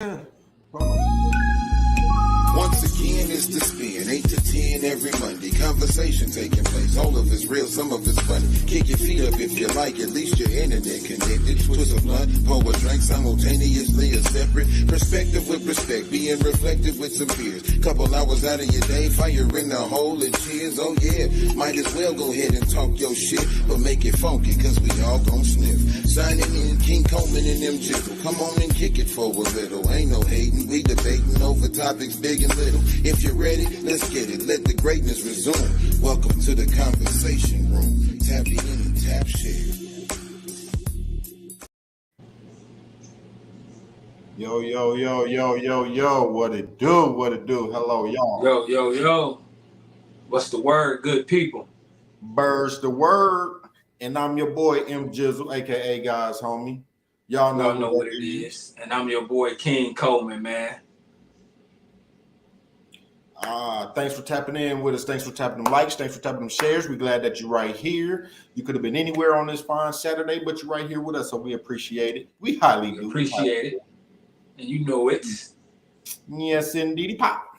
Once again, it's the spin, 8 to 10 every Monday. Conversation taking place, all of it's real, some of it's funny. Kick your feet up if you like, at least your internet connected. Twist a blunt, pour a drink simultaneously, a separate perspective with respect, being reflective with some fears. Couple hours out of your day, fire in the hole and cheers. Oh yeah, might as well go ahead and talk your shit, but make it funky, cause we all gon' sniff. Signing in, King Coleman and them jizzle. Come on and kick it for a little. Ain't no hating, we debating over topics big and little. If you're ready, let's get it. Let the greatness resume. Welcome to the conversation room. Tap in and tap share. Yo, what it do? Hello, y'all. Yo. What's the word, good people? Birds the word. And I'm your boy, M Jizzle, a.k.a. Guys Homie. Y'all know what it is. And I'm your boy, King Coleman, man. Thanks for tapping in with us. Thanks for tapping them likes. Thanks for tapping them shares. We're glad that you're right here. You could have been anywhere on this fine Saturday, but you're right here with us, so we appreciate it. We highly do. Appreciate it. And you know it. Yes, indeed. Pop.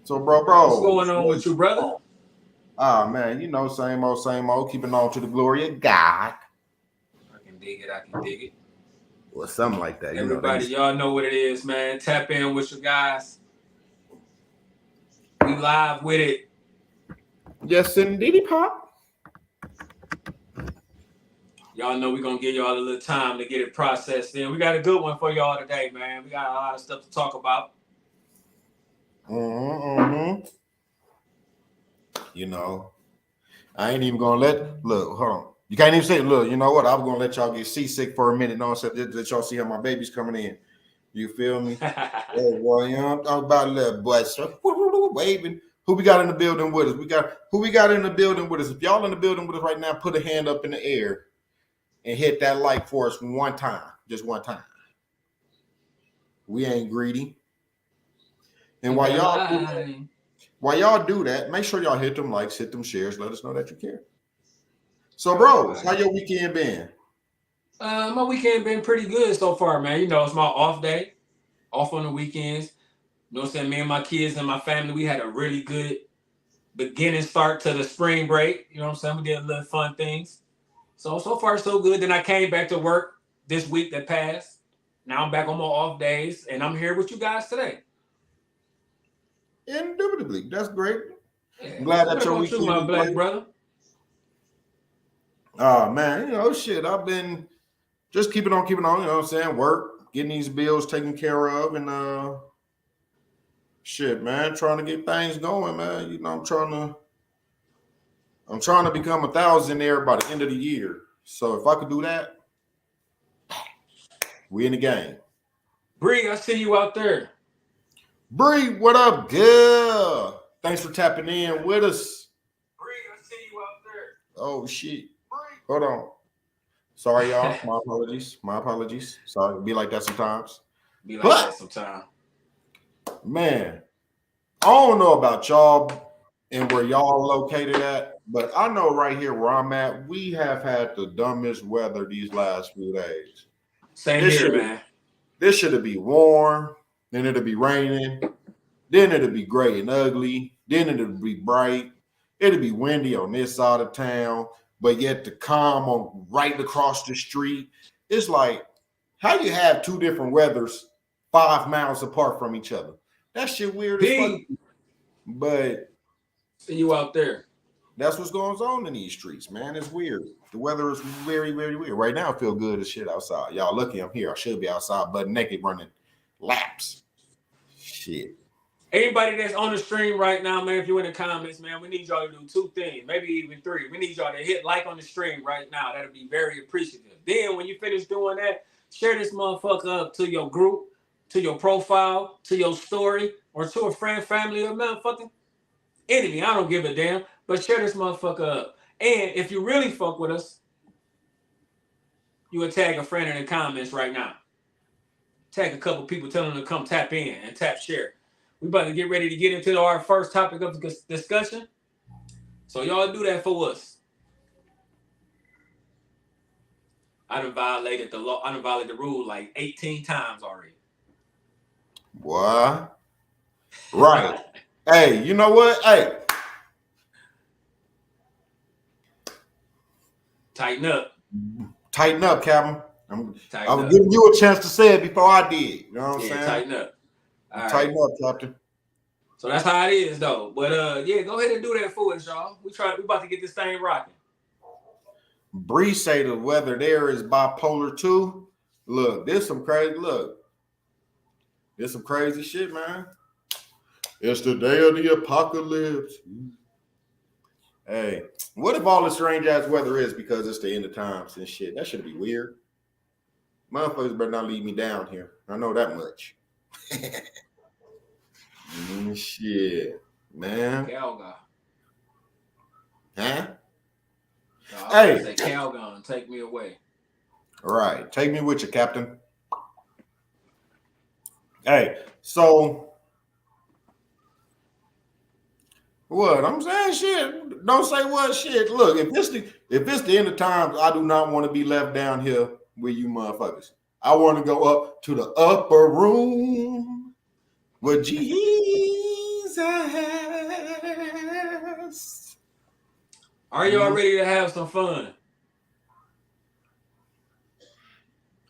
So, bro. What's going on with you, brother? Man, you know, same old, keeping on to the glory of God. I can dig it. Well, something like that. Everybody, y'all know what it is, man. Tap in with your guys. We live with it. Yes, indeed, Pop. Y'all know we're going to give y'all a little time to get it processed in. We got a good one for y'all today, man. We got a lot of stuff to talk about. You know, I ain't even going to hold on. You can't even say, look, you know what? I'm going to let y'all get seasick for a minute. No, so let y'all see how my baby's coming in. You feel me? Oh, boy, you know, I'm talking about a little boy. So, waving. Who we got in the building with us? Who we got in the building with us? If y'all in the building with us right now, put a hand up in the air and hit that like for us one time. Just one time. We ain't greedy. And while y'all do that, make sure y'all hit them likes, hit them shares. Let us know that you care. So, bros, how your weekend been? My weekend been pretty good so far, man. You know, it's my off day, off on the weekends. You know what I'm saying? Me and my kids and my family, we had a really good beginning start to the spring break. You know what I'm saying? We did a little fun things. So far, so good. Then I came back to work this week that passed. Now I'm back on my off days, and I'm here with you guys today. Indubitably. That's great. Yeah. I'm glad that your weekend my black brother. Oh, man, you know, shit, I've been just keeping on, you know what I'm saying? Work, getting these bills taken care of, and shit, man, trying to get things going, man. You know, I'm trying to become 1,000 by the end of the year. So if I could do that, we in the game. Bree, I see you out there. Bree, what up, girl? Thanks for tapping in with us. Bree, I see you out there. Oh, shit. Hold on. Sorry, y'all. My apologies. Sorry. Be like that sometimes. Man, I don't know about y'all and where y'all located at, but I know right here where I'm at, we have had the dumbest weather these last few days. Same here, man. This should be warm, then it'll be raining, then it'll be gray and ugly, then it'll be bright, it'll be windy on this side of town, but yet the calm on right across the street. It's like, how you have two different weathers 5 miles apart from each other? That shit weird as fuck. But see you out there. That's what's going on in these streets, man. It's weird. The weather is very, very weird. Right now, I feel good as shit outside. Y'all lucky I'm here. I should be outside butt naked running laps. Shit. Anybody that's on the stream right now, man, if you're in the comments, man, we need y'all to do 2 things, maybe even 3. We need y'all to hit like on the stream right now. That'll be very appreciative. Then when you finish doing that, share this motherfucker up to your group, to your profile, to your story, or to a friend, family, or motherfucking enemy. I don't give a damn, but share this motherfucker up. And if you really fuck with us, you would tag a friend in the comments right now. Tag a couple people, tell them to come tap in and tap share. We about to get ready to get into our first topic of discussion. So y'all do that for us. I done violated the law. I done violated the rule like 18 times already. What? Right. Hey, you know what? Hey. Tighten up. Tighten up, Captain. I'm Tighten giving you a chance to say it before I did. You know what I'm saying? Tighten up. All tighten up, Captain. So that's how it is, though. But yeah, go ahead and do that for us, y'all. We about to get this thing rocking. Bree say the weather there is bipolar too. Look, there's some crazy. Look, there's some crazy shit, man. It's the day of the apocalypse. Hey, what if all the strange ass weather is because it's the end of times and shit? That should be weird. Motherfuckers better not leave me down here. I know that much. Shit, man. Calgon. Huh? No, hey, say Calgon, take me away. All right, take me with you, Captain. Hey, so what I'm saying, shit. Don't say what shit. Look, if it's the end of times, I do not want to be left down here with you motherfuckers. I want to go up to the upper room with Jesus. Are y'all ready to have some fun?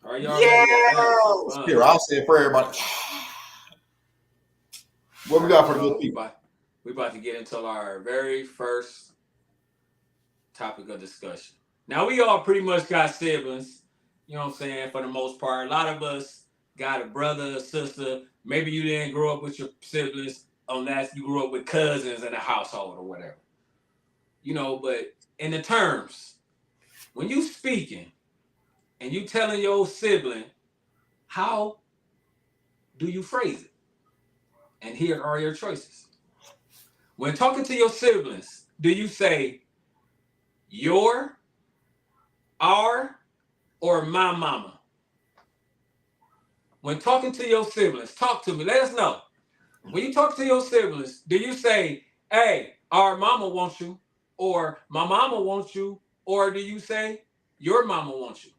Are y'all ready to have some fun? Here, I'll say it for everybody. What we got for the good people? We about to get into our very first topic of discussion. Now, we all pretty much got siblings, you know what I'm saying, for the most part. A lot of us got a brother, a sister. Maybe you didn't grow up with your siblings on that. You grew up with cousins in the household or whatever. You know, but in the terms, when you speaking and you telling your sibling, how do you phrase it? And here are your choices. When talking to your siblings, do you say your, our, or my mama? When talking to your siblings, talk to me. Let us know. When you talk to your siblings, do you say, hey, our mama wants you, or my mama wants you, or do you say your mama wants you?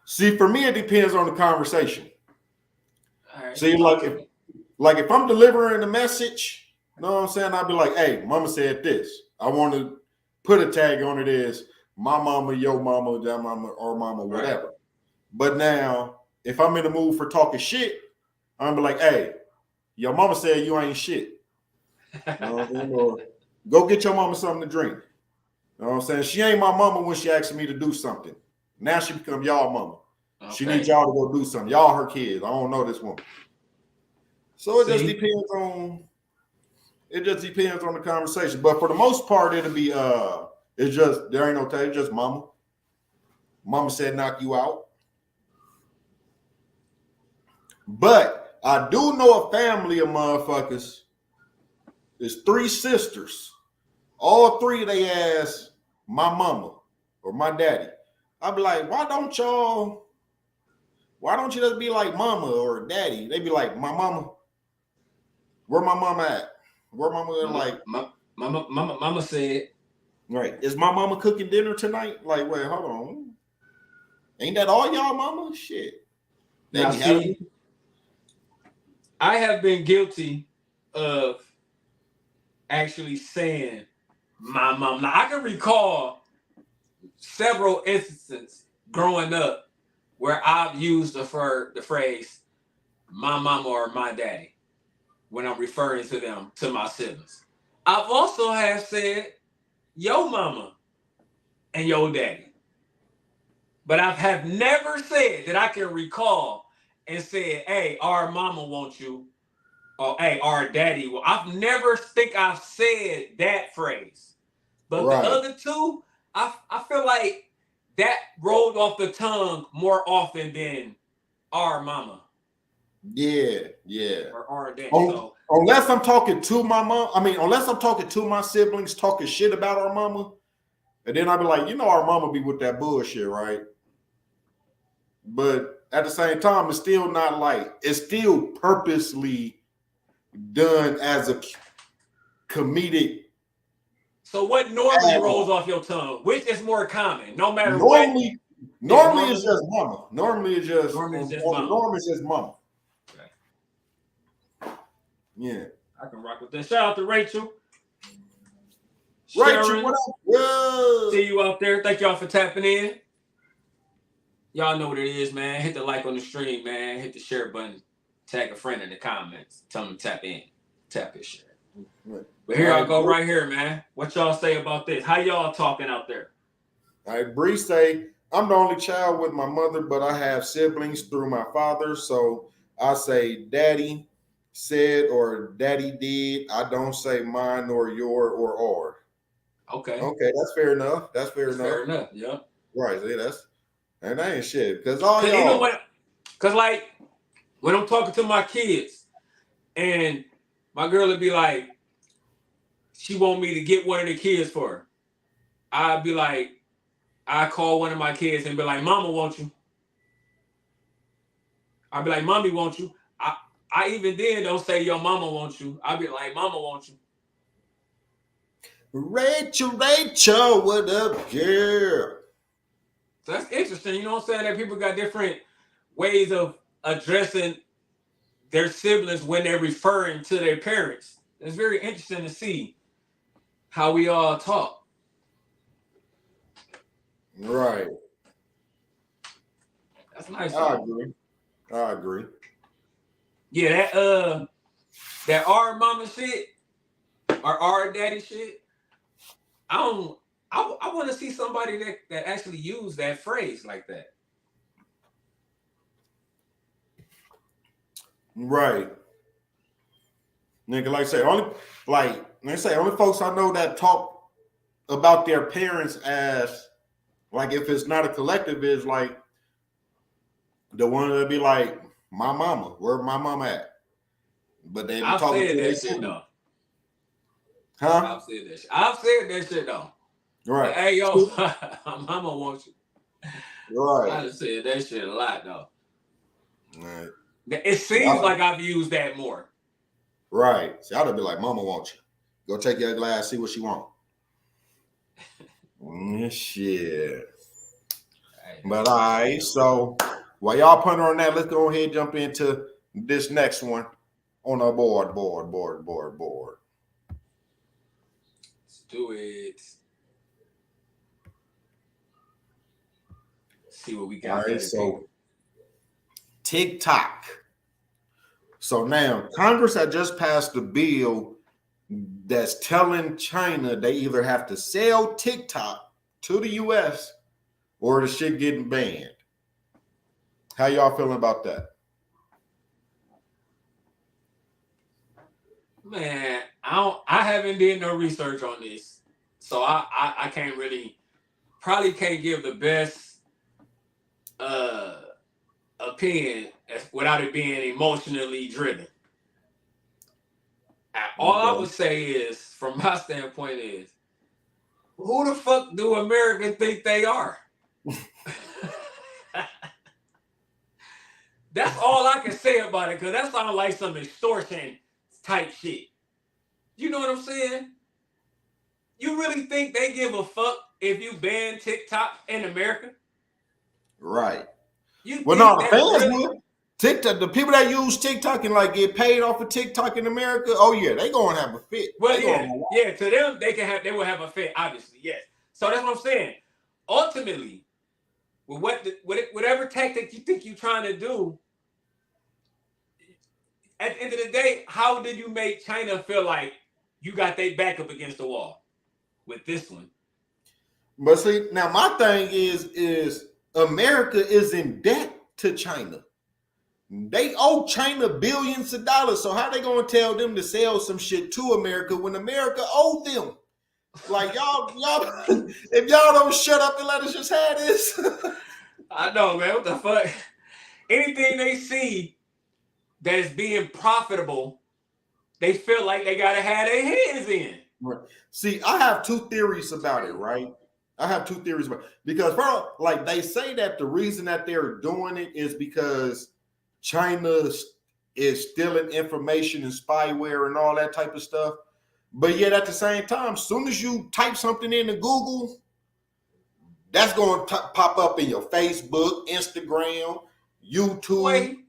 See, for me, it depends on the conversation. All right, see, if I'm delivering a message, you know what I'm saying? I'll be like, hey, mama said this. I want to put a tag on it as my mama, your mama, that mama, our mama, whatever. Right. But now, if I'm in the mood for talking shit, I'm be like, hey, your mama said you ain't shit. You know what I'm saying? Or go get your mama something to drink. You know what I'm saying? She ain't my mama when she asks me to do something. Now she become y'all mama. Okay. She needs y'all to go do something. Y'all her kids. I don't know this woman. So it just depends on the conversation. But for the most part, it'll be it's just there ain't no tag, just mama. Mama said knock you out. But I do know a family of motherfuckers. There's 3 sisters. All 3 they ask my mama or my daddy. I'll be like, why don't you just be like mama or daddy? They be like, my mama. Where my mama at? Where mama like? Mama said. Right. Is my mama cooking dinner tonight? Like, wait, hold on. Ain't that all y'all mama? Shit. Now, see, I have been guilty of actually saying my mom. Now, I can recall several instances growing up where I've used the phrase my mama or my daddy when I'm referring to them, to my siblings. I've also have said yo mama and yo daddy. But I have never said that I can recall and said, hey, our mama wants you, or hey, our daddy will. I've never think I've said that phrase. But right. The other 2, I feel like that rolled off the tongue more often than our mama. Yeah. Or our daddy. Unless I'm talking to my mom, unless I'm talking to my siblings, talking shit about our mama, and then I'll be like, our mama be with that bullshit, right? But at the same time, it's still not like, it's still purposely done as a comedic. So what normally rolls off your tongue? Which is more common, no matter normally, what? Normally it's just mama. Normally it's just mama. Yeah. I can rock with that. Shout out to Rachel. Rachel, Sharon, what up? Whoa. see you out there. Thank y'all for tapping in. Y'all know what it is, man. Hit the like on the stream, man. Hit the share button. Tag a friend in the comments. Tell them to tap in. Tap it, share. But here I go right here, man. What y'all say about this? How y'all talking out there? All right, Bree say, I'm the only child with my mother, but I have siblings through my father. So I say daddy said or daddy did. I don't say mine or your or our. Okay. Okay, that's fair enough. That's fair enough. Fair enough, yeah. Right, see, that ain't shit. Because all y'all. Even when, because like, when I'm talking to my kids and my girl would be like, she want me to get one of the kids for her. I'd be like, I call one of my kids and be like, Mama, won't you? I'd be like, Mommy, won't you? I even then don't say, Yo, Mama, won't you? I'd be like, Mama, won't you? Rachel, what up, girl? So that's interesting. You know what I'm saying? That people got different ways of addressing their siblings when they're referring to their parents. It's very interesting to see how we all talk. Right. That's nice. I agree. Yeah, that our mama shit or our daddy shit. I want to see somebody that actually use that phrase like that. Right. Nigga, like I say, only folks I know that talk about their parents as like if it's not a collective is like the one that be like, my mama, where my mama at? But they be talking to their shit though. Huh? I've said that shit though. Right. Like, hey yo, mama wants you. Right. I just said that shit a lot though. Right. It seems like I've used that more. Right. See, I'd be like, Mama wants you. Go take your glass, see what she want. Shit. But all right, so while y'all ponder on that, let's go ahead and jump into this next one on our board. Let's do it. See what we got. All right, so TikTok. So now Congress had just passed a bill that's telling China they either have to sell TikTok to the US or the shit getting banned. How y'all feeling about that? Man, I haven't did no research on this. So I can't probably can't give the best opinion without it being emotionally driven. All I would say is, from my standpoint, is who the fuck do Americans think they are? That's all I can say about it, because that sounds like some extortion type shit. You know what I'm saying? You really think they give a fuck if you ban TikTok in America? Right. You well, no, the fans would. TikTok, the people that use TikTok and like get paid off of TikTok in America, oh yeah, they gonna have a fit. Well, yeah. To them, they will have a fit, obviously, yes. So that's what I'm saying. Ultimately, with whatever tactic you think you're trying to do, at the end of the day, how did you make China feel like you got their back up against the wall with this one? But see, now my thing is America is in debt to China. They owe China billions of dollars. So how they gonna tell them to sell some shit to America when America owed them? Like y'all, if y'all don't shut up and let us just have this. I know, man. What the fuck? Anything they see that is being profitable, they feel like they gotta have their hands in. Right. See, I have two theories about it, right? Because like they say that the reason that they're doing it is because China is stealing information and spyware and all that type of stuff. But yet at the same time, as soon as you type something into Google, that's going to pop up in your Facebook, Instagram, YouTube. Wait,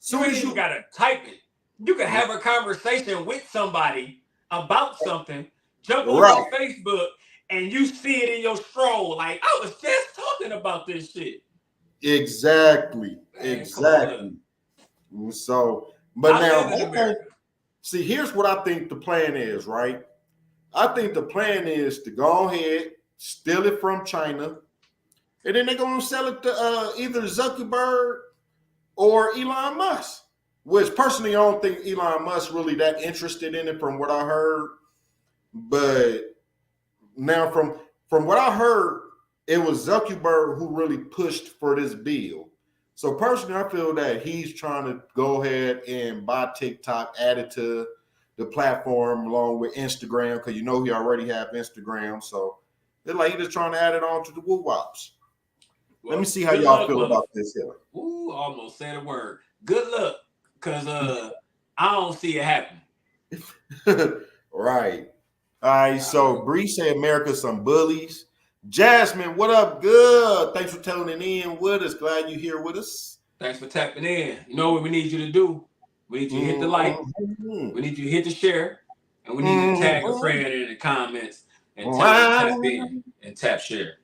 you ain't even got to type it. You can have a conversation with somebody about something, jump on Right. your Facebook, and you see it in your scroll. Like, I was just talking about this shit. Exactly. Man, come on up. Exactly. So, but I now, live in America. see, here's what I think the plan is, right? I think the plan is to go ahead, steal it from China, and then they're going to sell it to either Zuckerberg or Elon Musk. Which personally, I don't think Elon Musk really that interested in it, from what I heard. But now, from what I heard, it was Zuckerberg who really pushed for this bill. So personally, I feel that he's trying to go ahead and buy TikTok, add it to the platform along with Instagram, because you know he already have Instagram. So they're like he's just trying to add it on to the woo wops. Well, Let me see how good y'all luck, feel about this here. Ooh, almost said a word. Good luck, cause I don't see it happen. Right. All right. So Bree said America's some bullies. Jasmine, what up? Good. Thanks for tuning in with us. Glad you're here with us. Thanks for tapping in. You know what we need you to do? We need you to hit the like. We need you to hit the share. And we need you to tag a friend in the comments and tell them to tap in and tap share.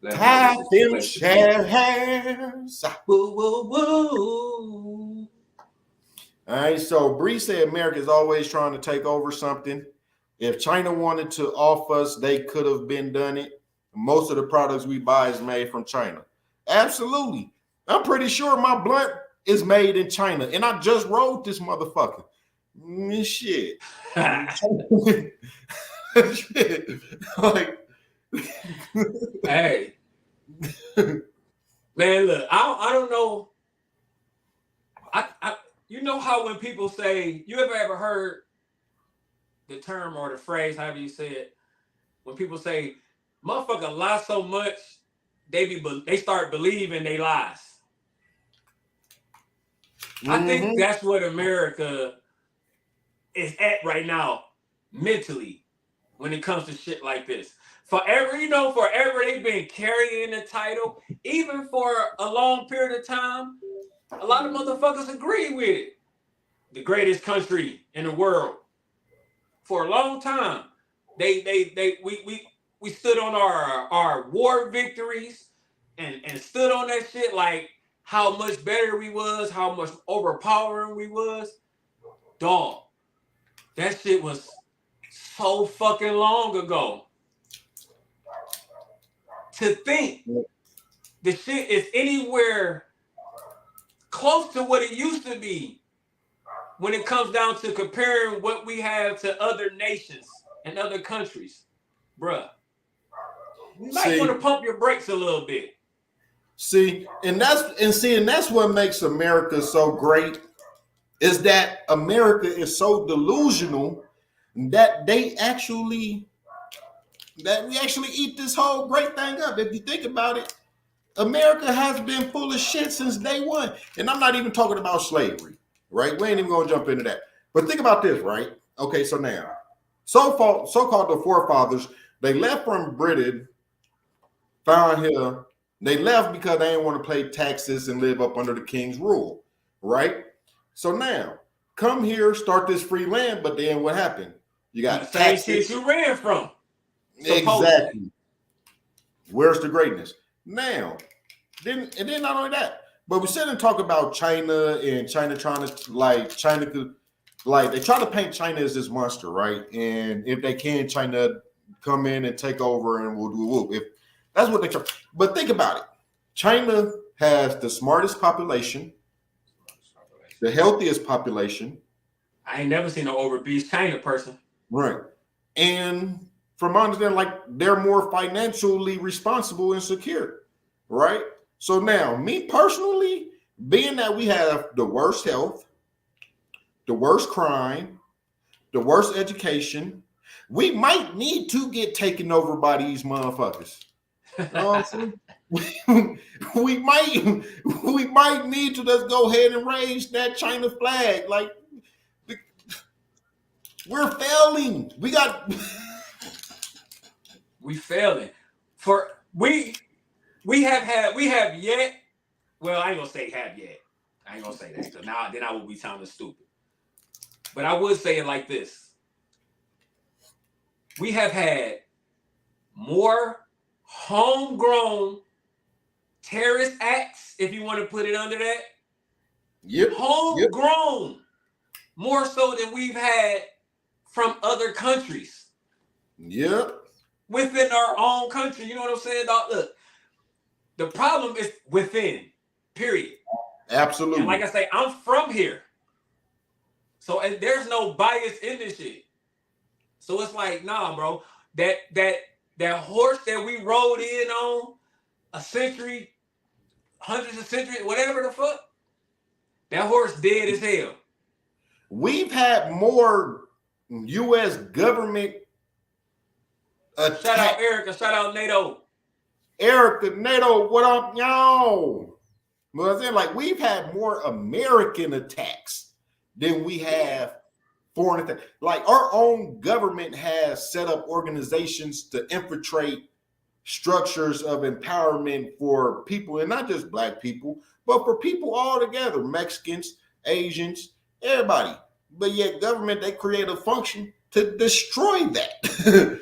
Tap them shares. Woo, woo, woo. All right. So Bree said America's always trying to take over something. If China wanted to off us, they could have been done it. Most of the products we buy is made from China. Absolutely. I'm pretty sure my blunt is made in China, and I just rolled this motherfucker. Shit. Shit. Like, hey, man, look, I don't know. You know how when people say, you ever heard the term or the phrase, however you say it, when people say, motherfucker lie so much, they start believing they lies. I think that's what America is at right now, mentally, when it comes to shit like this. Forever they've been carrying the title, even for a long period of time. A lot of motherfuckers agree with it. The greatest country in the world. For a long time, we stood on our war victories and stood on that shit, like how much better we was, how much overpowering we was. Dog, that shit was so fucking long ago. To think the shit is anywhere close to what it used to be when it comes down to comparing what we have to other nations and other countries, bruh. You might want to pump your brakes a little bit. And that's what makes America so great, is that America is so delusional that we actually eat this whole great thing up. If you think about it, America has been full of shit since day one. And I'm not even talking about slavery, right? We ain't even gonna jump into that. But think about this, right? Okay, so now, so-called the forefathers, they left from Britain, found here. They left because they didn't want to pay taxes and live up under the king's rule, right? So now, come here, start this free land, but then what happened? You got the same taxes. shit you ran from. Exactly. Where's the greatness? Now, then not only that, but we sit and talk about China and China trying to they try to paint China as this monster, right? And if they can, China come in and take over and we'll do whoop. If that's what they try. But think about it. China has the smartest population, the healthiest population. I ain't never seen an overbeast China person. Right. And from my understanding, like they're more financially responsible and secure. Right. So now, me personally, being that we have the worst health, the worst crime, the worst education, we might need to get taken over by these motherfuckers. You know what I'm saying? we might need to just go ahead and raise that China flag. Like, we're failing. We failing. We have yet. Well, I ain't gonna say have yet. I ain't gonna say that because now then I will be sounding stupid. But I would say it like this. We have had more homegrown terrorist acts, if you want to put it under that. Yep. Homegrown, more so than we've had from other countries. Yep. Within our own country. You know what I'm saying, dog? Look, the problem is within, period. Absolutely. And like I say, I'm from here. So and there's no bias in this shit. So it's like, nah, bro. That horse that we rode in on a century, hundreds of centuries, whatever the fuck, that horse dead as hell. We've had more U.S. government attacks. Shout out Erica, shout out NATO. Erica, NATO, what up, y'all? Well, I'm saying, like, we've had more American attacks than we have foreign attacks. Like, our own government has set up organizations to infiltrate structures of empowerment for people, and not just black people, but for people all together, Mexicans, Asians, everybody. But yet government, they create a function to destroy that.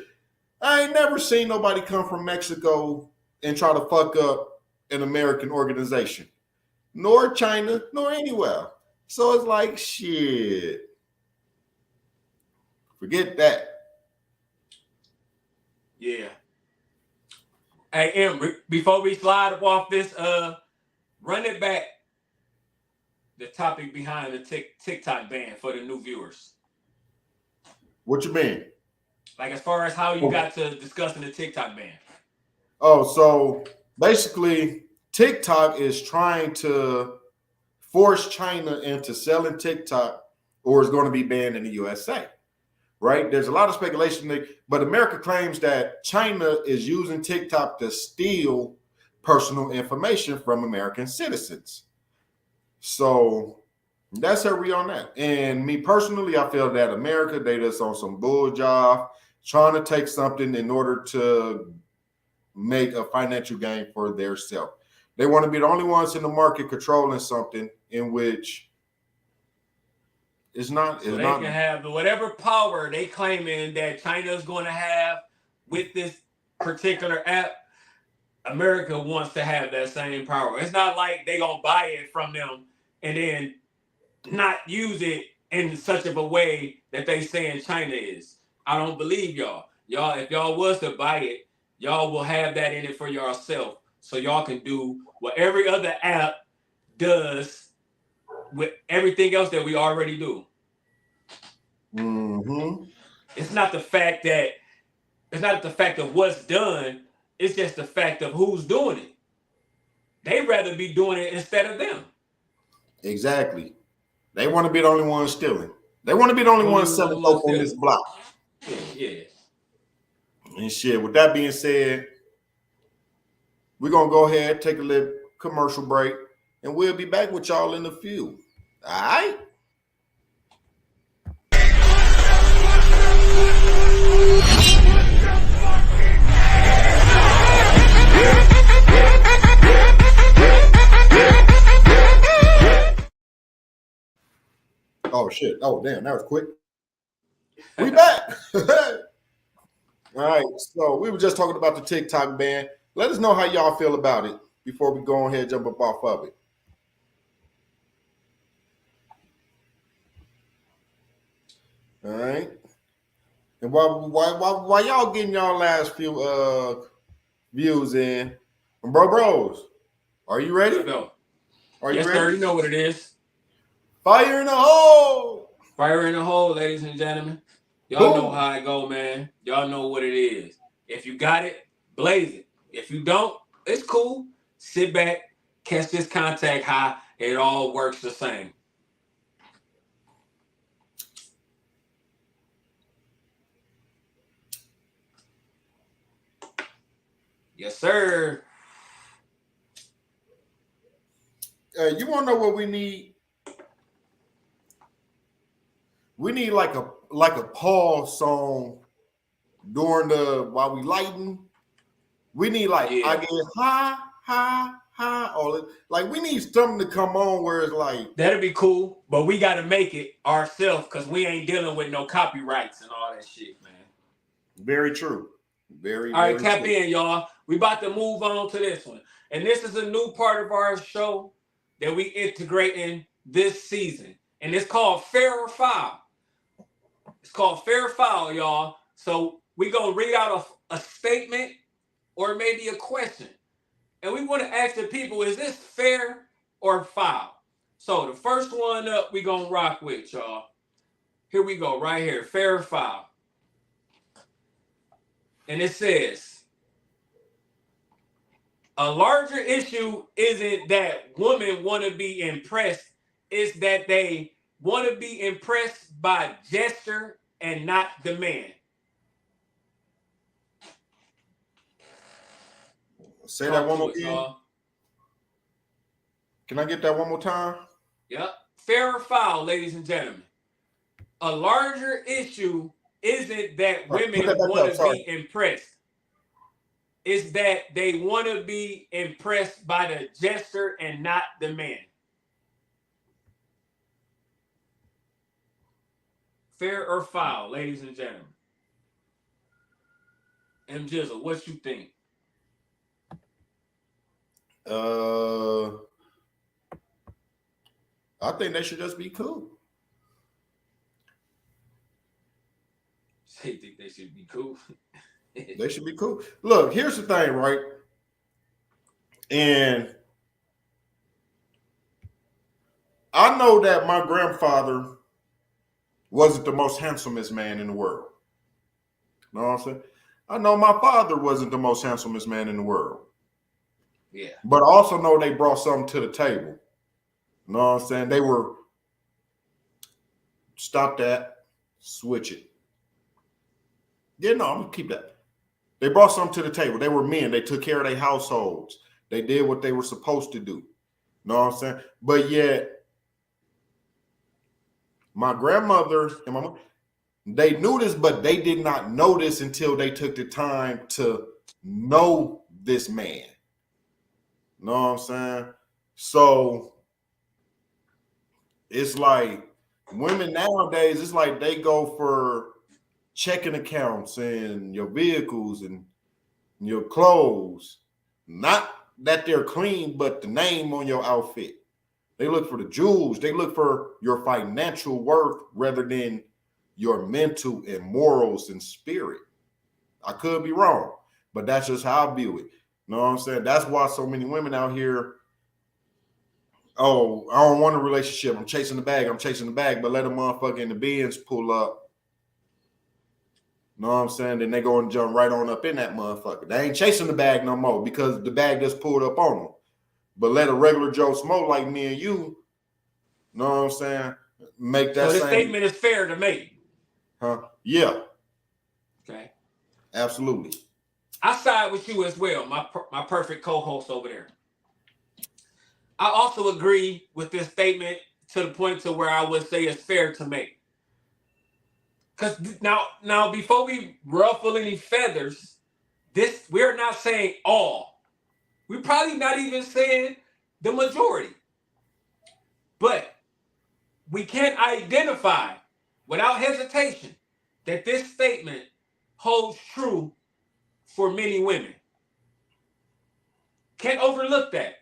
I ain't never seen nobody come from Mexico and try to fuck up an American organization, nor China, nor anywhere. So it's like, shit. Forget that. Yeah. Hey, Em, before we slide up off this, run it back. The topic behind the TikTok ban for the new viewers. What you mean? Like as far as how you got to discussing the TikTok ban. Oh, so basically TikTok is trying to force China into selling TikTok, or it's going to be banned in the USA, right? There's a lot of speculation, but America claims that China is using TikTok to steal personal information from American citizens. So that's where we on that. And me personally, I feel that America, they just on some bull job, trying to take something in order to make a financial gain for their self. They want to be the only ones in the market controlling something in which it's not. So they can have whatever power they claiming that China is going to have with this particular app. America wants to have that same power. It's not like they gonna buy it from them and then not use it in such of a way that they saying China is. I don't believe y'all. Y'all, if y'all was to buy it, y'all will have that in it for yourself. So y'all can do what every other app does with everything else that we already do. Mm-hmm. It's not the fact of what's done. It's just the fact of who's doing it. They'd rather be doing it instead of them. Exactly. They want to be the only ones stealing. They want to be the only ones selling dope on this block. Yeah. And shit, with that being said, we're going to go ahead, take a little commercial break, and we'll be back with y'all in a few. All right? Oh, shit. Oh, damn. That was quick. We back. All right. So we were just talking about the TikTok ban. Let us know how y'all feel about it before we go ahead and jump up off of it. All right. And while y'all getting y'all last few views in, bros, are you ready? No. Are you yes, ready? Sir, you know what it is. Fire in the hole. Fire in the hole, ladies and gentlemen. Y'all know how it go, man. Y'all know what it is. If you got it, blaze it. If you don't, it's cool. Sit back, catch this contact high. It all works the same. Yes, sir. You want to know what we need? We need like a pause song during while we lighting. We need like I get high, How all it like we need something to come on where it's like that'd be cool, but we got to make it ourselves because we ain't dealing with no copyrights and all that shit, man. very true. Very, all right, very tap true. in, y'all. We about to move on to this one. And this is a new part of our show that we integrating this season. And it's called Fair or Foul. It's called Fair or Foul, y'all. So we going to read out a statement or maybe a question. And we want to ask the people, is this fair or foul? So the first one up, we going to rock with, y'all. Here we go, right here. Fair or foul. And it says, a larger issue isn't that women want to be impressed. It's that they want to be impressed by gesture and not the man. Say that one more again. Can I get that one more time? Yep. Fair or foul, ladies and gentlemen. A larger issue isn't that women want to be impressed. It's that they want to be impressed by the gesture and not the man. Fair or foul, ladies and gentlemen. M. Jizzle, what you think? I think they should just be cool. So you think they should be cool? They should be cool. Look, here's the thing, right? And I know that my grandfather wasn't the most handsomest man in the world. You know what I'm saying? I know my father wasn't the most handsomest man in the world. Yeah. But I also know they brought something to the table. You know what I'm saying? They were, stop that, switch it. Yeah, no, I'm going to keep that. They brought something to the table. They were men. They took care of their households. They did what they were supposed to do. You know what I'm saying? But yet, my grandmother and my mom, they knew this, but they did not know this until they took the time to know this man. You know what I'm saying? So it's like women nowadays, it's like they go for checking accounts and your vehicles and your clothes. Not that they're clean, but the name on your outfit. They look for the jewels. They look for your financial worth rather than your mental and morals and spirit. I could be wrong, but that's just how I view it. You know what I'm saying? That's why so many women out here, oh, I don't want a relationship. I'm chasing the bag. But let a motherfucker in the Benz pull up. You know what I'm saying? Then they go and jump right on up in that motherfucker. They ain't chasing the bag no more because the bag just pulled up on them. But let a regular Joe Smo like me and you know what I'm saying, make that so the same statement is fair to make. Huh? Yeah. Okay. Absolutely. I side with you as well, my perfect co-host over there. I also agree with this statement to the point to where I would say it's fair to make. Because now, before we ruffle any feathers, we're not saying all. We're probably not even saying the majority. But we can identify without hesitation that this statement holds true for many women. Can't overlook that.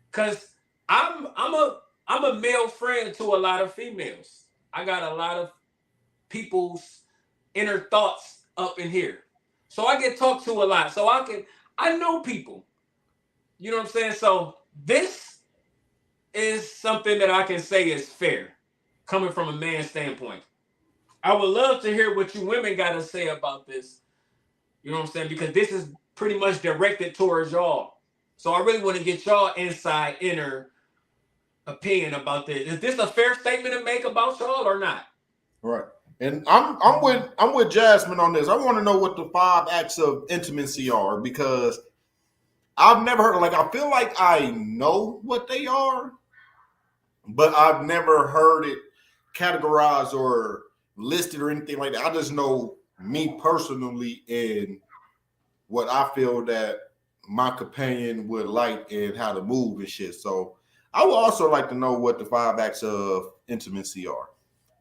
Because I'm a male friend to a lot of females. I got a lot of people's inner thoughts up in here. So I get talked to a lot. So I know people. You know what I'm saying? So this is something that I can say is fair, coming from a man's standpoint. I would love to hear what you women got to say about this. You know what I'm saying? Because this is pretty much directed towards y'all. So I really want to get y'all inner opinion about this. Is this a fair statement to make about y'all or not? Right. And I'm with Jasmine on this. I want to know what the 5 acts of intimacy are because I've never heard, like, I feel like I know what they are, but I've never heard it categorized or listed or anything like that. I just know me personally and what I feel that my companion would like and how to move and shit. So I would also like to know what the 5 acts of intimacy are.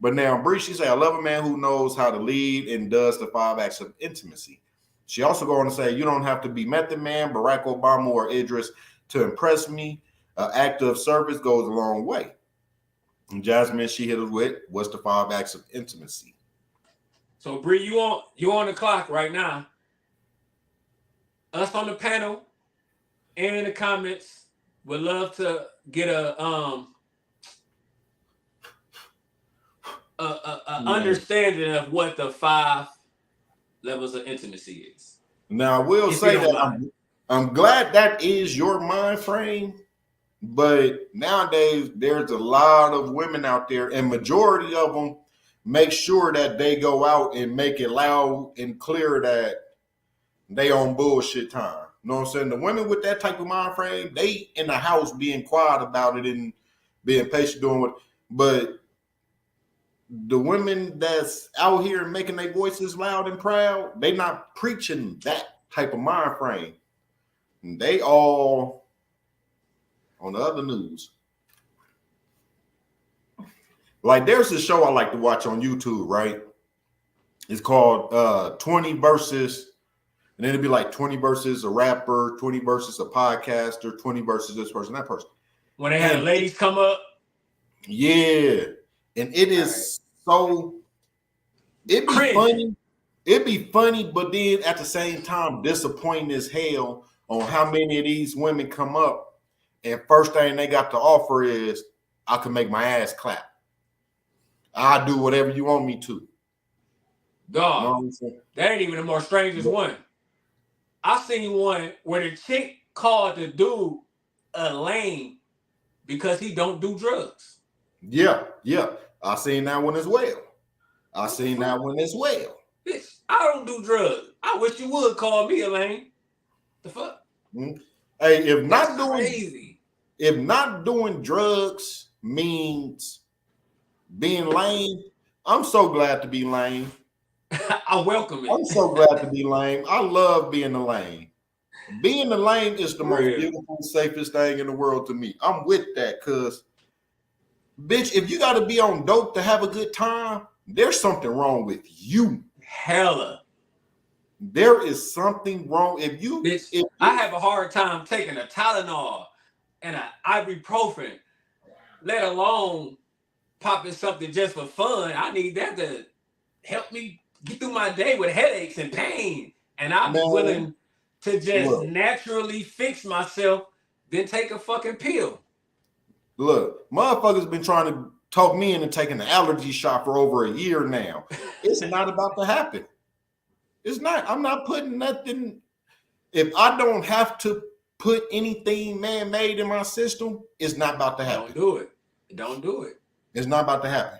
But now, Bree, she say, I love a man who knows how to lead and does the 5 acts of intimacy. She also go on to say, you don't have to be Method Man, Barack Obama, or Idris to impress me. An act of service goes a long way. And Jasmine, she hit us with, what's the 5 acts of intimacy? So, Bree, you on the clock right now. Us on the panel and in the comments would love to get a understanding of what the 5 levels of intimacy is. Now, I will say that I'm glad that is your mind frame, but nowadays there's a lot of women out there, and majority of them make sure that they go out and make it loud and clear that they on bullshit time. You know what I'm saying? The women with that type of mind frame, they in the house being quiet about it and being patient doing what, but the women that's out here making their voices loud and proud, they not preaching that type of mind frame. They all on the other news. Like there's a show I like to watch on YouTube, right? It's called 20 versus, and then it'd be like 20 versus a rapper, 20 versus a podcaster, 20 versus this person, that person. When they had ladies come up. Yeah. And it is so, it'd be funny. It'd be funny, but then at the same time, disappointing as hell on how many of these women come up, and first thing they got to offer is, I can make my ass clap. I'll do whatever you want me to. Dog, you know that ain't even the more strangest one. I seen one where the chick called the dude a lame because he don't do drugs. Yeah. I seen that one as well. Bitch, I don't do drugs. I wish you would call me a lame. The fuck? Mm-hmm. Hey, if not doing drugs means being lame, I'm so glad to be lame. I welcome it. I'm so glad to be lame. I love being a lame. Being a lame is the most beautiful, safest thing in the world to me. I'm with that, cause bitch, if you gotta be on dope to have a good time, there's something wrong with you. Hella. There is something wrong. If I have a hard time taking a Tylenol and an ibuprofen, let alone popping something just for fun. I need that to help me get through my day with headaches and pain. And I'm willing to just naturally fix myself, then take a fucking pill. Look, motherfuckers been trying to talk me into taking an allergy shot for over a year now. It's not about to happen. It's not. I'm not putting nothing. If I don't have to put anything man-made in my system, it's not about to happen. Don't do it. It's not about to happen.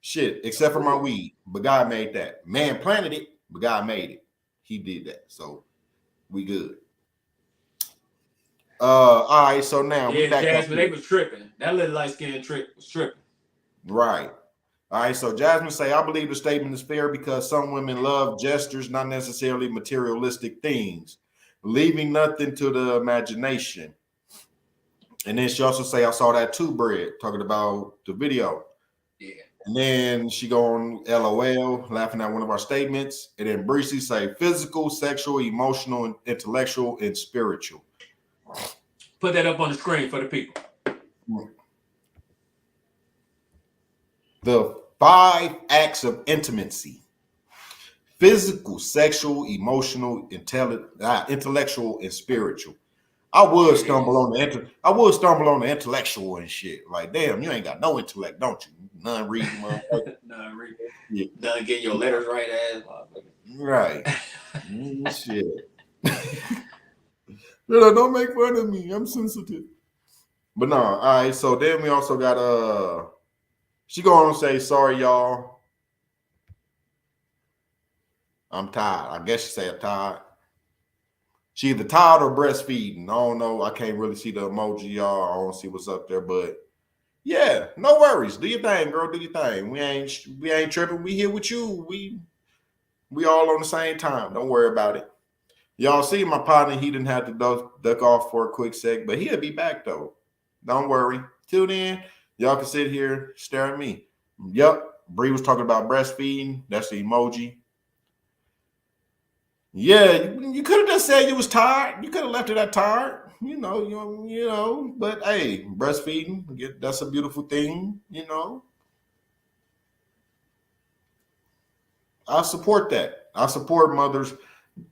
Shit, except for my weed. But God made that. Man planted it, but God made it. He did that. So we good. All right, so now we back Jasmine, they was tripping. That little light-skinned trick was tripping. Right. All right, so Jasmine say, I believe the statement is fair because some women love gestures, not necessarily materialistic things, leaving nothing to the imagination. And then she also say, I saw that too, Bread, talking about the video. Yeah. And then she go on LOL, laughing at one of our statements. And then Breezy say, physical, sexual, emotional, intellectual, and spiritual. Put that up on the screen for the people. The 5 acts of intimacy: physical, sexual, emotional, intellectual, and spiritual. I would stumble on the intellectual and shit. Like, damn, you ain't got no intellect, don't you? None reading, motherfucker. None reading. Yeah. None getting your letters right, ass. Right. Shit. Don't make fun of me. I'm sensitive. But no, all right. So then we also got she go on and say, sorry, y'all. I'm tired. I guess she say I'm tired. She either tired or breastfeeding. I don't know. I can't really see the emoji, y'all. I don't see what's up there, but yeah, no worries. Do your thing, girl. Do your thing. We ain't tripping. We here with you. We all on the same time. Don't worry about it. Y'all see my partner, he didn't have to duck off for a quick sec, but he'll be back though. Don't worry. Till then, y'all can sit here, stare at me. Yep, Bree was talking about breastfeeding. That's the emoji. Yeah, you could have just said you was tired. You could have left it at tired. You know. But hey, breastfeeding, that's a beautiful thing. You know, I support that. I support mothers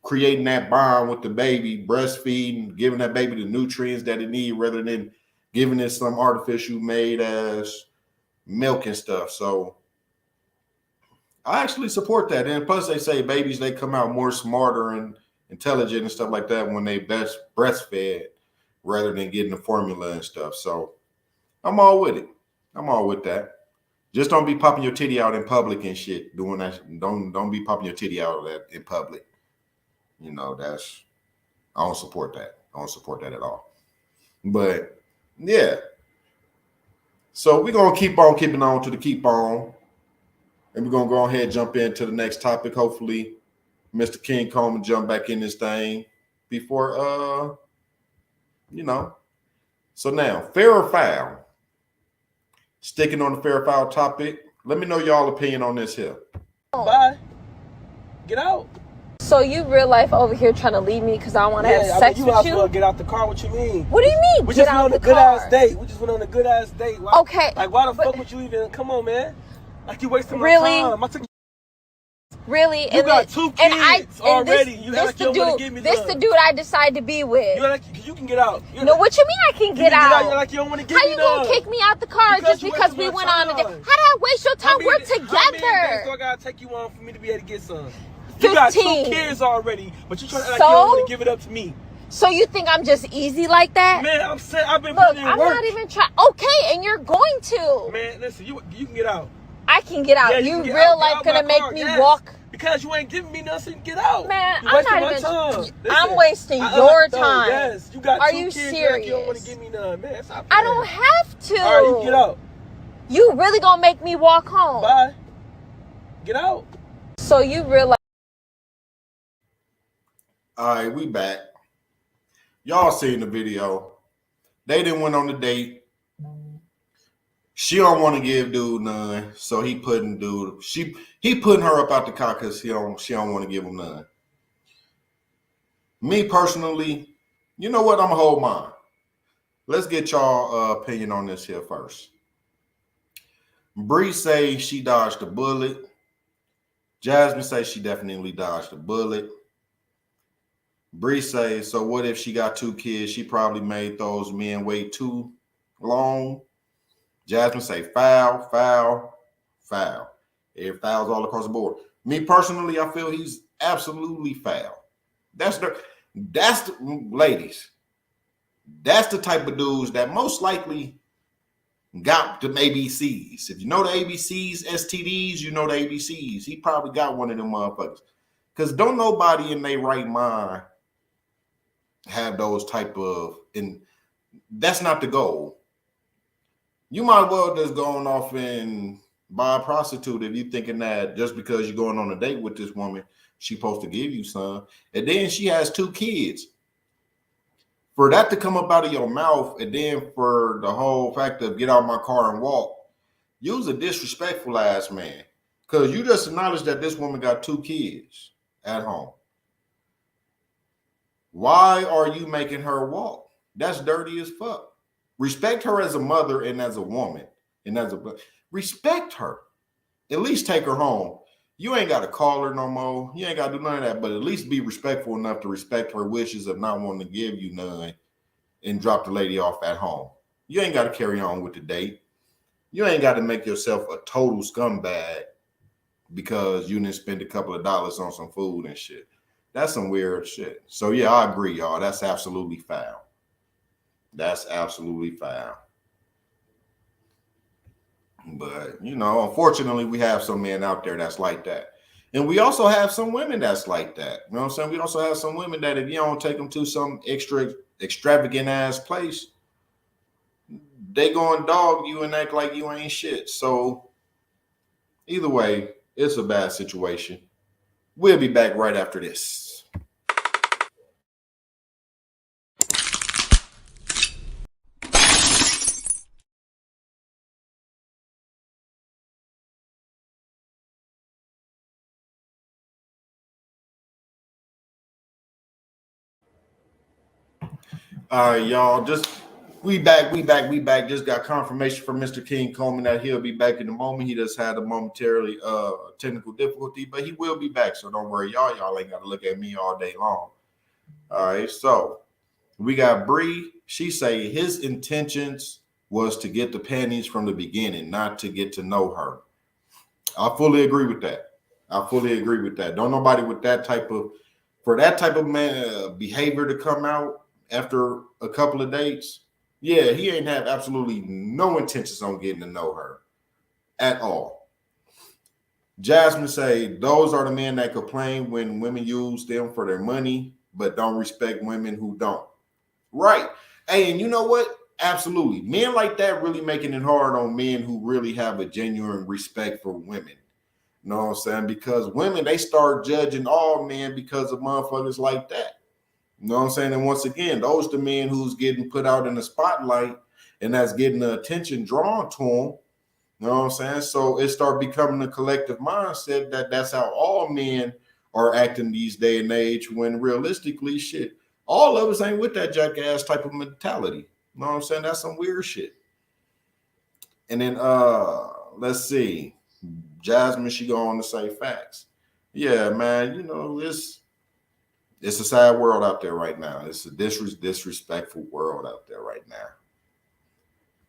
creating that bond with the baby, breastfeeding, giving that baby the nutrients that it needs, rather than giving it some artificial made as milk and stuff. So I actually support that. And plus, they say babies, they come out more smarter and intelligent and stuff like that when they best breastfed rather than getting the formula and stuff. So I'm all with it. I'm all with that. Just don't be popping your titty out in public and shit. Doing that. Don't be popping your titty out in public. You know, I don't support that. I don't support that at all. But yeah. So we're gonna keep on keeping on to the keep on. And we're gonna go ahead and jump into the next topic. Hopefully, Mr. King Coleman jump back in this thing before So now, fair or foul. Sticking on the fair or foul topic. Let me know y'all opinion on this here. Bye. Get out. So you real life over here trying to leave me because I want to have sex you with might as you? well get out the car. What you mean? What do you mean? We get just went out on the a good car? ass date. We just went on a good ass date. Why, Okay. Like why the fuck would you even? Come on, man. Like you wasting my Really? time. I took. Really? You got two kids already. You this like you don't want to give me This the dude I decide to be with. You can get out. No, what you mean I can get out? You're like you don't want to give How me you gonna kick me out the car just because we went on a date? How did I waste your time? We're together. How many days do I gotta take you on for me to be able to get some? You got 2 kids already, but you trying to act like you don't want to give it up to me. So you think I'm just easy like that? Man, I'm saying I've been putting in work. I'm not even trying. Okay, and you're going to. Man, listen, you can get out. I can get out. Yeah, you real life gonna make me walk? Because you ain't giving me nothing. Get out. Man, I'm not even. Listen, I'm wasting your time. Yes, you got Are 2 you kids. serious? Like you don't want to give me none, man. Stop I don't have to. All right, you get out. You really gonna make me walk home? Bye. Get out. So you realize? All right, we back. Y'all seen the video. They didn't went on the date. She don't want to give dude none, so he putting her up out the car because she don't want to give him none. Me personally, you know what? I'm gonna hold mine. Let's get y'all opinion on this here first. Bree say she dodged a bullet. Jasmine say she definitely dodged a bullet. Bree say, so what if she got 2 kids? She probably made those men wait too long. Jasmine say foul. It fouls all across the board. Me personally, I feel he's absolutely foul. Ladies. That's the type of dudes that most likely got the ABCs. If you know the ABCs, STDs, you know the ABCs. He probably got one of them motherfuckers. Because don't nobody in their right mind have those type of, and that's not the goal. You might as well just going off and buy a prostitute if you're thinking that just because you're going on a date with this woman, she's supposed to give you some. And then she has 2 kids. For that to come up out of your mouth, and then for the whole fact of get out of my car and walk, you's a disrespectful ass man. Because you just acknowledged that this woman got 2 kids at home. Why are you making her walk? That's dirty as fuck. Respect her as a mother and as a woman. And respect her. At least take her home. You ain't got to call her no more. You ain't got to do none of that. But at least be respectful enough to respect her wishes of not wanting to give you none and drop the lady off at home. You ain't got to carry on with the date. You ain't got to make yourself a total scumbag because you didn't spend a couple of dollars on some food and shit. That's some weird shit. So yeah, I agree, y'all. That's absolutely foul. That's absolutely foul. But, unfortunately, we have some men out there that's like that. And we also have some women that's like that. You know what I'm saying? We also have some women that if you don't take them to some extravagant ass place, they gonna dog you and act like you ain't shit. So either way, it's a bad situation. We'll be back right after this. All right, y'all. We back. Just got confirmation from Mr. King Coleman that he'll be back in a moment. He just had a momentarily technical difficulty, but he will be back. So don't worry, y'all. Y'all ain't got to look at me all day long. All right, so we got Bree. She say his intentions was to get the panties from the beginning, not to get to know her. I fully agree with that. Don't nobody with that type of man behavior to come out after a couple of dates. Yeah, he ain't have absolutely no intentions on getting to know her at all. Jasmine say those are the men that complain when women use them for their money, but don't respect women who don't. Right. Hey, and you know what? Absolutely. Men like that really making it hard on men who really have a genuine respect for women. You know what I'm saying? Because women, they start judging all men because of motherfuckers like that. You know what I'm saying? And once again, those the men who's getting put out in the spotlight and that's getting the attention drawn to them. You know what I'm saying? So it start becoming a collective mindset that that's how all men are acting these day and age, when realistically, shit, all of us ain't with that jackass type of mentality. You know what I'm saying? That's some weird shit. And then let's see. Jasmine, she go on to say facts. Yeah, man, you know, it's a sad world out there right now. It's a disrespectful world out there right now.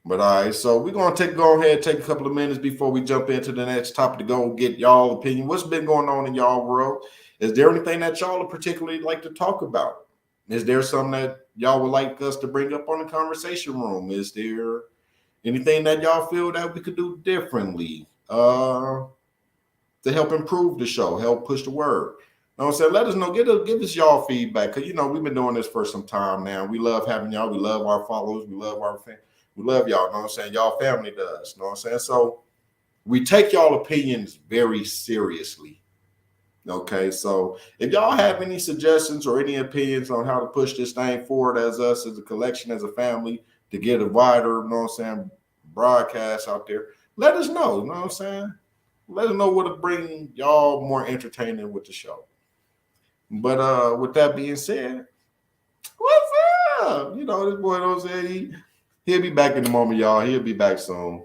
But all right, so we're gonna go ahead and take a couple of minutes before we jump into the next topic to go get y'all opinion. What's been going on in y'all world? Is there anything that y'all would particularly like to talk about? Is there something that y'all would like us to bring up on the conversation room? Is there anything that y'all feel that we could do differently to help improve the show, help push the word? You know what I'm saying? Let us know. Give us y'all feedback, because you know we've been doing this for some time now. We love having y'all. We love our followers. We love our fans. We love y'all. You know what I'm saying? Y'all family does. You know what I'm saying? So we take y'all opinions very seriously. Okay, so if y'all have any suggestions or any opinions on how to push this thing forward as us, as a collection, as a family, to get a wider, you know what I'm saying, broadcast out there, let us know. You know what I'm saying? Let us know what to bring y'all more entertaining with the show. But with that being said, what's up? You know, this boy don't say he'll be back in a moment, y'all. He'll be back soon.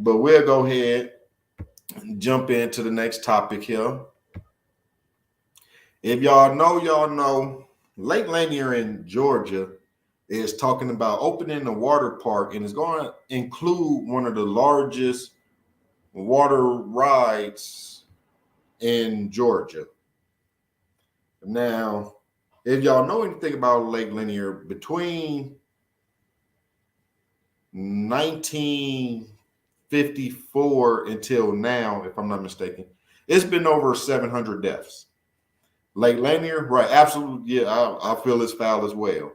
But we'll go ahead and jump into the next topic here. If y'all know, Lake Lanier in Georgia is talking about opening a water park, and is going to include one of the largest water rides in Georgia. Now, if y'all know anything about Lake Lanier, between 1954 until now, if I'm not mistaken, it's been over 700 deaths. Lake Lanier, right? Absolutely, yeah. I feel it's foul as well.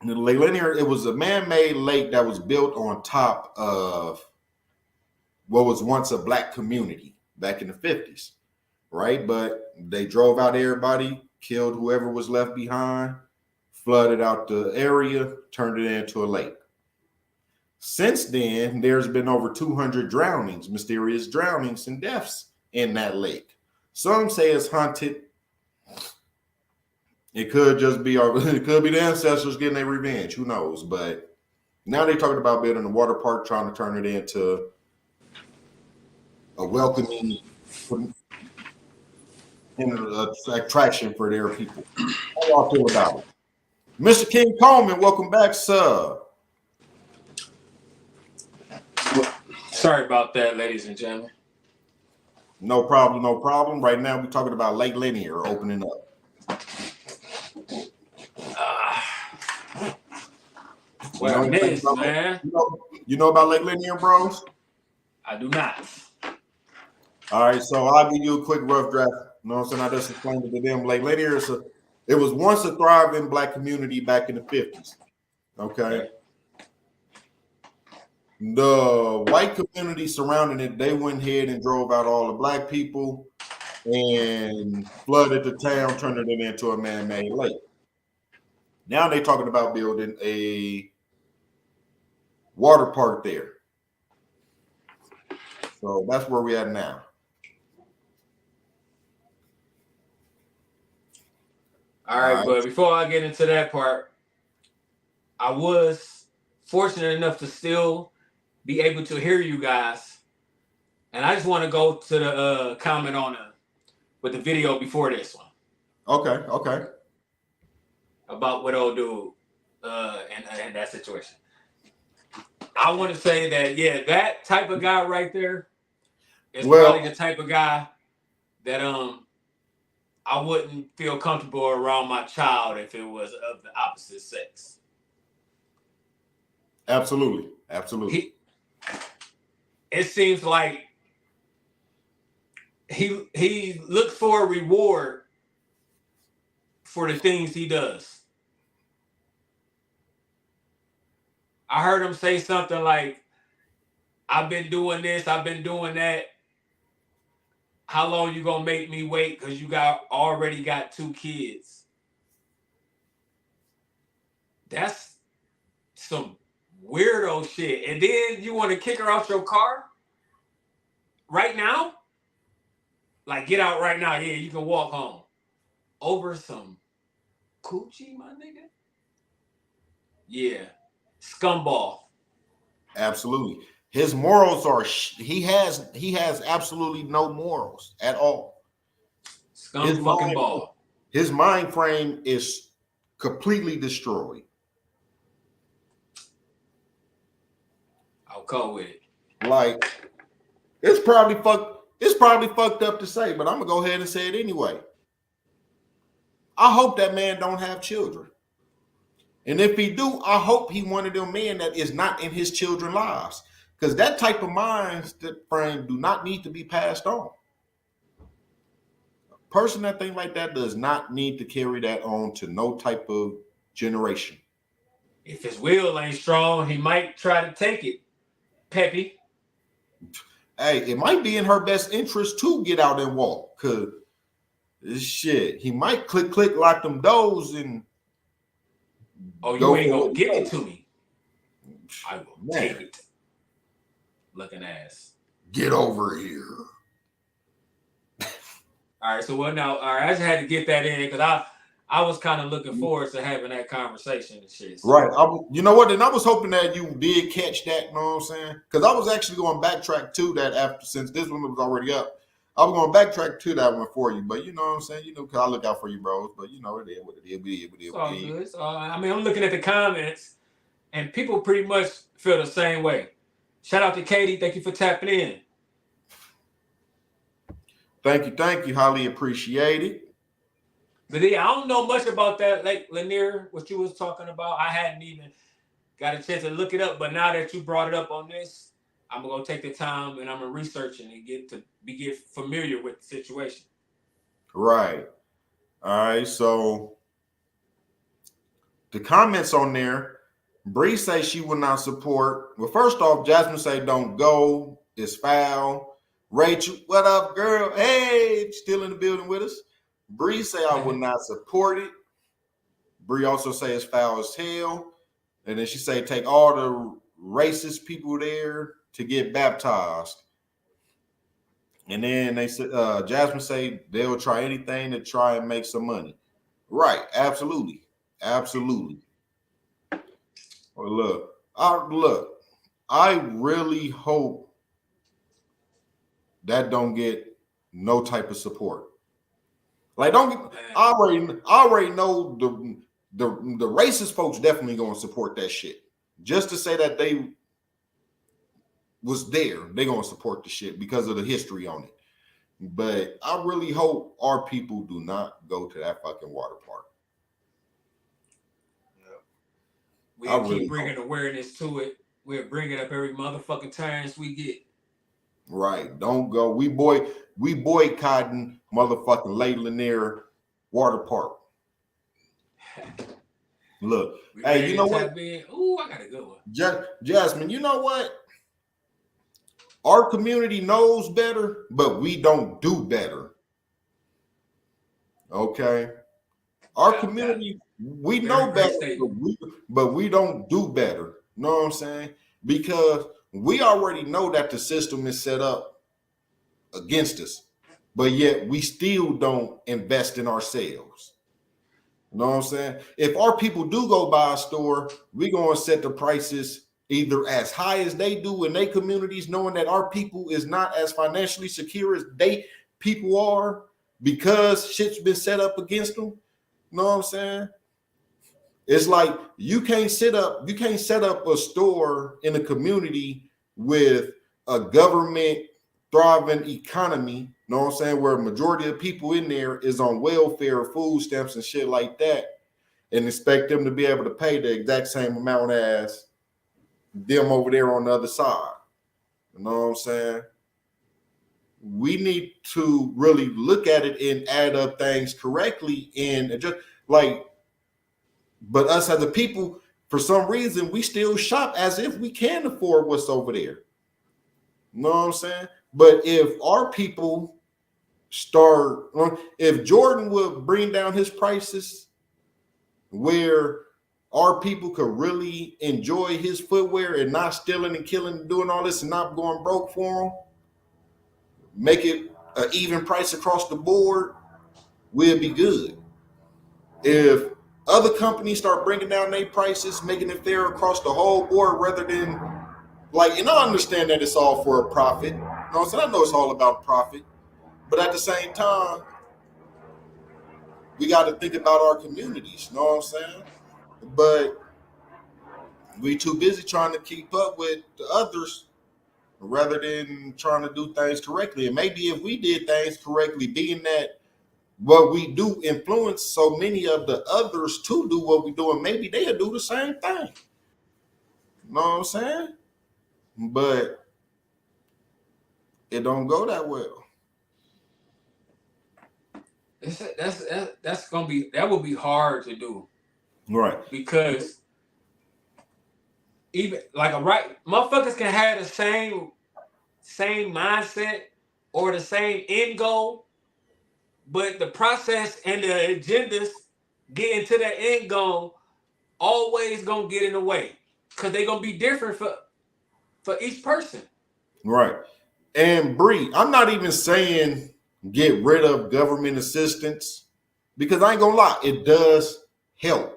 Lake Lanier, it was a man-made lake that was built on top of what was once a black community back in the 50s, right? But they drove out everybody, killed whoever was left behind, flooded out the area, turned it into a lake. Since then, there's been over 200 drownings, mysterious drownings and deaths in that lake. Some say it's haunted. It could just be it could be the ancestors getting their revenge. Who knows? But now they're talking about building a water park, trying to turn it into a welcoming attraction for their people. How y'all feel about it? Mr. King Coleman, welcome back, sir. Sorry about that, ladies and gentlemen. No problem. Right now, we're talking about Lake Lanier opening up. Well, I missed, man. You know about Lake Lanier, bros? I do not. All right, so I'll give you a quick rough draft. You know what I'm saying? I just explained it to them. Lake Lanier it was once a thriving black community back in the 50s. Okay. The white community surrounding it, they went ahead and drove out all the black people and flooded the town, turning it into a man-made lake. Now they're talking about building a water park there. So that's where we're at now. All right, but before I get into that part, I was fortunate enough to still be able to hear you guys. And I just want to go to the comment on with the video before this one. Okay. About what old dude and that situation. I want to say that, yeah, that type of guy right there is probably the type of guy that I wouldn't feel comfortable around my child if it was of the opposite sex. Absolutely. It seems like he looks for a reward for the things he does. I heard him say something like, I've been doing this, I've been doing that. How long you gonna make me wait? Because you already got 2 kids. That's some weirdo shit. And then you want to kick her off your car right now? Like, get out right now. Yeah, you can walk home. Over some coochie, my nigga? Yeah. Scumball. Absolutely. His morals are he has absolutely no morals at all. Scum fucking ball. His mind frame is completely destroyed. I'll go with it. Like, it's probably fucked up to say, but I'm gonna go ahead and say it anyway. I hope that man don't have children. And if he do, I hope he one of them men that is not in his children's lives. Because that type of mind frame do not need to be passed on. A person that think like that does not need to carry that on to no type of generation. If his will ain't strong, he might try to take it. Peppy. Hey, it might be in her best interest to get out and walk. Because shit, he might click, lock them doors and you ain't gonna give it to me. I will take it. Looking ass. Get over here. All right, so I just had to get that in because I was kind of looking forward to having that conversation and shit. So. Right. You know what? And I was hoping that you did catch that, you know what I'm saying? Because I was actually going to backtrack to that since this one was already up. I was going to backtrack to that one for you, but you know what I'm saying? You know, because I look out for you, bros. But you know, it is what it is. It's all good. I mean, I'm looking at the comments, and people pretty much feel the same way. Shout out to Katie. Thank you for tapping in. Thank you. Highly appreciated. But yeah, I don't know much about that, like Lanier, what you was talking about. I hadn't even got a chance to look it up, but now that you brought it up on this, I'm gonna take the time and I'm gonna research it and get familiar with the situation. Right. All right. So the comments on there. Bree say she will not support. Well, first off, Jasmine say don't go. It's foul. Rachel, what up, girl? Hey, still in the building with us. Bree say I will not support it. Bree also say it's foul as hell. And then she say take all the racist people there to get baptized. And then they said Jasmine say they'll try anything to try and make some money. Right, absolutely. Well, I really hope that don't get no type of support. Like, I already know the racist folks definitely gonna support that shit. Just to say that they was there, they gonna support the shit because of the history on it. But I really hope our people do not go to that fucking water park. We'll keep bringing awareness to it. We'll bring it up every motherfucking chance we get. Right. Don't go. We boycotting motherfucking Lake Lanier Water Park. Look. Hey, you know what? Ooh, I got a good one. Jasmine, you know what? Our community knows better, but we don't do better. Okay? Our community, we know better, but we don't do better. You know what I'm saying? Because we already know that the system is set up against us, but yet we still don't invest in ourselves. You know what I'm saying? If our people do go by a store, we're going to set the prices either as high as they do in their communities, knowing that our people is not as financially secure as they people are because shit's been set up against them. You know what I'm saying? It's like you can't set up a store in a community with a government thriving economy, you know what I'm saying, where a majority of people in there is on welfare, food stamps, and shit like that, and expect them to be able to pay the exact same amount as them over there on the other side. You know what I'm saying? We need to really look at it and add up things correctly and just like, but us as a people, for some reason, we still shop as if we can afford what's over there. You know what I'm saying? But if our people start, if Jordan would bring down his prices where our people could really enjoy his footwear and not stealing and killing and doing all this and not going broke for him, make it an even price across the board, we'll be good. If other companies start bringing down their prices, making it fair across the whole board rather than like, and I understand that it's all for a profit. You know what I'm saying? I know it's all about profit. But at the same time, we got to think about our communities. You know what I'm saying? But we too busy trying to keep up with the others rather than trying to do things correctly. And maybe if we did things correctly, being that what we do influence so many of the others to do what we do, and maybe they'll do the same thing. You know what I'm saying? But it don't go that well. That's gonna be, that would be hard to do, Right? because even like a right motherfuckers can have the same mindset or the same end goal, but the process and the agendas getting to that end goal always gonna get in the way because they're gonna be different for each person. Right. And Bree, I'm not even saying get rid of government assistance because I ain't gonna lie, it does help.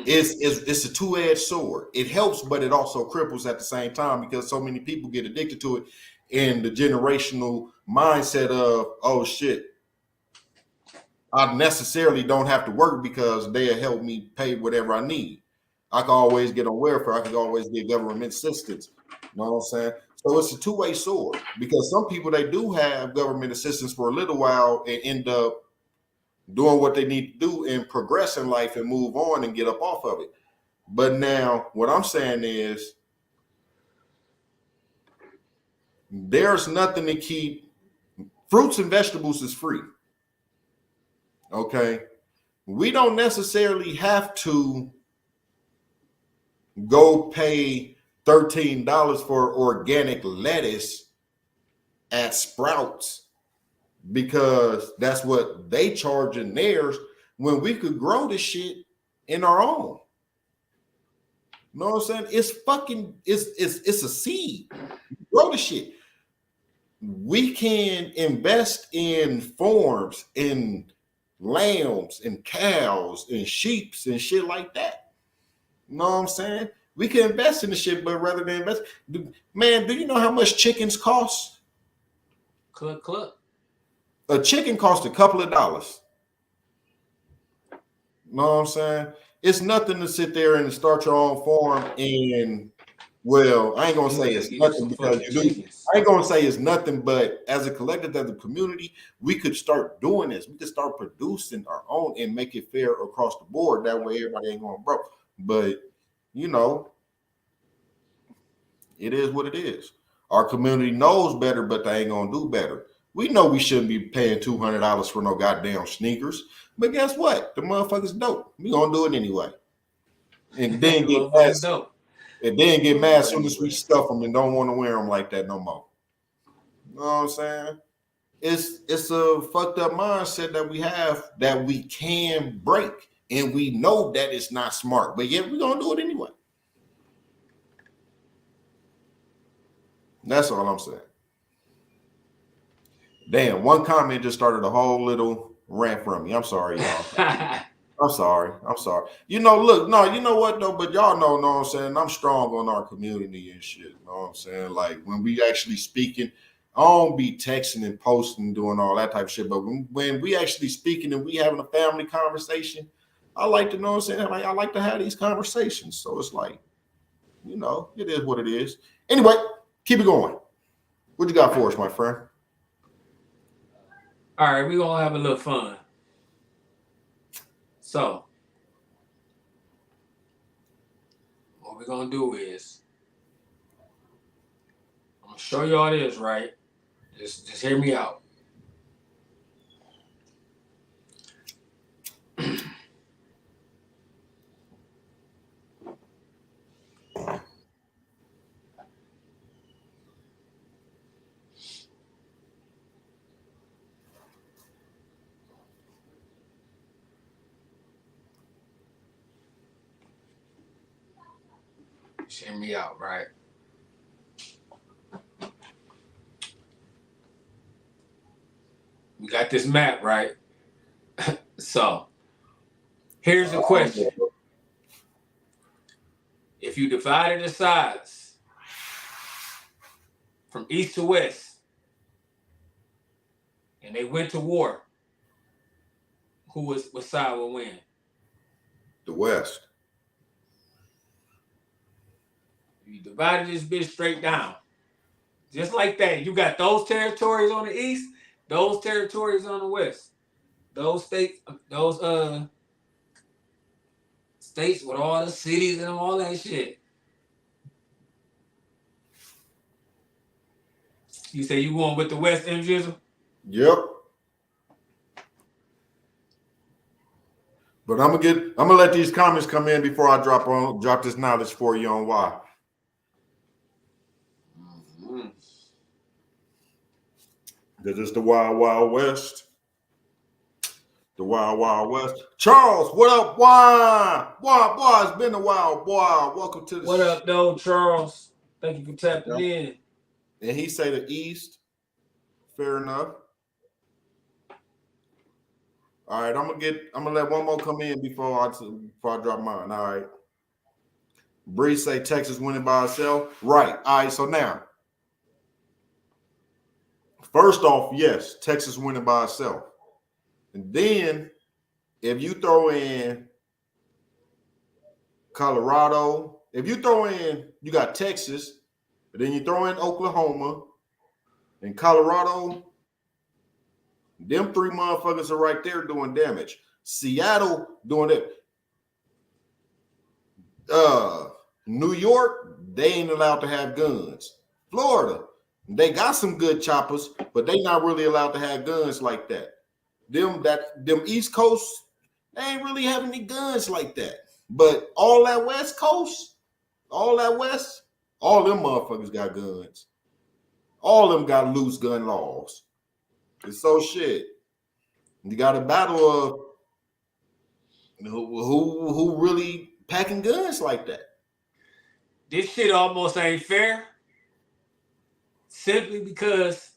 It's a two-edged sword. It helps, but it also cripples at the same time because so many people get addicted to it in the generational mindset of, oh shit, I necessarily don't have to work because they'll help me pay whatever I need. I can always get on welfare. I can always get government assistance. You know what I'm saying? So it's a two-way sword because some people, they do have government assistance for a little while and end up doing what they need to do and progress in life and move on and get up off of it. But now what I'm saying is there's nothing to keep. Fruits and vegetables is free. Okay. We don't necessarily have to go pay $13 for organic lettuce at Sprouts because that's what they charge in theirs when we could grow this shit in our own. You know what I'm saying? It's a seed. Grow the shit. We can invest in farms, in lambs and cows and sheeps and shit like that. You know what I'm saying? We can invest in the shit, but rather than invest, man, do you know how much chickens cost? Cluck. A chicken costs a couple of dollars. You know what I'm saying? It's nothing to sit there and start your own farm and, well, I ain't gonna say it's nothing because you do. I ain't gonna say it's nothing, but as a collective, as a community, we could start doing this. We could start producing our own and make it fair across the board. That way, everybody ain't going broke. But you know, it is what it is. Our community knows better, but they ain't gonna do better. We know we shouldn't be paying $200 for no goddamn sneakers, but guess what? The motherfuckers dope. We gonna do it anyway, and then get mad. And then get mad as soon as we stuff them and don't want to wear them like that no more. You know what I'm saying? It's a fucked up mindset that we have that we can break, and we know that it's not smart, but yet we're gonna do it anyway. That's all I'm saying. Damn, one comment just started a whole little rant from me. I'm sorry, y'all. I'm sorry. I'm sorry. You know, look, no, you know what though, but y'all know what I'm saying. I'm strong on our community and shit. You know what I'm saying? Like when we actually speaking, I don't be texting and posting, doing all that type of shit. But when we actually speaking and we having a family conversation, I like to know what I'm saying. Like I like to have these conversations. So it's like, you know, it is what it is. Anyway, keep it going. What you got for us, my friend? All right, we're gonna have a little fun. So what we're gonna do is I'm gonna show you all this, right? Just hear me out. Just hear me out, right? We got this map, right? So here's the question. If you divided the sides from east to west and they went to war, what side will win? The West. You divided this bitch straight down. Just like that. You got those territories on the east, those territories on the west. Those states, states with all the cities and all that shit. You say you going with the West, M. Jizzle? Yep. But I'm gonna let these comments come in before I drop this knowledge for you on why. Mm-hmm. Because it's the Wild Wild West. The Wild Wild West. Charles, what up? Why? Boy, it's been a while, boy. Welcome to the What up, though, Charles? Thank you for tapping in. And he say the East. Fair enough. All right, I'm gonna let one more come in before I drop mine. All right. Bree say Texas winning by itself. Right. All right. So now, first off, yes, Texas winning by itself. And then if you throw in Colorado, you got Texas, but then you throw in Oklahoma and Colorado, them three motherfuckers are right there doing damage. Seattle doing it. New York, they ain't allowed to have guns. Florida, they got some good choppers, but they not really allowed to have guns like that. Them East Coast, they ain't really having any guns like that. But all that West Coast, all that West, all them motherfuckers got guns. All of them got loose gun laws. It's so shit. You got a battle of who really packing guns like that. This shit almost ain't fair. Simply because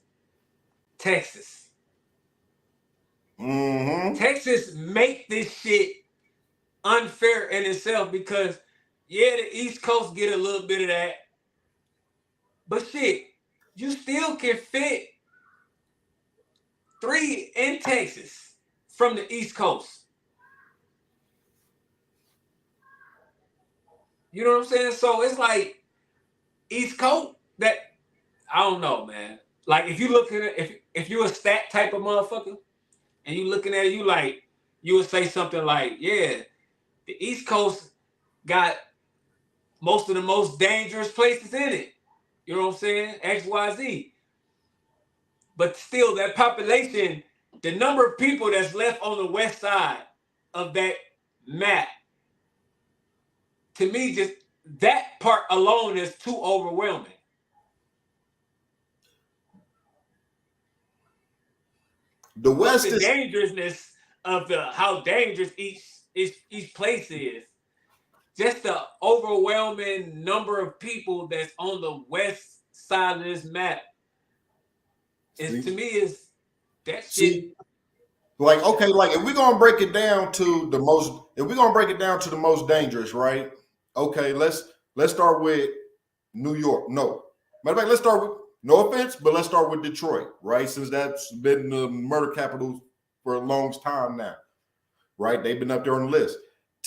Texas. Mm-hmm. Texas make this shit unfair in itself because, yeah, the East Coast get a little bit of that. But shit, you still can fit 3 in Texas from the East Coast. You know what I'm saying? So it's like East Coast that I don't know, man. Like if you looking at if you're a stat type of motherfucker and you looking at it, you would say something like, yeah, the East Coast got most of the most dangerous places in it. You know what I'm saying? X, Y, Z. But still, that population, the number of people that's left on the west side of that map, to me, just that part alone is too overwhelming. The West the is dangerousness of how dangerous each place is. Just the overwhelming number of people that's on the west side of this map is to me is that shit. Like, okay, like if we're gonna break it down to the most, if we're gonna break it down to the most dangerous, right? Okay, let's start with New York. No, matter of fact, let's start with, no offense, but let's start with Detroit, right? Since that's been the murder capital for a long time now, right? They've been up there on the list.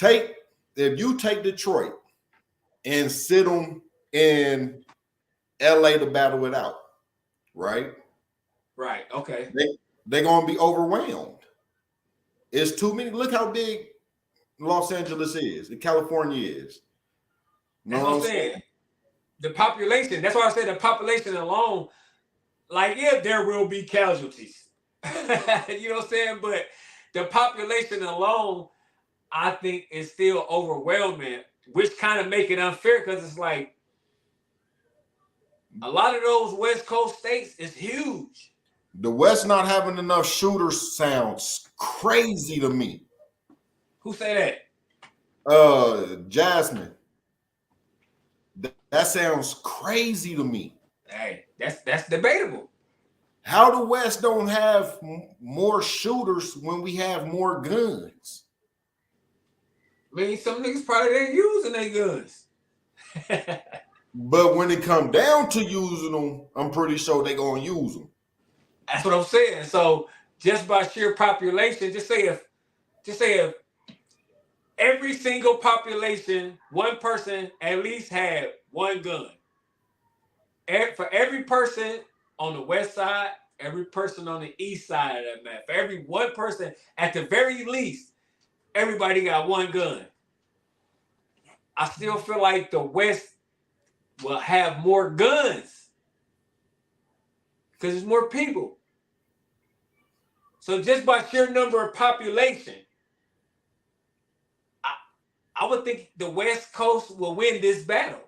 If you take Detroit and sit them in LA to battle it out, right? Right. Okay. They're gonna be overwhelmed. It's too many. Look how big Los Angeles is, and California is. That's what I'm saying. The population. That's why I said the population alone. Like, yeah, there will be casualties. You know what I'm saying? But the population alone, I think, is still overwhelming, which kind of make it unfair because it's like a lot of those West Coast states is huge. The West not having enough shooters sounds crazy to me. Who say that? Jasmine. That sounds crazy to me. Hey, that's debatable. How the West don't have more shooters when we have more guns? I mean, some niggas probably ain't using their guns. But when it come down to using them, I'm pretty sure they gonna use them. That's what I'm saying. So just by sheer population, just say if every single population, one person at least had one gun. For every person on the west side, every person on the east side of that map, for every one person, at the very least, everybody got one gun. I still feel like the West will have more guns because there's more people. So just by sheer number of population, I would think the West Coast will win this battle.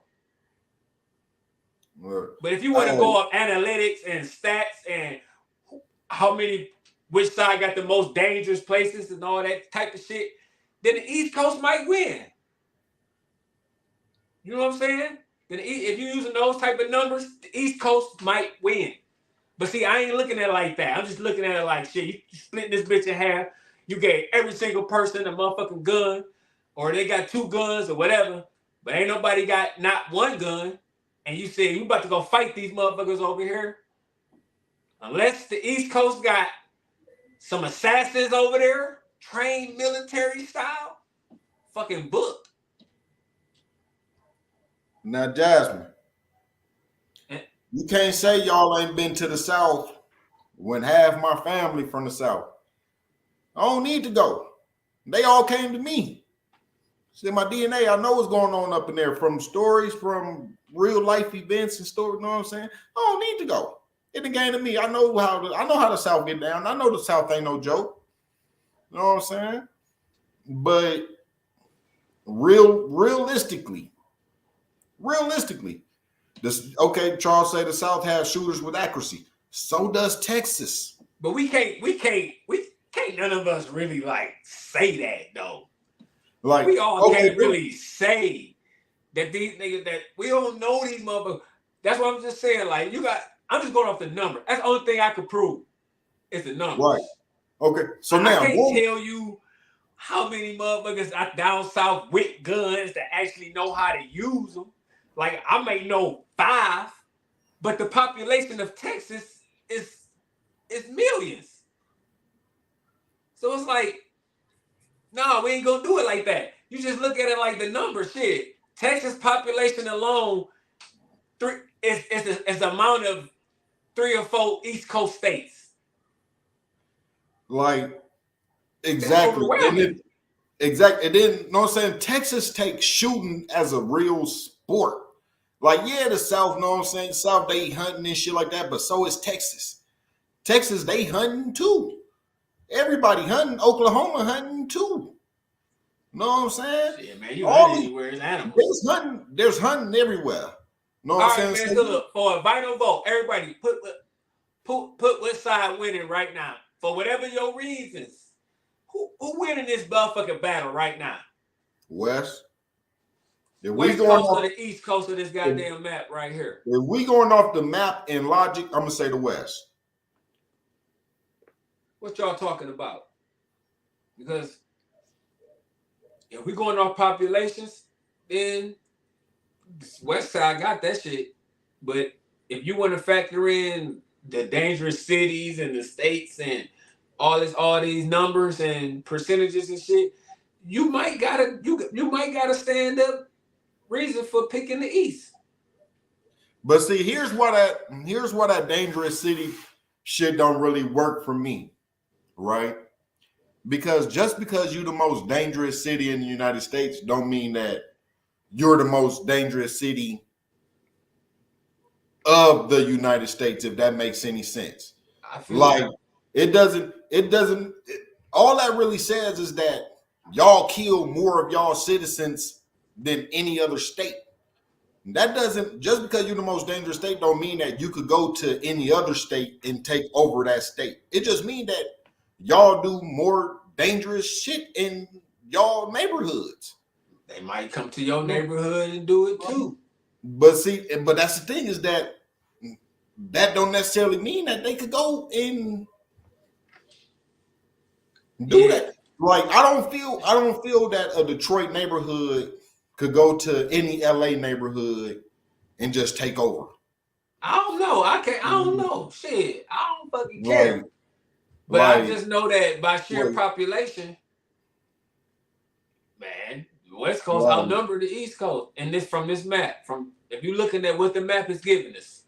But if you want to go up analytics and stats and which side got the most dangerous places and all that type of shit, then the East Coast might win. You know what I'm saying? Then if you're using those type of numbers, the East Coast might win. But see, I ain't looking at it like that. I'm just looking at it like, shit, you split this bitch in half. You gave every single person a motherfucking gun, or they got two guns or whatever, but ain't nobody got not one gun. And you say, you about to go fight these motherfuckers over here. Unless the East Coast got some assassins over there, trained military style, fucking book. Now, Jasmine, you can't say y'all ain't been to the South when half my family from the South. I don't need to go. They all came to me. See, my DNA, I know what's going on up in there from stories, from real life events and stories. You know what I'm saying? I don't need to go. It again to me. I know how the South get down. I know the South ain't no joke. You know what I'm saying? But realistically, this Charles say the South has shooters with accuracy. So does Texas. But we can't none of us really like say that though. Like we all can't really say that these niggas that we don't know these motherfuckers. That's what I'm just saying. Like I'm just going off the number. That's the only thing I could prove. Is the number. Right. Okay. So now I can't tell you how many motherfuckers down south with guns that actually know how to use them. Like I may know 5, but the population of Texas is millions. So it's like, no, we ain't gonna do it like that. You just look at it like the number. Shit, Texas population alone, is the amount of 3 or 4 East Coast states. Like exactly. Exactly. And then, you know what I'm saying? Texas takes shooting as a real sport. Like, yeah, the South, you know what I'm saying? South, they hunting and shit like that, but so is Texas. Texas, they hunting too. Everybody hunting. Oklahoma hunting too. You know what I'm saying? Yeah, man, you hunt anywhere, it's animals. There's hunting everywhere. You know what I'm saying? Man, so look, for a vital vote, everybody put what side winning right now. For whatever your reasons. Who winning this motherfucking battle right now? West. West Coast or the East Coast of this goddamn map right here? If we going off the map and logic, I'm gonna say the West. What y'all talking about? Because if we're going off populations, then West Side got that shit. But if you want to factor in the dangerous cities and the states and all these numbers and percentages and shit, you might gotta stand up reason for picking the East. But see, here's why that dangerous city shit don't really work for me, right? Because just because you're the most dangerous city in the United States don't mean that you're the most dangerous city of the United States, if that makes any sense. I feel like it doesn't all that really says is that y'all kill more of y'all citizens than any other state. That doesn't, just because you're the most dangerous state don't mean that you could go to any other state and take over that state. It just means that y'all do more dangerous shit in y'all neighborhoods. They might come to your neighborhood and do it too. But see, but that's the thing, is that don't necessarily mean that they could go and do that. Like I don't feel that a Detroit neighborhood could go to any LA neighborhood and just take over. I don't know. I don't know. Shit. I don't fucking care. But I just know that by sheer population, man, the West Coast outnumber the East Coast. And this from this map. From if you're looking at what the map is giving us,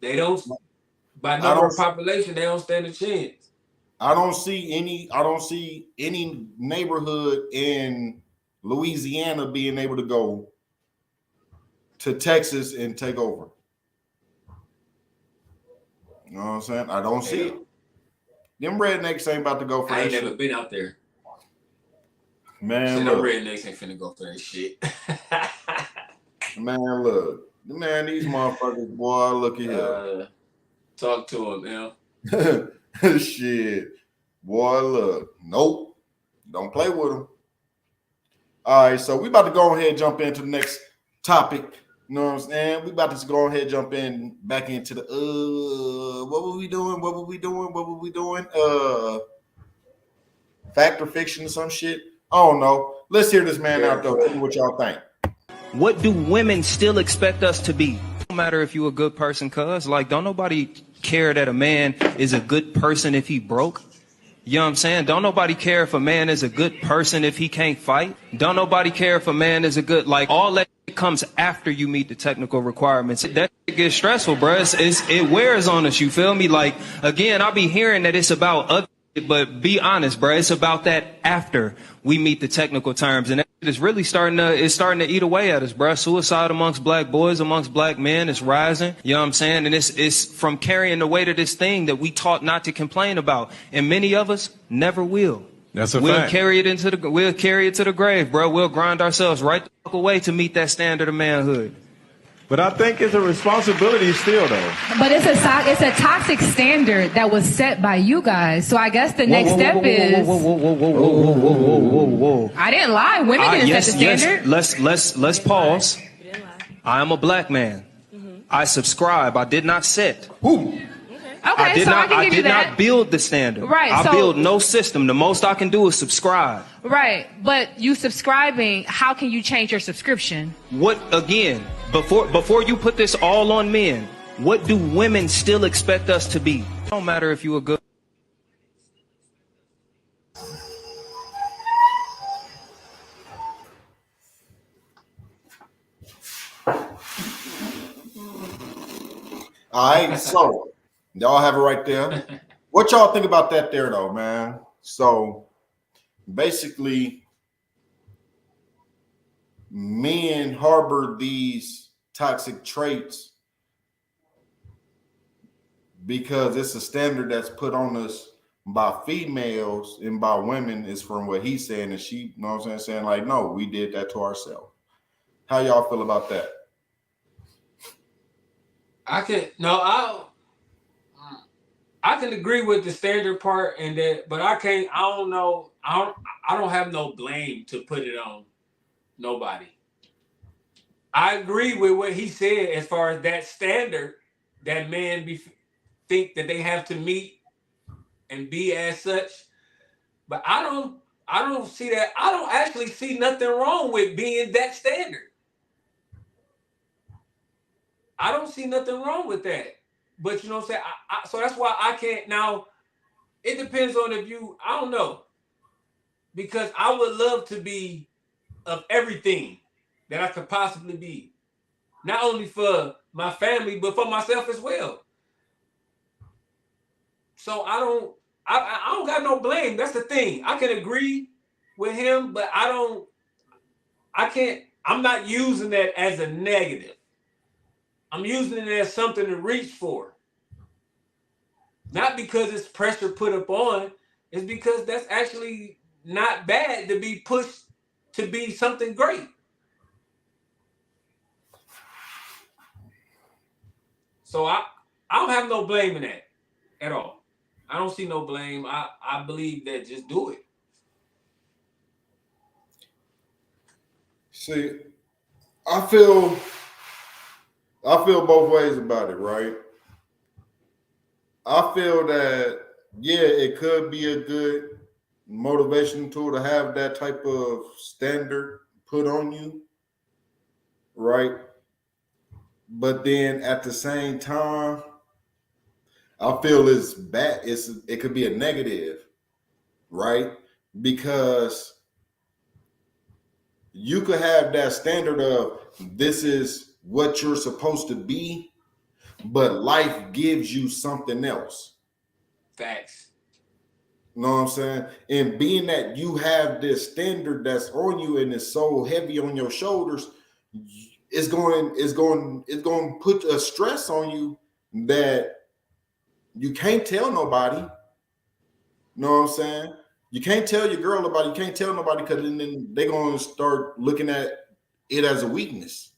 they don't, by number of population, they don't stand a chance. I don't see any neighborhood in Louisiana being able to go to Texas and take over. You know what I'm saying? I don't see it. Them rednecks ain't about to go for that shit. I ain't never been out there. Man, them rednecks ain't finna go for that shit. Man, look. Man, these motherfuckers, boy, look at here. Talk to him, man. Shit. Boy, look. Nope. Don't play with them. All right, so we about to go ahead and jump into the next topic. You know what I'm saying? We about to go ahead and jump in back into the what were we doing? Fact or fiction or some shit? I don't know. Let's hear this man out there. Tell me what y'all think. What do women still expect us to be? No matter if you a good person, cuz like don't nobody care that a man is a good person if he broke. You know what I'm saying? Don't nobody care if a man is a good person if he can't fight. Don't nobody care if a man is a good, like all that comes after you meet the technical requirements. That gets stressful, bro. It wears on us, you feel me? Like, again, I'll be hearing that it's about other, but be honest, bro. It's about that after we meet the technical terms. And it's really starting to eat away at us, bro. Suicide amongst black boys, amongst black men is rising. You know what I'm saying? And it's from carrying the weight of this thing that we taught not to complain about. And many of us never will. That's a fact. We'll carry it to the grave, bro. We'll grind ourselves right the fuck away to meet that standard of manhood. But I think it's a responsibility still, though. But it's a toxic standard that was set by you guys. So I guess the next step is. Whoa. I didn't lie. Women didn't set the standard. Let's pause. I am a black man. I subscribe. I did not set. Okay, I did not build the standard. Right. I build no system. The most I can do is subscribe. Right. But you subscribing, how can you change your subscription? What, again, before you put this all on men, what do women still expect us to be? It don't matter if you a good. All right, so y'all have it right there. What y'all think about that there, though, man? So basically, men harbor these toxic traits because it's a standard that's put on us by females and by women, is from what he's saying. And she, you know what I'm saying, like, no, we did that to ourselves. How y'all feel about that? I can agree with the standard part and that, but I don't know. I don't have no blame to put it on nobody. I agree with what he said as far as that standard that men think that they have to meet and be as such. But I don't see that. I don't actually see nothing wrong with being that standard. I don't see nothing wrong with that. But you know what I'm saying? So that's why I can't now. It depends on if you, I don't know. Because I would love to be of everything that I could possibly be. Not only for my family, but for myself as well. So I don't got no blame. That's the thing. I can agree with him, but I'm not using that as a negative. I'm using it as something to reach for. Not because it's pressure put up on, it's because that's actually not bad to be pushed to be something great. So I don't have no blame in that at all. I don't see no blame. I believe that just do it. See, I feel both ways about it, right? I feel that yeah, it could be a good motivation tool to have that type of standard put on you, right? But then at the same time, I feel it's bad. It could be a negative, right? Because you could have that standard of this is what you're supposed to be, but life gives you something else. Facts. You know what I'm saying? And being that you have this standard that's on you and it's so heavy on your shoulders, it's going to put a stress on you that you can't tell nobody. You know what I'm saying? You can't tell your girl about it. You can't tell nobody because then they're going to start looking at it as a weakness.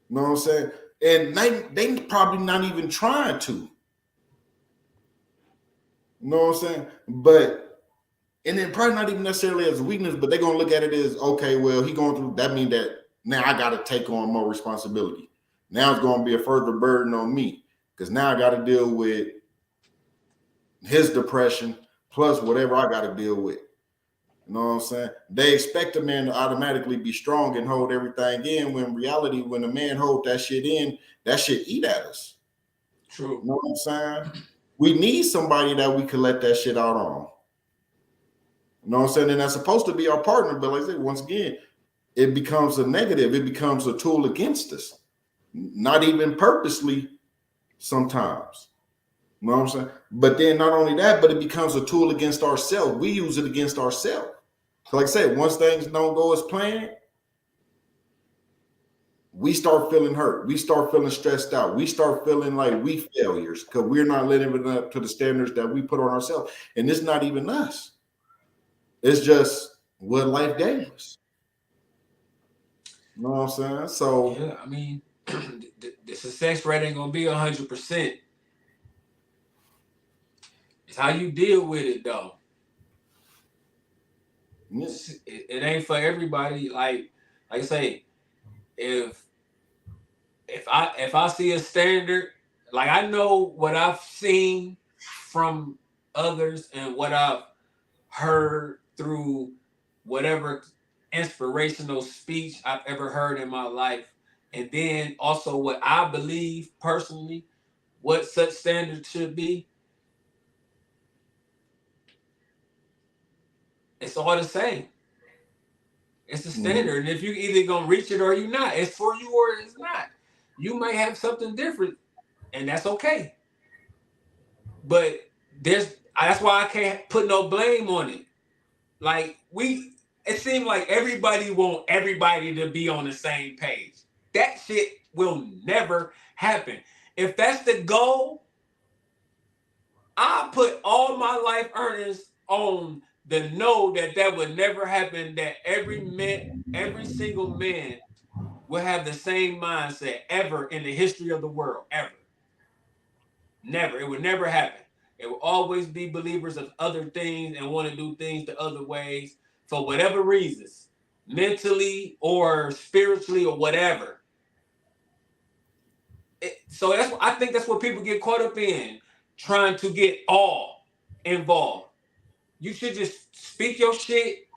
You know what I'm saying? And they probably not even trying to. You know what I'm saying? But, and then probably not even necessarily as a weakness, but they're going to look at it as, okay, well, he going through, that means that now I got to take on more responsibility. Now it's going to be a further burden on me because now I got to deal with his depression plus whatever I got to deal with. You know what I'm saying? They expect a man to automatically be strong and hold everything in when in reality, when a man hold that shit in, that shit eat at us. True. You know what I'm saying? We need somebody that we can let that shit out on. You know what I'm saying? And that's supposed to be our partner, but like I said, once again, it becomes a negative. It becomes a tool against us. Not even purposely sometimes. You know what I'm saying? But then not only that, but it becomes a tool against ourselves. We use it against ourselves. So like I said, once things don't go as planned, we start feeling hurt. We start feeling stressed out. We start feeling like we failures because we're not living up to the standards that we put on ourselves. And it's not even us. It's just what life gave us. You know what I'm saying? So yeah, I mean, the success rate ain't gonna be 100%. It's how you deal with it, though. yeah. It ain't for everybody. Like I say, if I see a standard, like I know what I've seen from others and what I've heard through whatever inspirational speech I've ever heard in my life, and then also what I believe personally, what such standards should be. It's all the same. It's the standard, and if you either gonna reach it or you not, it's for you or it's not. You might have something different, and that's okay. But that's why I can't put no blame on it. Like it seems like everybody want everybody to be on the same page. That shit will never happen. If that's the goal, I put all my life earnings on the know that would never happen. That every single man will have the same mindset ever in the history of the world, ever. Never. It would never happen. It will always be believers of other things and want to do things the other ways for whatever reasons, mentally or spiritually or whatever. So I think that's what people get caught up in, trying to get all involved. You should just speak your shit,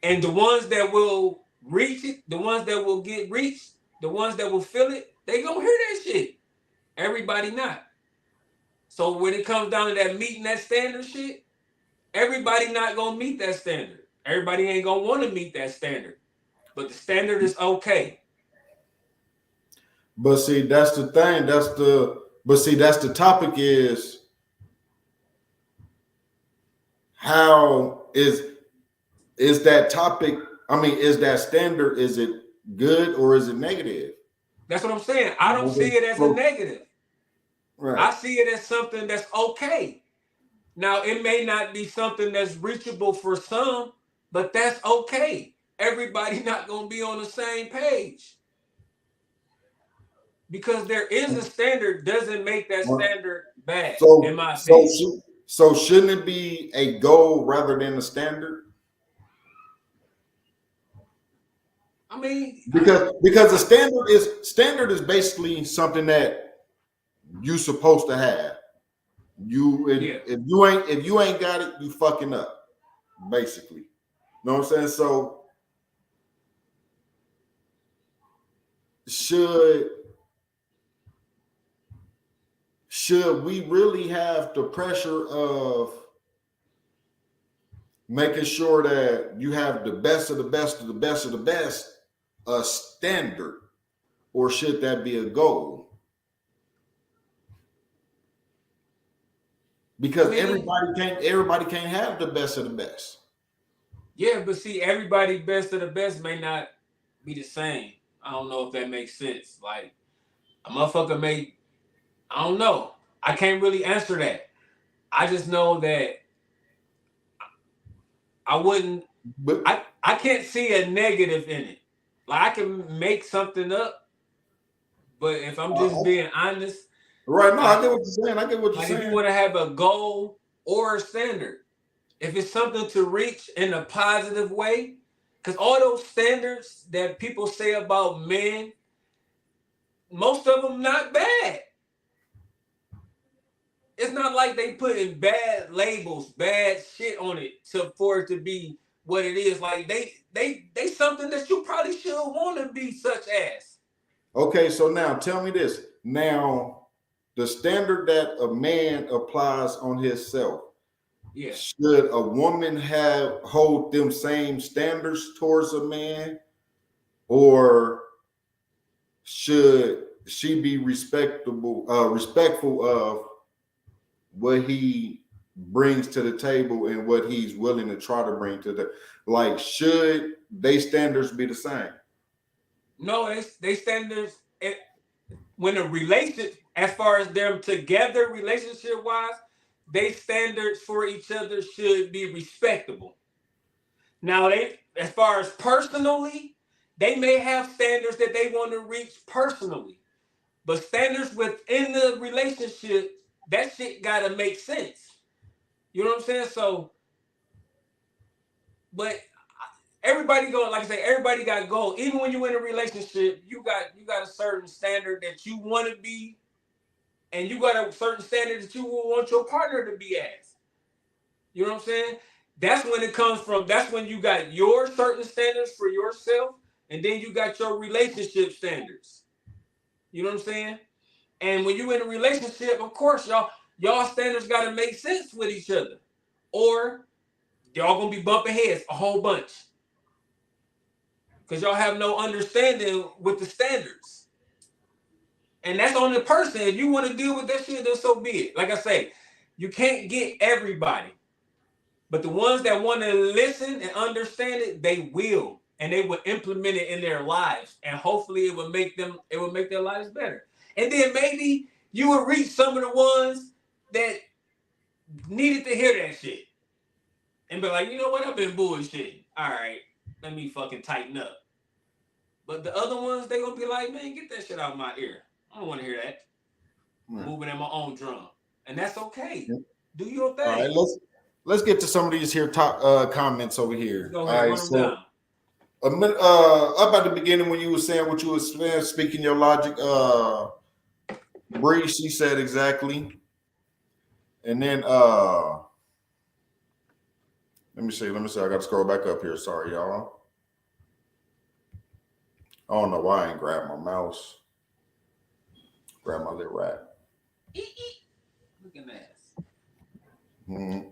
and the ones that will reach it, the ones that will get reached, the ones that will feel it, they gonna hear that shit. Everybody not. So when it comes down to that meeting that standard shit, everybody not gonna meet that standard. Everybody ain't gonna want to meet that standard. But the standard is okay. But see, that's the thing. That's the topic is how is that topic, I mean, is that standard, is it good or is it negative? That's what I'm saying. I don't see it as a negative. Right. I see it as something that's okay. Now, it may not be something that's reachable for some, but that's okay. Everybody not going to be on the same page. Because there is a standard doesn't make that standard bad, in my opinion. So shouldn't it be a goal rather than a standard? I mean, because the standard is basically something that you supposed to have. If you ain't got it, you fucking up, basically. You know what I'm saying? So should we really have the pressure of making sure that you have the best of the best of the best of the best, a standard, or should that be a goal? Because everybody can't have the best of the best. Yeah, but see, everybody best of the best may not be the same. I don't know if that makes sense. Like a motherfucker may, I don't know. I can't really answer that. I just know that I wouldn't. But I can't see a negative in it. Like I can make something up, but if I'm just being honest, right? No, I get what you're saying. Like if you want to have a goal or a standard, if it's something to reach in a positive way, because all those standards that people say about men, most of them not bad. It's not like they putting bad labels, bad shit on it for it to be what it is. Like they something that you probably should want to be such as. Okay, so now tell me this. Now, the standard that a man applies on himself, should a woman hold them same standards towards a man, or should she be respectful of what he brings to the table and what he's willing to try to bring to the, like, should they standards be the same? No, they standards when a relationship, as far as them together relationship wise, they standards for each other should be respectable. Now as far as personally, they may have standards that they want to reach personally, but standards within the relationship, that shit gotta make sense. You know what I'm saying? So, but everybody like I say, everybody got goals. Even when you're in a relationship, you got a certain standard that you want to be, and you got a certain standard that you will want your partner to be as. You know what I'm saying? That's when it comes from. That's when you got your certain standards for yourself, and then you got your relationship standards. You know what I'm saying? And when you're in a relationship, of course, y'all standards got to make sense with each other, or y'all gonna be bumping heads a whole bunch because y'all have no understanding with the standards. And that's on the person. If you want to deal with that shit, then so be it. Like I say, you can't get everybody, but the ones that want to listen and understand it, they will, and they will implement it in their lives, and hopefully it will make their lives better. And then maybe you will reach some of the ones that needed to hear that shit and be like, you know what, I've been bullshitting. All right, let me fucking tighten up. But the other ones, they gonna be like, man, get that shit out of my ear. I don't want to hear that. Moving at my own drum, and that's okay. Do your thing. All right, let's get to some of these here top comments over here. Go ahead, run them down. Up at the beginning when you were saying what you were saying, speaking your logic, Bree, she said exactly. And then Let me see. I got to scroll back up here. Sorry, y'all. I don't know why I ain't grabbed my mouse. Grab my little rat. Look at that. Mm-hmm.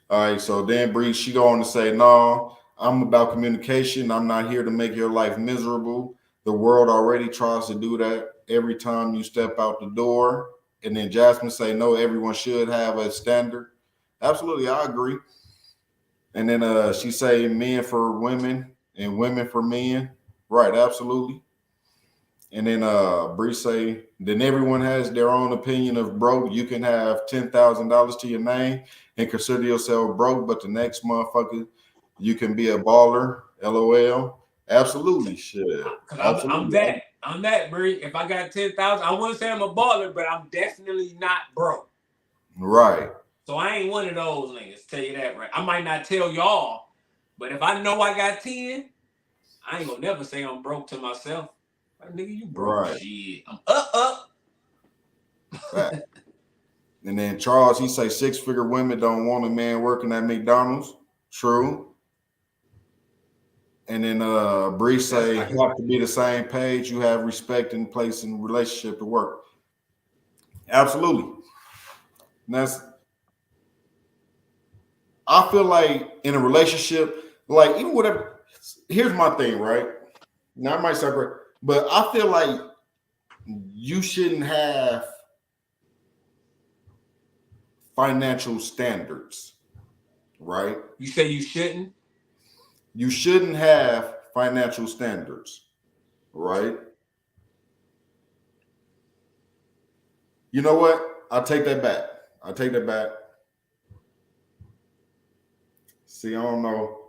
All right, so then Bree, she go on to say, no, I'm about communication. I'm not here to make your life miserable. The world already tries to do that every time you step out the door. And then Jasmine say, no, everyone should have a standard. Absolutely, I agree. And then she say men for women and women for men. Right, absolutely. And then Bree say, then everyone has their own opinion of broke. You can have $10,000 to your name and consider yourself broke, but the next motherfucker, you can be a baller. LOL. Absolutely, shit. Absolutely. I'm that, Bree. If I got 10,000, I wouldn't say I'm a baller, but I'm definitely not broke. Right. So I ain't one of those niggas. Tell you that, right? I might not tell y'all, but if I know I got 10, I ain't gonna never say I'm broke to myself. Like, nigga, you broke. Right. Shit. I'm up. Right. And then Charles, he say 6-figure women don't want a man working at McDonald's. True. And then Bree say you have to be the same page. You have respect and place in relationship to work. Absolutely. And I feel like in a relationship, like even whatever. Here's my thing, right? Now I might separate, but I feel like you shouldn't have financial standards, right? You say you shouldn't? You shouldn't have financial standards, right? You know what? I'll take that back. See, I don't know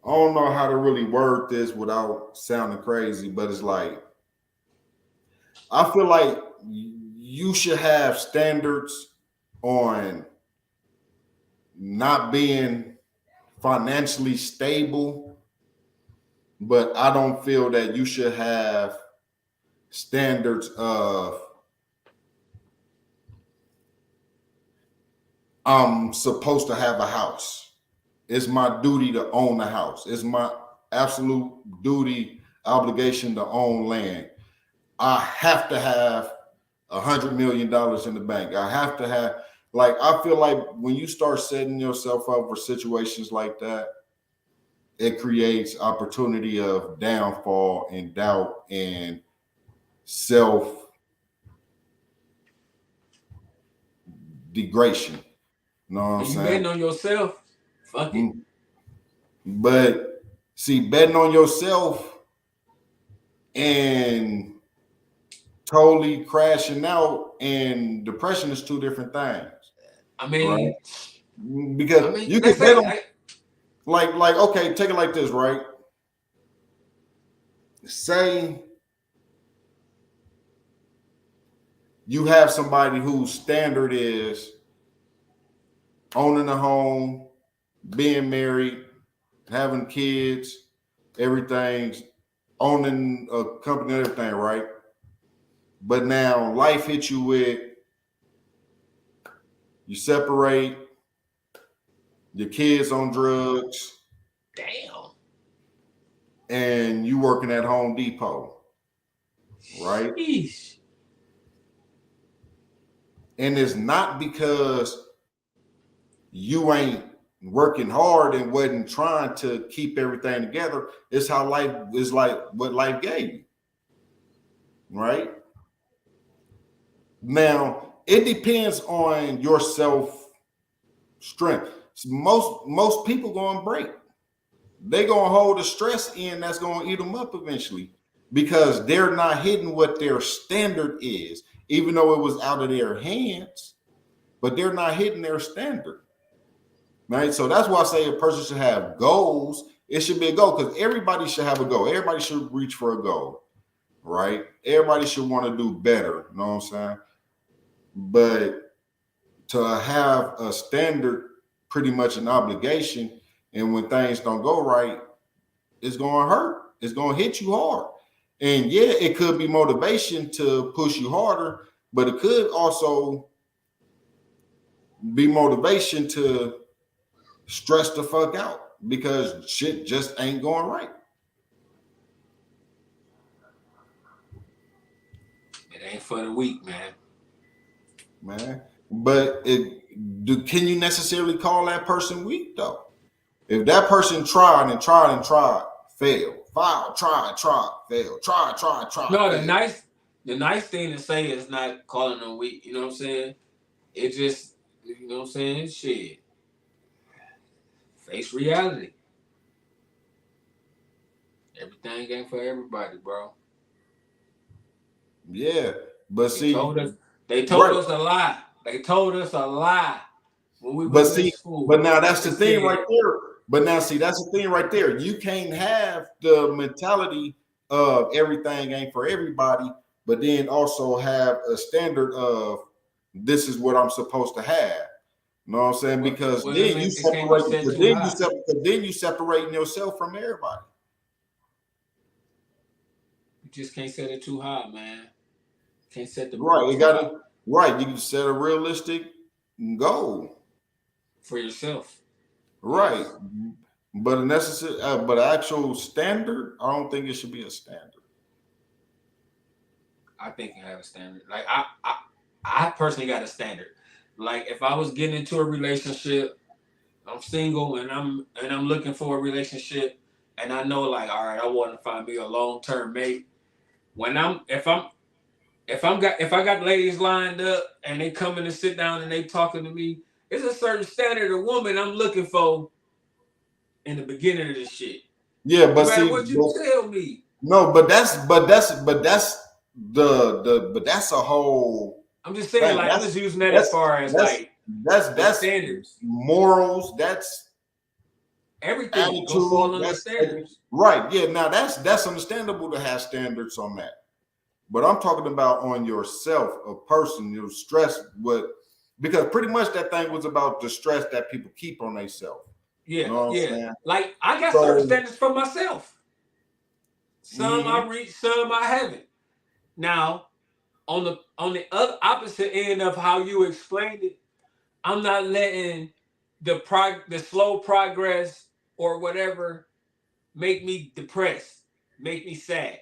how to really word this without sounding crazy, but it's like, I feel like you should have standards on not being financially stable, but I don't feel that you should have standards of I'm supposed to have a house. It's my duty to own a house. It's my absolute duty, obligation to own land. I have to have $100 million in the bank. I have to have, like, I feel like when you start setting yourself up for situations like that, it creates opportunity of downfall and doubt and self degradation. You know what I'm saying? Betting on yourself. Fuck it. But see, betting on yourself and totally crashing out and depression is two different things. I mean, right? Because you can bet on, like, okay, take it like this, right? Say you have somebody whose standard is owning a home, being married, having kids, everything's owning a company, everything, right? But now life hits you with, you separate, your kids on drugs. Damn. And you working at Home Depot, right? Sheesh. And it's not because you ain't working hard and wasn't trying to keep everything together. It's how life is, like what life gave you, right? Now, it depends on your self strength. Most people gonna break. They're gonna hold the stress in that's gonna eat them up eventually because they're not hitting what their standard is, even though it was out of their hands, but they're not hitting their standard. Right? So that's why I say a person should have goals. It should be a goal because everybody should have a goal. Everybody should reach for a goal, right? Everybody should want to do better. You know what I'm saying? But to have a standard, pretty much an obligation, and when things don't go right, it's going to hurt. It's going to hit you hard. And yeah, it could be motivation to push you harder, but it could also be motivation to stressed the fuck out because shit just ain't going right. It ain't for the weak, man. But can you necessarily call that person weak though? If that person tried and tried and tried, failed, filed, tried, failed, tried, No, failed. the nice thing to say is not calling them weak. You know what I'm saying? It just, you know what I'm saying? Shit. Face reality. Everything ain't for everybody, bro. Yeah, but They told us a lie. They told us a lie when we was in school. But now that's the thing right there. But now see, that's the thing right there. You can't have the mentality of everything ain't for everybody, but then also have a standard of this is what I'm supposed to have. You know what I'm saying? Because then you separating yourself from everybody. You just can't set it too high, man. Can't set the right. You got to right. You can set a realistic goal for yourself. Right. Yes. But a necessary, but actual standard, I don't think it should be a standard. I think you have a standard. Like I personally got a standard. Like if I was getting into a relationship, I'm single and I'm looking for a relationship, and I know like, all right, I want to find me a long-term mate. If I got ladies lined up and they coming to sit down and they talking to me, it's a certain standard of woman I'm looking for in the beginning of this shit. Yeah, but no matter what you tell me. No, but that's a whole. I'm just saying, like I'm just using that as far as like that's standards, morals. That's everything. Go fall under standards. Right. Yeah. Now that's understandable to have standards on that. But I'm talking about on yourself, a person, your stress, because pretty much that thing was about the stress that people keep on themselves. Yeah, you know yeah. Like I got certain standards for myself. Some I reach, some I haven't. Now, on the other opposite end of how you explained it, I'm not letting the slow progress or whatever make me depressed, make me sad.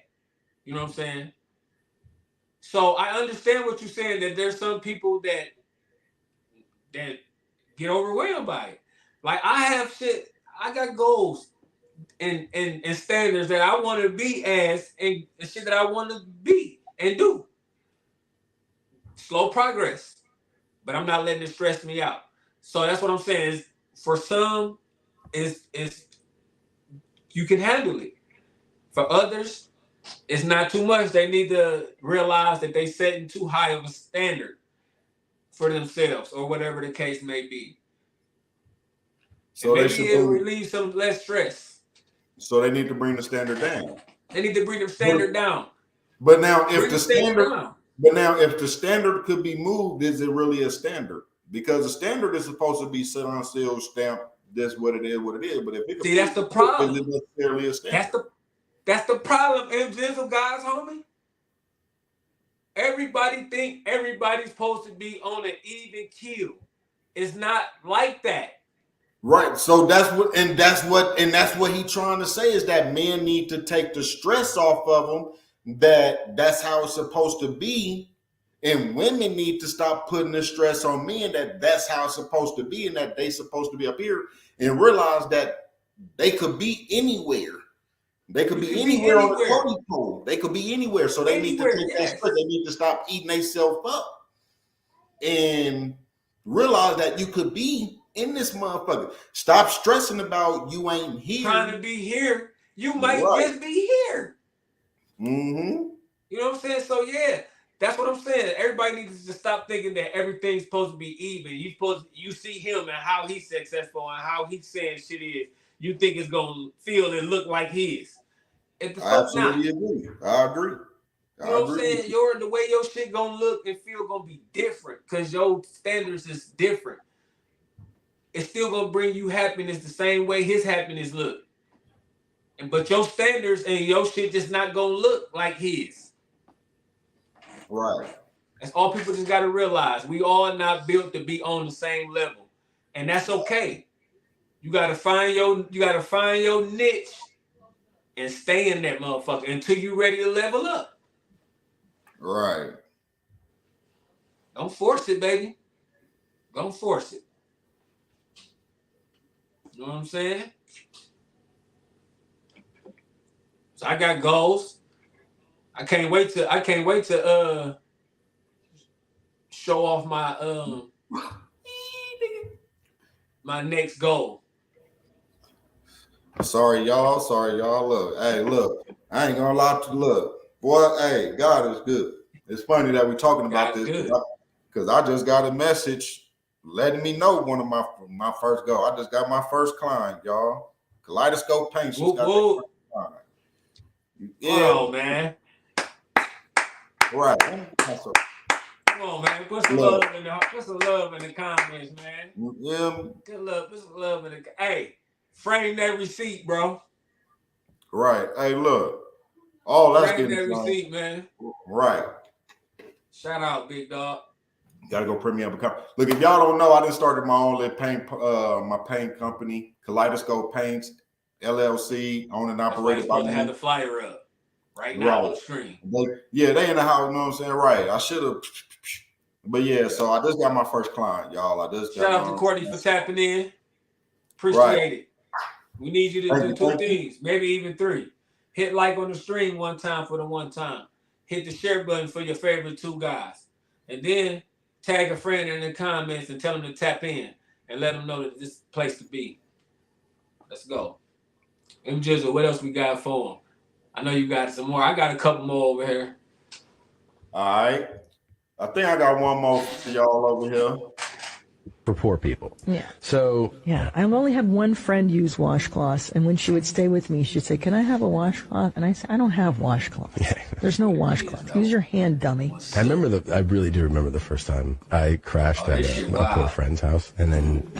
You know what I'm saying? So I understand what you're saying, that there's some people that get overwhelmed by it. Like I got goals and standards that I want to be as and shit that I want to be and do. Slow progress, but I'm not letting it stress me out. So that's what I'm saying is for some is you can handle it. For others, it's not too much. They need to realize that they setting too high of a standard for themselves or whatever the case may be. So and maybe it'll relieve some less stress. So they need to bring the standard down. They need to bring the standard down. But now if the standard could be moved, is it really a standard? Because the standard is supposed to be set on seal, stamp, that's what it is. But if it see, that's the problem. Is it necessarily a standard? That's the problem, MGizzle guys, homie. Everybody think everybody's supposed to be on an even keel. It's not like that. Right. So that's what he's trying to say is that men need to take the stress off of them. That's how it's supposed to be, and women need to stop putting the stress on men that's how it's supposed to be, and that they supposed to be up here and realize that they could be anywhere. They could be anywhere on the totem pole. They could be anywhere. So they need to take that stress. They need to stop eating themselves up and realize that you could be in this motherfucker. Stop stressing about you ain't here. Trying to be here. You might just be here. Mm-hmm. You know what I'm saying? So yeah, that's what I'm saying. Everybody needs to stop thinking that everything's supposed to be even. You see him and how he's successful and how he's saying shit is. You think it's gonna feel and look like his. I absolutely agree. I agree. You know what I'm saying? The way your shit gonna look and feel gonna be different because your standards is different. It's still gonna bring you happiness the same way his happiness look. But your standards and your shit just not gonna look like his. Right. That's all people just gotta realize. We all not built to be on the same level. And that's okay. You gotta find your niche and stay in that motherfucker until you ready to level up. Right. Don't force it, baby. Don't force it. You know what I'm saying? So I got goals. I can't wait to show off my next goal. Sorry, y'all. Look, hey, look. I ain't gonna lie to look. Boy, hey, God is good. It's funny that we're talking about God's this good. because I just got a message letting me know one of my first goal. I just got my first client, y'all. Kaleidoscope Paint. She's got that first client. Yeah. Hold on, man. Right. Come on, man. Put some love in the comments, man. Yeah. Good love. Put some love in the. Hey, frame that receipt, bro. Right. Hey, look. Oh, that's frame getting that receipt, man. Right. Shout out, big dog. Gotta go print me up a copy. Look, if y'all don't know, I just started my own little paint, my paint company, Kaleidoscope Paints, LLC, owned and operated by me. To have the flyer up right now on the screen. They in the house, you know what I'm saying? Right. I should have, but yeah, so I just got my first client, y'all. Shout out to Courtney for tapping in. Appreciate it. We need you to do two things, maybe even three. Hit like on the stream one time for the one time. Hit the share button for your favorite two guys. And then tag a friend in the comments and tell them to tap in and let them know that this is the place to be. Let's go. M Jizzle, what else we got for them? I know you got some more. I got a couple more over here. All right. I think I got one more for y'all over here. For poor people. Yeah. So. Yeah. I only had one friend use washcloths, and when she would stay with me, she'd say, "Can I have a washcloth?" And I said, "I don't have washcloths. There's no washcloth. Use your hand, dummy." I really do remember the first time I crashed at a poor friend's house, and then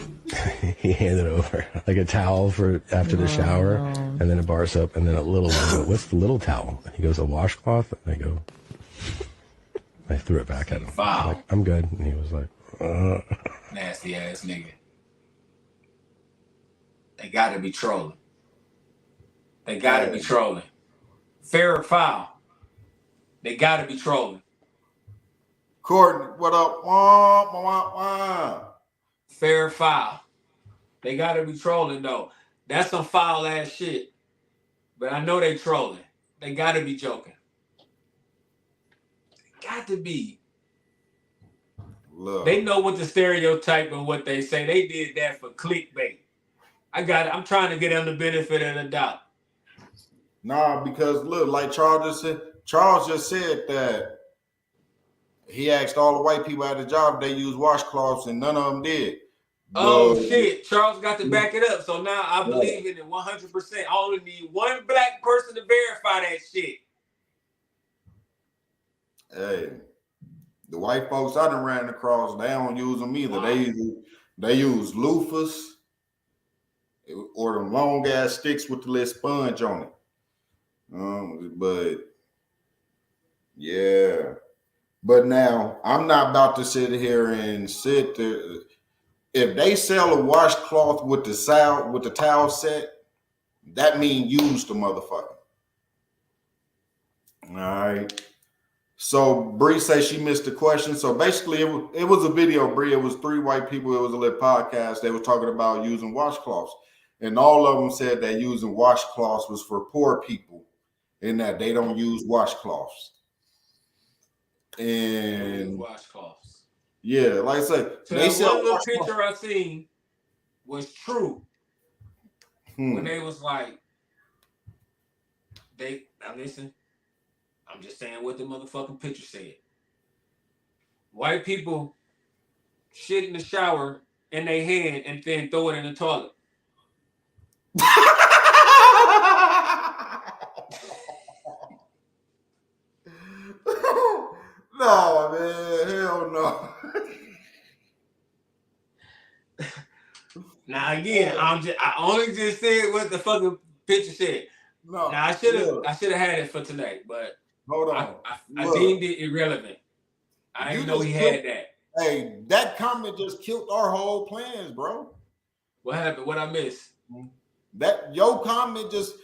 he handed over like a towel for after the shower, and then a bar soap, and then a little. What's the little towel? And he goes, "A washcloth." And I go. I threw it back at him. Wow. Like, I'm good. And he was like, Nasty ass nigga. They gotta be trolling. Fair or foul. They gotta be trolling. Courtney, what up? Wah, wah, wah. Fair or foul. They gotta be trolling though. That's some foul ass shit. But I know they trolling. They gotta be joking. Got to be. Look. They know what the stereotype and what they say. They did that for clickbait. I'm trying to get them the benefit of the doubt. Nah, because look, like Charles just said that he asked all the white people at the job they use washcloths and none of them did. Oh shit! Charles got to back it up. So now I believe in it 100%. I only need one black person to verify that shit. Hey, the white folks I done ran across, they don't use them either. Wow. They use loofahs or them long ass sticks with the little sponge on it. But yeah. But now I'm not about to sit here and sit there. If they sell a washcloth with the towel set, that means use the motherfucker. All right. So Bree says she missed the question. So basically, it was a video, Bree. It was 3 white people. It was a little podcast. They were talking about using washcloths. And all of them said that using washcloths was for poor people and that they don't use washcloths. And washcloths. Yeah, like I said, so they said one little picture I seen was true. When they was like, now listen, I'm just saying what the motherfucking picture said. White people shit in the shower in their hand and then throw it in the toilet. No, man, hell no. Now again, I only just said what the fucking picture said. No, now I should have had it for tonight, but hold on. I deemed it irrelevant. I didn't know he had that. Hey, that comment just killed our whole plans, bro. What happened? What I missed? That your comment just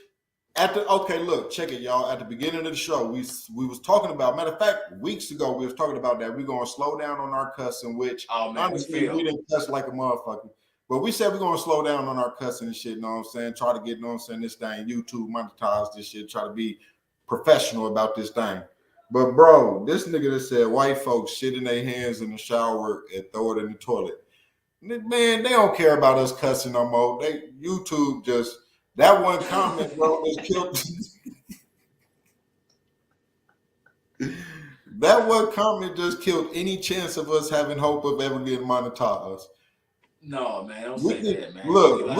look, check it, y'all. At the beginning of the show, we was talking about, matter of fact, weeks ago, we was talking about that we're gonna slow down on our cussing, which honestly we didn't cuss like a motherfucker. But we said we're gonna slow down on our cussing and shit, you know what I'm saying? Try to get, you know what I'm saying, this thing, YouTube monetize this shit, try to be professional about this thing. But bro, this nigga that said white folks shit in their hands in the shower and throw it in the toilet. Man, they don't care about us cussing no more. YouTube just that one comment, bro, just killed. That one comment just killed any chance of us having hope of ever getting monetized. No, man, don't say that, man. Look,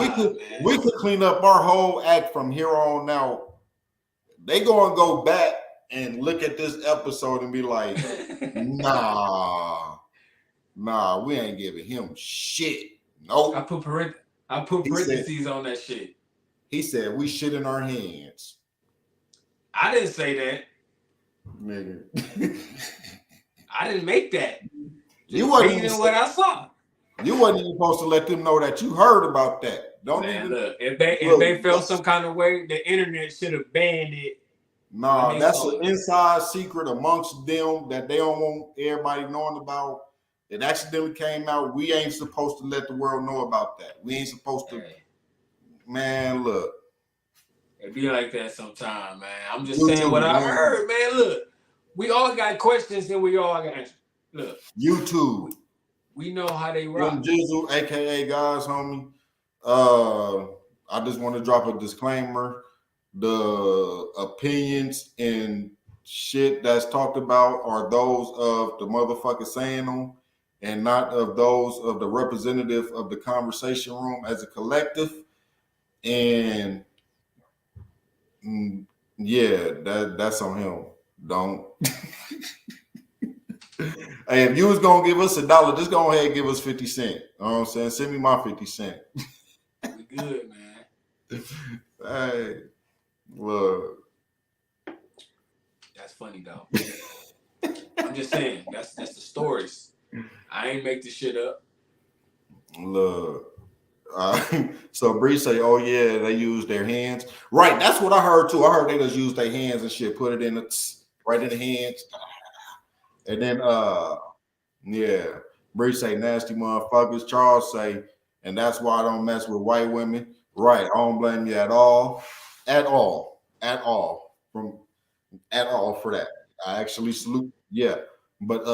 we could clean up our whole act from here on out. They gonna go back and look at this episode and be like, nah, we ain't giving him shit. Nope. I put parentheses on that shit. He said we shit in our hands. I didn't say that. Nigga. I didn't make that. You wasn't even what I saw. You wasn't even supposed to let them know that you heard about that. Don't man, even look. If they felt some kind of way, the internet should have banned it. Nah, that's an inside secret amongst them that they don't want everybody knowing about. It accidentally came out. We ain't supposed to let the world know about that. We ain't supposed to. Man, look. It be like that sometime, man. I'm just saying what I heard, man. Look, we all got questions and we all got answers. Look, YouTube. We know how they rock. Jizzle, aka guys, homie. I just want to drop a disclaimer. The opinions and shit that's talked about are those of the motherfucker saying them, and not of those of the representative of the conversation room as a collective. And yeah, that's on him. Don't. Hey, if you was gonna give us $1, just go ahead and give us 50 cents. You know what I'm saying? Send me my 50 cents. We good, man. Hey, look. That's funny though. I'm just saying, that's the stories. I ain't make this shit up. Look. So Bree say, "Oh yeah, they use their hands." Right, that's what I heard too. I heard they just use their hands and shit, put it in right in the hands, and then yeah. Bree say, "Nasty motherfuckers." Charles say, "And that's why I don't mess with white women." Right, I don't blame you at all for that. I actually salute, yeah, but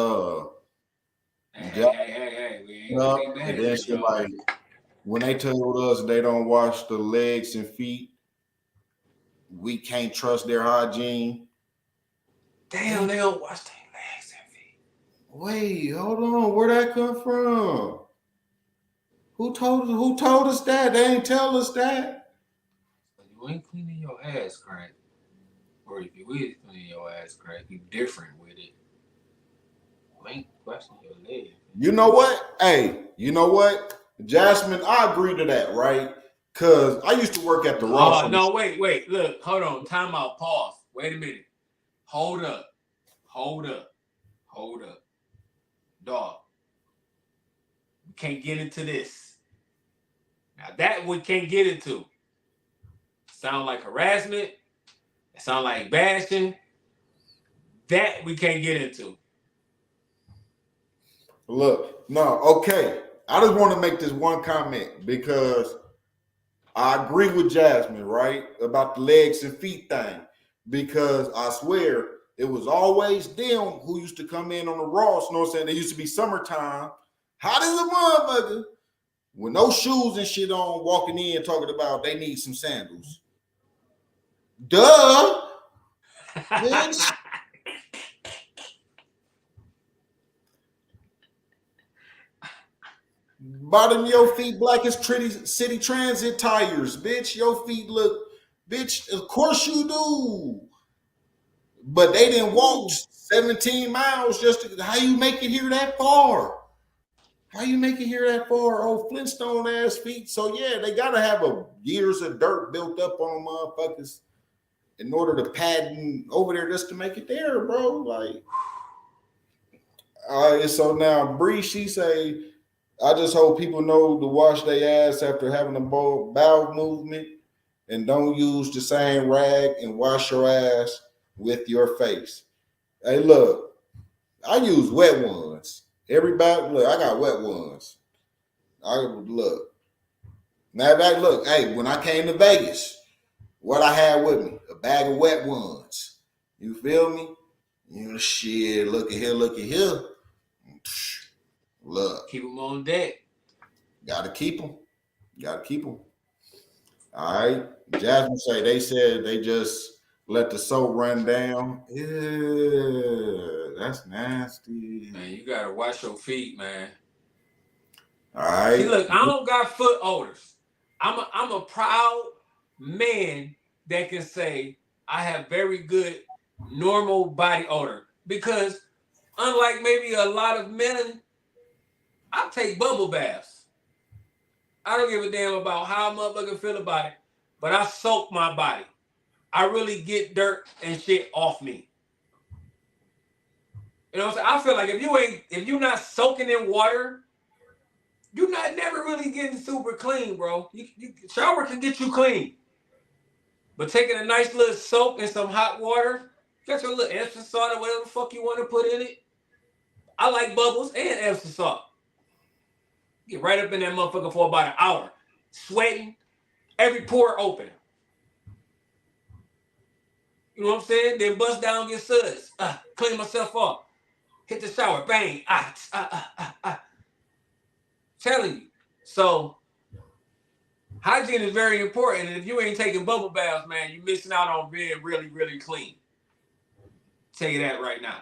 hey, we ain't and then she like. When they told us they don't wash the legs and feet, we can't trust their hygiene. Damn, they don't wash their legs and feet. Wait, hold on. Where'd that come from? Who told us that? They ain't tell us that. You ain't cleaning your ass crack. Or if you is cleaning your ass crack, you different with it. You ain't washing your legs. You know what? Hey, you know what? Jasmine, I agree to that, right? Because I used to work at the Ross. Oh, no, wait. Look, hold on. Time out. Pause. Wait a minute. Hold up. Dog. We can't get into this. Now, that we can't get into. Sound like harassment. It sound like bashing. That we can't get into. Look, no, okay. I just want to make this one comment because I agree with Jasmine, right, about the legs and feet thing. Because I swear it was always them who used to come in on the Ross. You know what I'm saying? They used to be summertime, hot as a motherfucker, with no shoes and shit on, walking in talking about they need some sandals. Duh, bitch. Bottom of your feet black as city transit tires, bitch. Your feet look, bitch, of course you do. But they didn't walk 17 miles just to, how you make it here that far? Oh, Flintstone ass feet. So yeah, they gotta have years of dirt built up on motherfuckers in order to padding over there just to make it there, bro. Like, all right, so now Bree, she say, I just hope people know to wash their ass after having a bowel movement, and don't use the same rag and wash your ass with your face. Hey, look, I use wet ones. Everybody, look, I got wet ones. I look. Matter of fact, look, hey, when I came to Vegas, what I had with me, a bag of wet ones. You feel me? You know, shit, look at here, look at here. Look. Keep them on deck. Gotta keep them. Gotta keep them. All right. Jasmine they said they just let the soap run down. Yeah, that's nasty. Man, you gotta wash your feet, man. All right. See, look, I don't got foot odors. I'm a proud man that can say I have very good normal body odor, because unlike maybe a lot of men, I take bubble baths. I don't give a damn about how a motherfucker feel about it, but I soak my body. I really get dirt and shit off me. You know what I'm saying? I feel like if you're not soaking in water, you're not never really getting super clean, bro. Shower can get you clean. But taking a nice little soak in some hot water, got your little Epsom salt or whatever the fuck you want to put in it. I like bubbles and Epsom salt. Get right up in that motherfucker for about an hour. Sweating, every pore open. You know what I'm saying? Then bust down, get suds. Clean myself off. Hit the shower, bang. Telling you. So, hygiene is very important. And if you ain't taking bubble baths, man, you're missing out on being really, really clean. Tell you that right now.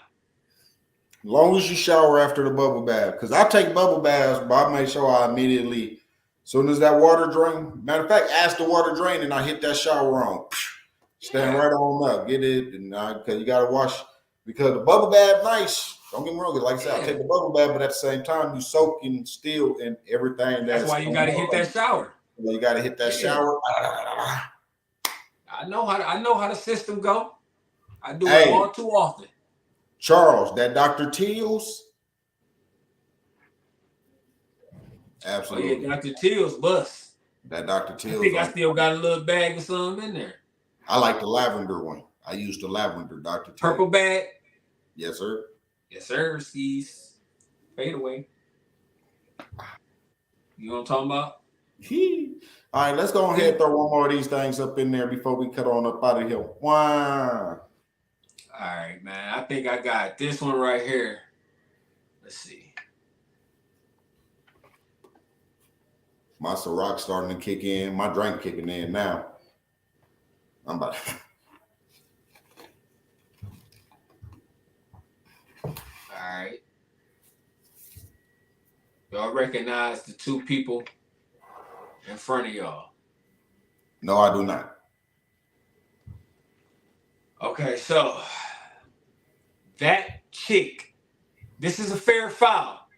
As long as you shower after the bubble bath. Because I take bubble baths, but I make sure I immediately, as soon as that water drain, matter of fact, ask the water drain and I hit that shower on. Stand right on up. Get it. And because you got to wash. Because the bubble bath, nice. Don't get me wrong. Like I said, I take the bubble bath, but at the same time, you soak and still in everything. That's why you got to hit that shower. You got to hit that shower. I know how the system go. I do it all too often. Charles, that Dr. Teals. Absolutely. Oh, yeah, Dr. Teals bust. That Dr. Teals. I think I still got a little bag of some in there. I like the lavender one. I use the lavender, Dr. Teals. Purple bag? Yes, sir. Yes, sir. Skis. Fade away. You know what I'm talking about? All right, let's go ahead and throw one more of these things up in there before we cut on up out of here. Wow. All right, man. I think I got this one right here. Let's see. My Ciroc starting to kick in. My drink kicking in now. I'm about to... All right. Y'all recognize the two people in front of y'all? No, I do not. Okay, so that chick, this is a fair foul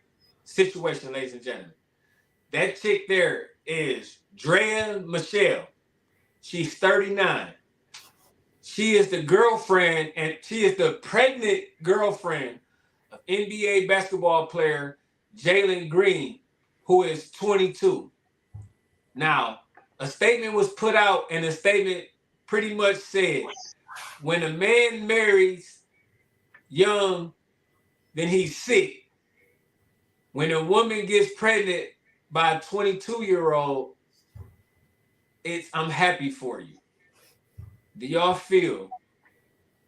situation, ladies and gentlemen. That chick there is Drea Michelle. She's 39. She is the girlfriend, and she is the pregnant girlfriend of NBA basketball player Jalen Green, who is 22. Now, a statement was put out, and the statement pretty much said, when a man marries young, then he's sick. When a woman gets pregnant by a 22-year-old, it's I'm happy for you. Do y'all feel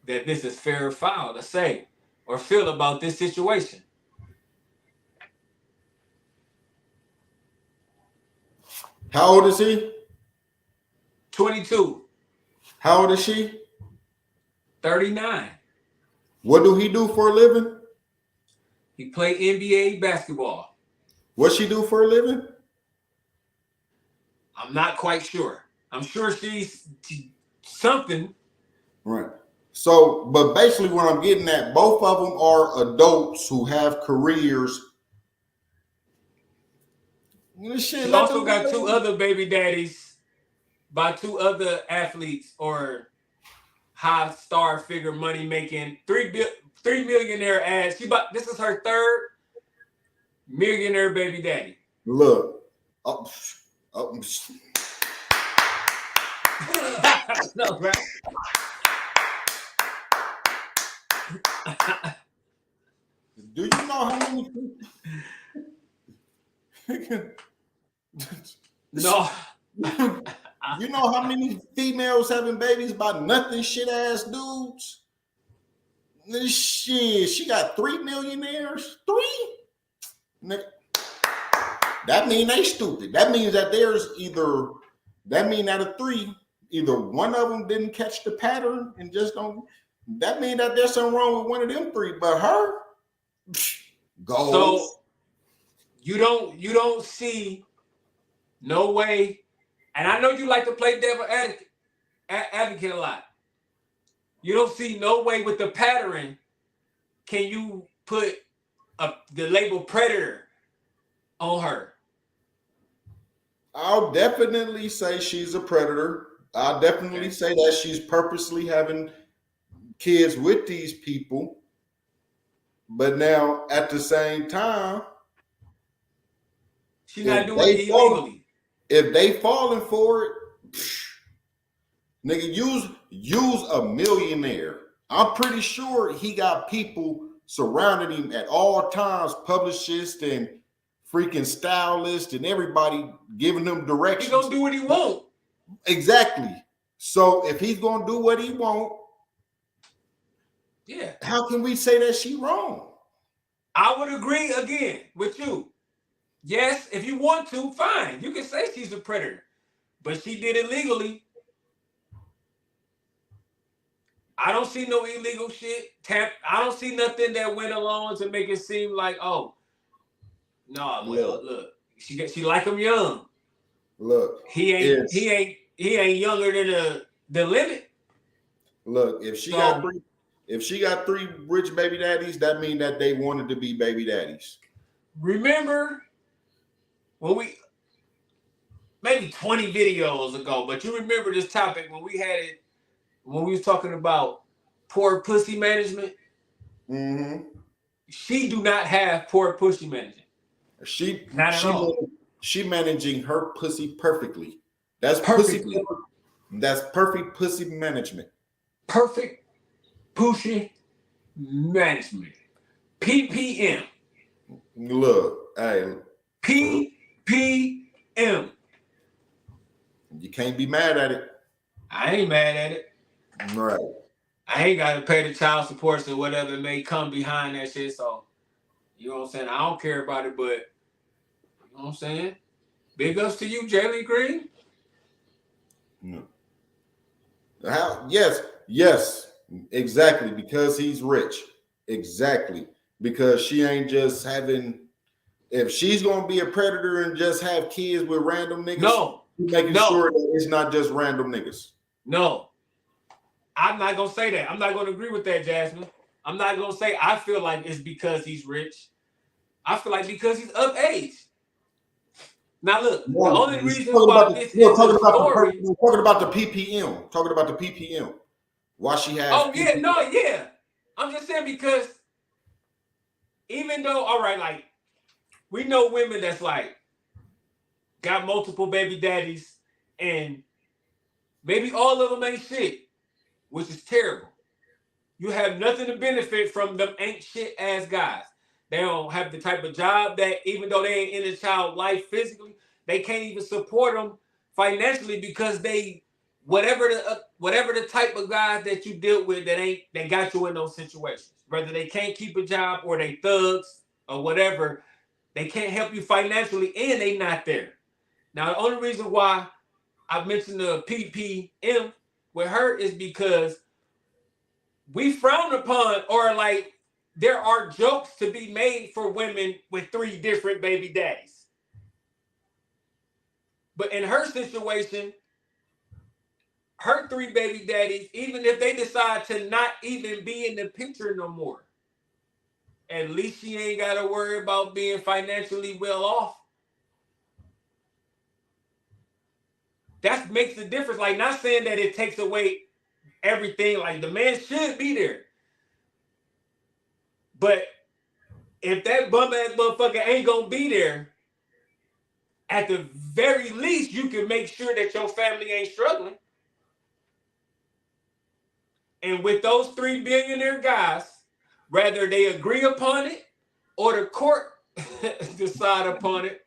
that this is fair or foul to say or feel about this situation? How old is he? 22. How old is she? 39. What do he do for a living? He played NBA basketball. What she do for a living? I'm not quite sure. I'm sure she's something. Right. So, but basically what I'm getting at, both of them are adults who have careers. She also got two other baby daddies by two other athletes or high star figure money making three millionaire ass. This is her third Millionaire baby daddy. Look. No, right? Do you know how many? No. You know how many females having babies by nothing shit ass dudes? Shit, she got 3 millionaires. 3? Nigga. That mean they stupid. That means that there's either, that mean out of 3, either one of them didn't catch the pattern and just don't. That mean that there's something wrong with one of them 3. But her, goals. So you don't see no way. And I know you like to play devil advocate a lot. You don't see no way with the pattern can you put the label predator on her. I'll definitely say she's a predator. I'll definitely say that she's purposely having kids with these people. But now, at the same time, she's not doing it illegally. If they falling for it, nigga, use a millionaire. I'm pretty sure he got people surrounding him at all times, publicists and freaking stylists and everybody giving him directions. He's gonna do what he want. Exactly. So if he's gonna do what he want, yeah. How can we say that she wrong? I would agree again with you. Yes, if you want to, fine. You can say she's a predator, but she did it legally. I don't see no illegal shit. I don't see nothing that went along to make it seem like, oh, no, well, look, she like him young. Look, he ain't younger than the limit. Look, if she got 3 rich baby daddies, that means that they wanted to be baby daddies. Remember when we maybe 20 videos ago, but you remember this topic when we had it when we was talking about poor pussy management. Mm-hmm. She do not have poor pussy management. Not at all. She managing her pussy perfectly. That's perfectly. That's perfect pussy management. Perfect pussy management. PPM. Look, hey. PPM. You can't be mad at it. I ain't mad at it. Right. I ain't got to pay the child support or whatever may come behind that shit. So, you know what I'm saying? I don't care about it, but you know what I'm saying? Big ups to you, Jalen Green. No. Yes, exactly. Because he's rich. Exactly. Because she ain't just having. If she's gonna be a predator and just have kids with random niggas, making sure that it's not just random niggas. No, I'm not gonna say that. I'm not gonna agree with that, Jasmine. I'm not gonna say I feel like it's because he's rich. I feel like because he's of age. Now look, the only reason why this is a story. Talking about the PPM. Talking about the PPM. Why she has. Oh yeah, no, yeah. I'm just saying because even though, all right, like we know women that's like got multiple baby daddies and maybe all of them ain't shit, which is terrible. You have nothing to benefit from them ain't shit ass guys. They don't have the type of job that even though they ain't in a child life physically, they can't even support them financially because they whatever the type of guys that you deal with that got you in those situations. Whether they can't keep a job or they thugs or whatever, they can't help you financially and they not there. Now the only reason why I mentioned the PPM with her is because we frown upon or like there are jokes to be made for women with 3 different baby daddies. But in her situation, her 3 baby daddies, even if they decide to not even be in the picture no more, at least she ain't got to worry about being financially well off. That makes the difference. Like, not saying that it takes away everything. Like, the man should be there. But if that bum ass motherfucker ain't gonna be there, at the very least, you can make sure that your family ain't struggling. And with those 3 billionaire guys, whether they agree upon it or the court decide upon it,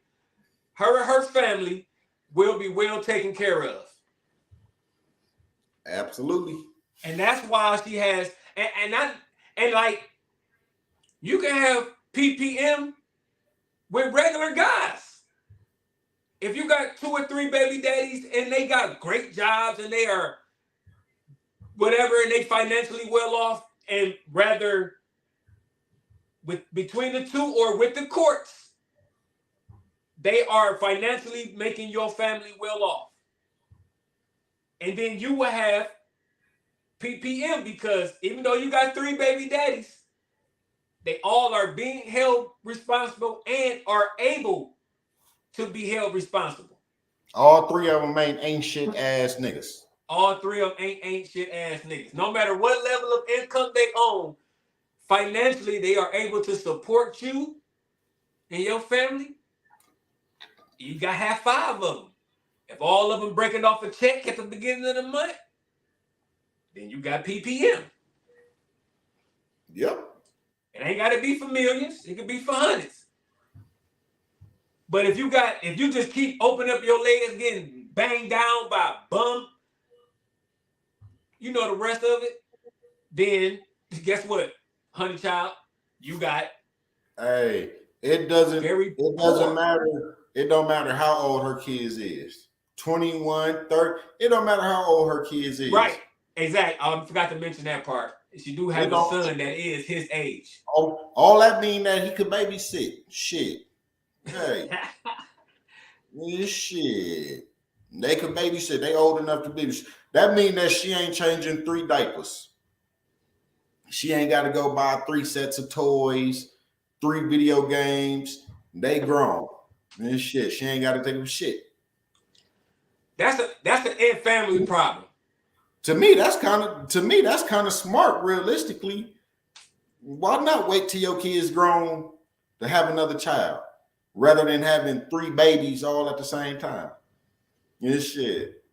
her and her family will be well taken care of. Absolutely. And that's why she has, and like, you can have PPM with regular guys. If you got 2 or 3 baby daddies and they got great jobs and they are whatever and they financially well off, and rather between the two or with the courts, they are financially making your family well off. And then you will have PPM, because even though you got 3 baby daddies, they all are being held responsible and are able to be held responsible. All 3 of them ain't shit ass niggas. All 3 of them ain't shit ass niggas. No matter what level of income they own, financially they are able to support you and your family. You got have 5 of them. If all of them breaking off a check at the beginning of the month, then you got PPM. Yep. It ain't got to be for millions. It could be for hundreds. But if you just keep opening up your legs, getting banged down by a bum, you know the rest of it, then guess what, honey child, you got. Hey, it doesn't matter. It don't matter how old her kids is. 21, 30. It don't matter how old her kids is. Right. Exactly. I forgot to mention that part. She do have a son that is his age. All that mean that he could babysit. Shit. Hey. Shit. They could babysit. They old enough to babysit. That mean that she ain't changing 3 diapers. She ain't got to go buy 3 sets of toys, 3 video games. They grown. And shit. She ain't got to take them shit. That's an family problem. To me, that's kind of smart, realistically. Why not wait till your kid's grown to have another child rather than having 3 babies all at the same time? Yeah, shit.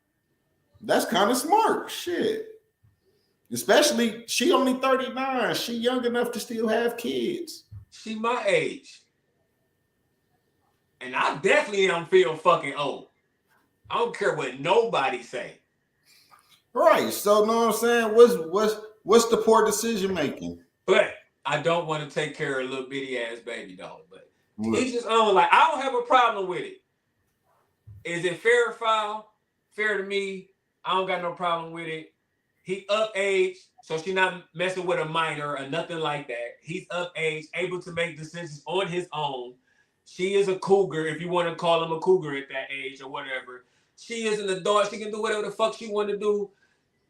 That's kind of smart. Shit. Especially, she only 39. She young enough to still have kids. She my age. And I definitely don't feel fucking old. I don't care what nobody say. Right. So, know what I'm saying? What's the poor decision making? But I don't want to take care of a little bitty ass baby dog. But it's just like, I don't have a problem with it. Is it fair or foul? Fair to me. I don't got no problem with it. He up age, so she's not messing with a minor or nothing like that. He's up age, able to make decisions on his own. She is a cougar, if you want to call him a cougar at that age or whatever. She is an adult. She can do whatever the fuck she want to do.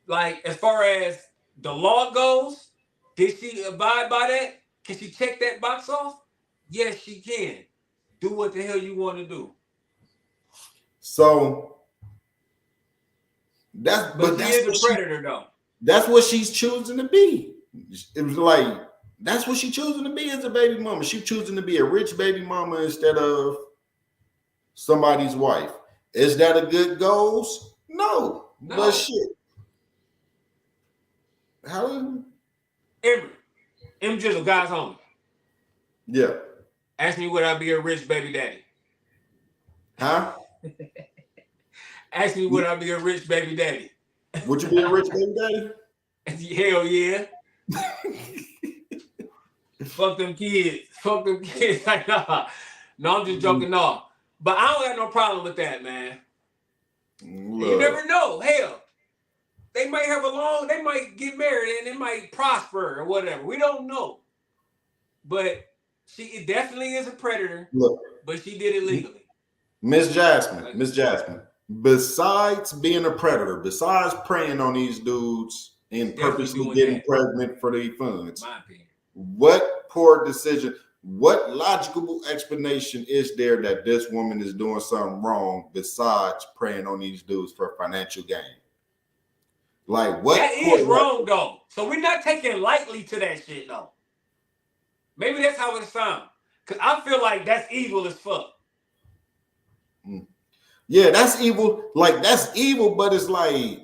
Like, as far as the law goes, did she abide by that? Can she check that box off? Yes, she can. Do what the hell you want to do. So she is a predator, though. That's what she's choosing to be. It was like, that's what she's choosing to be as a baby mama. She's choosing to be a rich baby mama instead of somebody's wife. Is that a good goal? No. But shit. How? Em just a guy's homie. Yeah. Ask me would I be a rich baby daddy? Huh? Ask me would I be a rich baby daddy? Would you be a rich baby daddy? Hell yeah. Fuck them kids. Fuck them kids. Like, nah. No, I'm just joking off. But I don't have no problem with that, man. Look. You never know. Hell, they might they might get married and it might prosper or whatever. We don't know. But she definitely is a predator. Look. But she did it legally. Miss Jasmine, besides being a predator, besides preying on these dudes and purposely getting pregnant for their funds, my opinion. What poor decision, what logical explanation is there that this woman is doing something wrong besides preying on these dudes for financial gain? Like, what? That is wrong, though. So we're not taking lightly to that shit, though. Maybe that's how it sounds. Because I feel like that's evil as fuck. Yeah, that's evil. Like, that's evil, but it's like,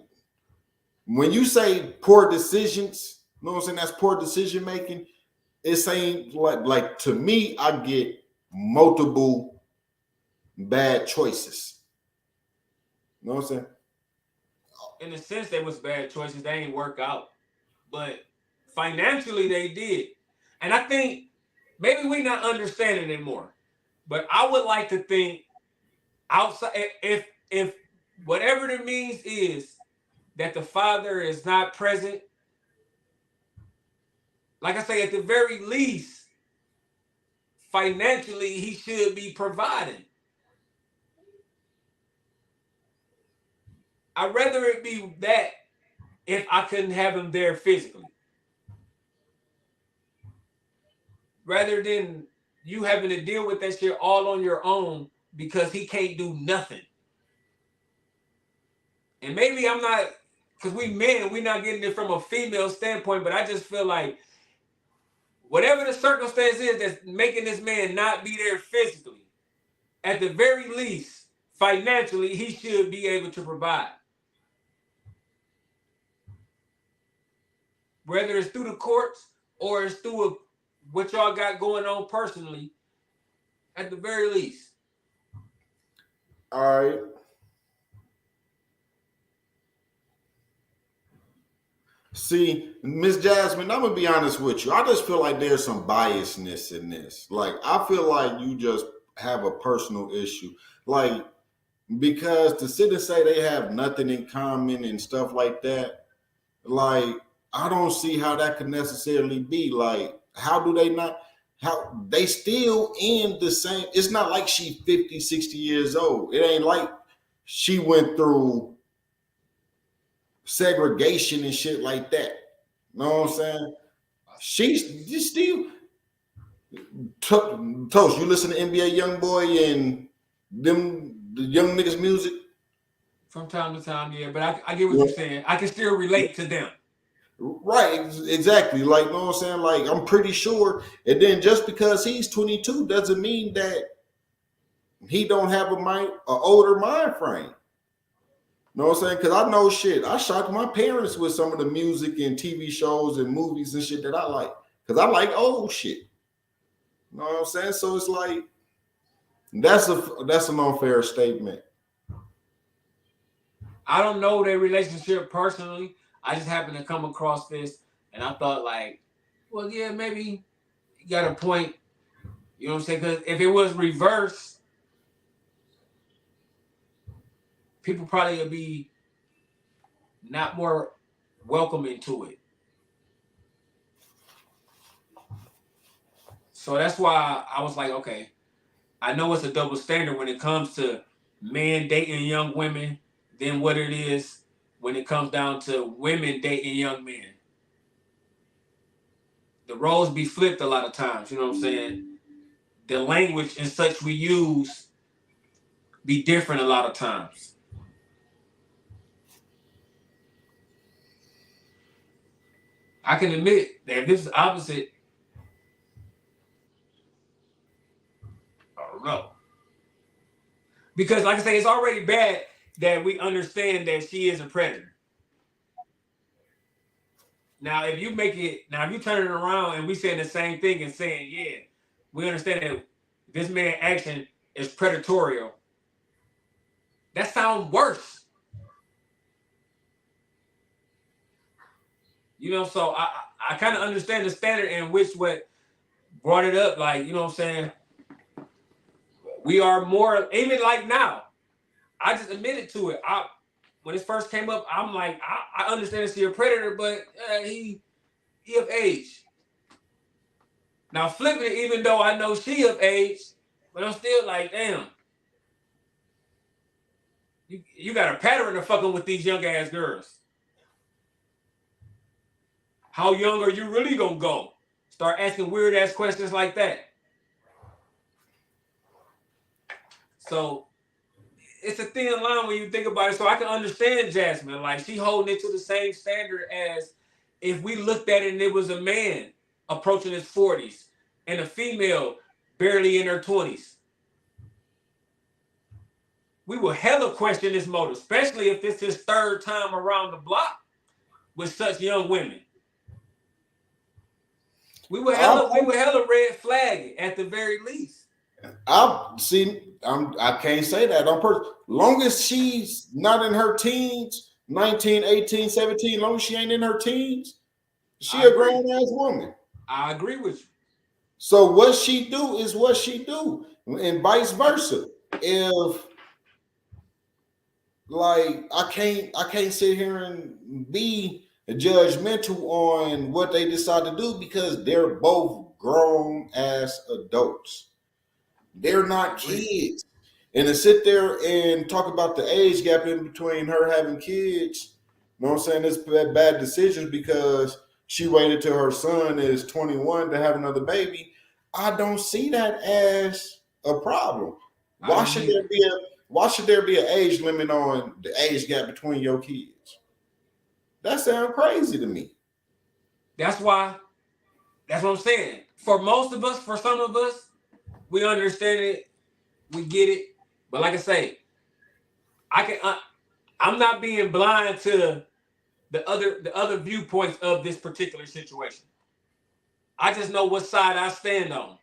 when you say poor decisions, you know what I'm saying? That's poor decision making. It's saying, like to me, I get multiple bad choices. You know what I'm saying? In a sense, they was bad choices. They ain't work out. But financially, they did. And I think maybe we not understanding it more. But I would like to think outside, if whatever the means is that the father is not present, like I say, at the very least, financially, he should be providing. I'd rather it be that if I couldn't have him there physically, rather than you having to deal with that shit all on your own because he can't do nothing. And maybe I'm not, because we men, we're not getting it from a female standpoint, but I just feel like whatever the circumstance is that's making this man not be there physically, at the very least, financially, he should be able to provide. Whether it's through the courts or it's through what y'all got going on personally, at the very least. All right. See, Miss Jasmine, I'm gonna be honest with you. I just feel like there's some biasness in this. Like, I feel like you just have a personal issue. Like, because to sit and say they have nothing in common and stuff like that, like, I don't see how that could necessarily be. Like, how do they not? How they still in the same? It's not like she 50, 60 years old. It ain't like she went through segregation and shit like that. You know what I'm saying? She's still Toast. You listen to NBA YoungBoy and the young niggas music From time to time, yeah. But I get what you're saying. I can still relate to them. Right, exactly. Like, you know what I'm saying? Like, I'm pretty sure. And then just because he's 22 doesn't mean that he don't have an older mind frame. You know what I'm saying? Because I know shit. I shocked my parents with some of the music and TV shows and movies and shit that I like. Because I like old shit. You know what I'm saying? So it's like, that's an unfair statement. I don't know their relationship personally. I just happened to come across this, and I thought, like, well, yeah, maybe you got a point. You know what I'm saying? Because if it was reverse, people probably would be not more welcoming to it. So that's why I was like, okay, I know it's a double standard when it comes to men dating young women than what it is when it comes down to women dating young men. The roles be flipped a lot of times, you know what I'm saying? The language and such we use be different a lot of times. I can admit that if this is opposite, I don't know. Because like I say, it's already bad that we understand that she is a predator. Now, if you turn it around and we saying the same thing and saying, yeah, we understand that this man's action is predatorial, that sounds worse. You know, so I kind of understand the standard in which what brought it up, like, you know what I'm saying? We are more, even like now, I just admitted to it. When it first came up, I'm like, I understand that she's a predator, but he of age. Now flipping it, even though I know she of age, but I'm still like, damn. You got a pattern of fucking with these young ass girls. How young are you really gonna go? Start asking weird ass questions like that. So it's a thin line when you think about it. So I can understand Jasmine. Like, she holding it to the same standard as if we looked at it and it was a man approaching his 40s. and a female barely in her 20s. We will hella question this motive, especially if it's his third time around the block with such young women. We would hella red flag it at the very least. I can't say that on purpose. Long as she's not in her teens, 19, 18, 17, long as she ain't in her teens, she a grown ass woman. I agree with you. So what she do is what she do, and vice versa. If like I can't sit here and be judgmental on what they decide to do because they're both grown ass adults. They're not kids. And to sit there and talk about the age gap in between her having kids, you know what I'm saying? It's bad decisions because she waited till her son is 21 to have another baby. I don't see that as a problem. Why should there be an age limit on the age gap between your kids? That sounds crazy to me. That's what I'm saying. For most of us, for some of us, we understand it, we get it. But like I say, I'm not being blind to the other viewpoints of this particular situation. I just know what side I stand on.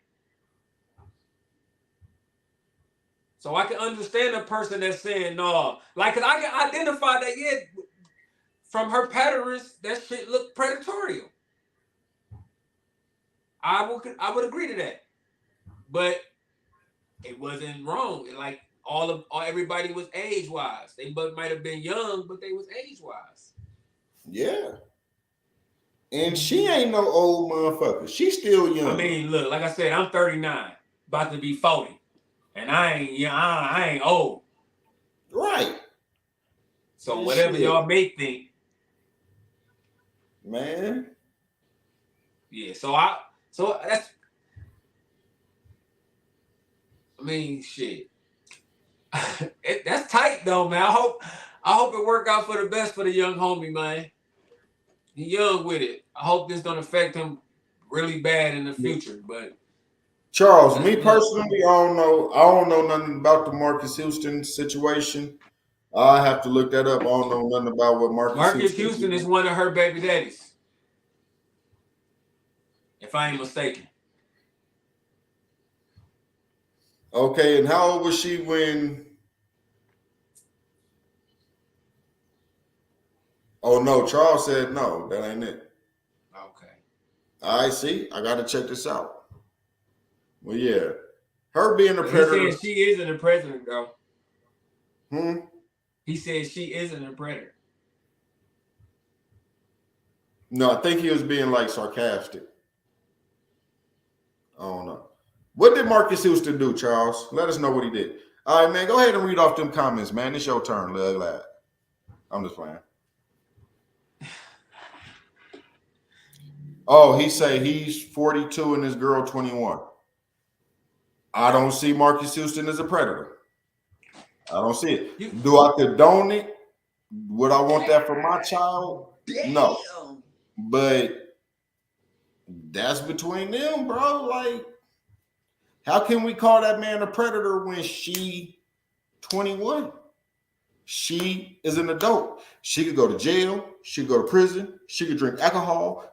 So I can understand a person that's saying no. Like, cause I can identify that, from her patterns, that shit looked predatory. I would agree to that. But it wasn't wrong. Like everybody was age-wise. They might have been young, but they was age-wise. Yeah. And she ain't no old motherfucker. She's still young. I mean, look, like I said, I'm 39, about to be 40. And I ain't old. Right. So whatever y'all may think. Man. Yeah, that's, I mean, shit. That's tight though, man. I hope it work out for the best for the young homie, man. He young with it. I hope this don't affect him really bad in the future. But Charles, me personally, I don't know nothing about the Marcus Houston situation. I have to look that up. I don't know nothing about what Marcus Houston is one of her baby daddies, if I ain't mistaken. Okay, and how old was she when? Oh no, Charles said no. That ain't it. Okay. I see. I got to check this out. Well, yeah, her being a predator. He said she isn't a predator, though. He said she isn't a predator. No, I think he was being like sarcastic. I don't know. What did Marcus Houston do, Charles? Let us know what he did. All right, man, go ahead and read off them comments, man. It's your turn, little lad. I'm just playing. Oh, he say he's 42 and his girl 21. I don't see Marcus Houston as a predator. I don't see it. Do I condone it? Would I want that for my child? No. But that's between them, bro. Like, how can we call that man a predator when she 21? She is an adult. She could go to jail. She could go to prison. She could drink alcohol.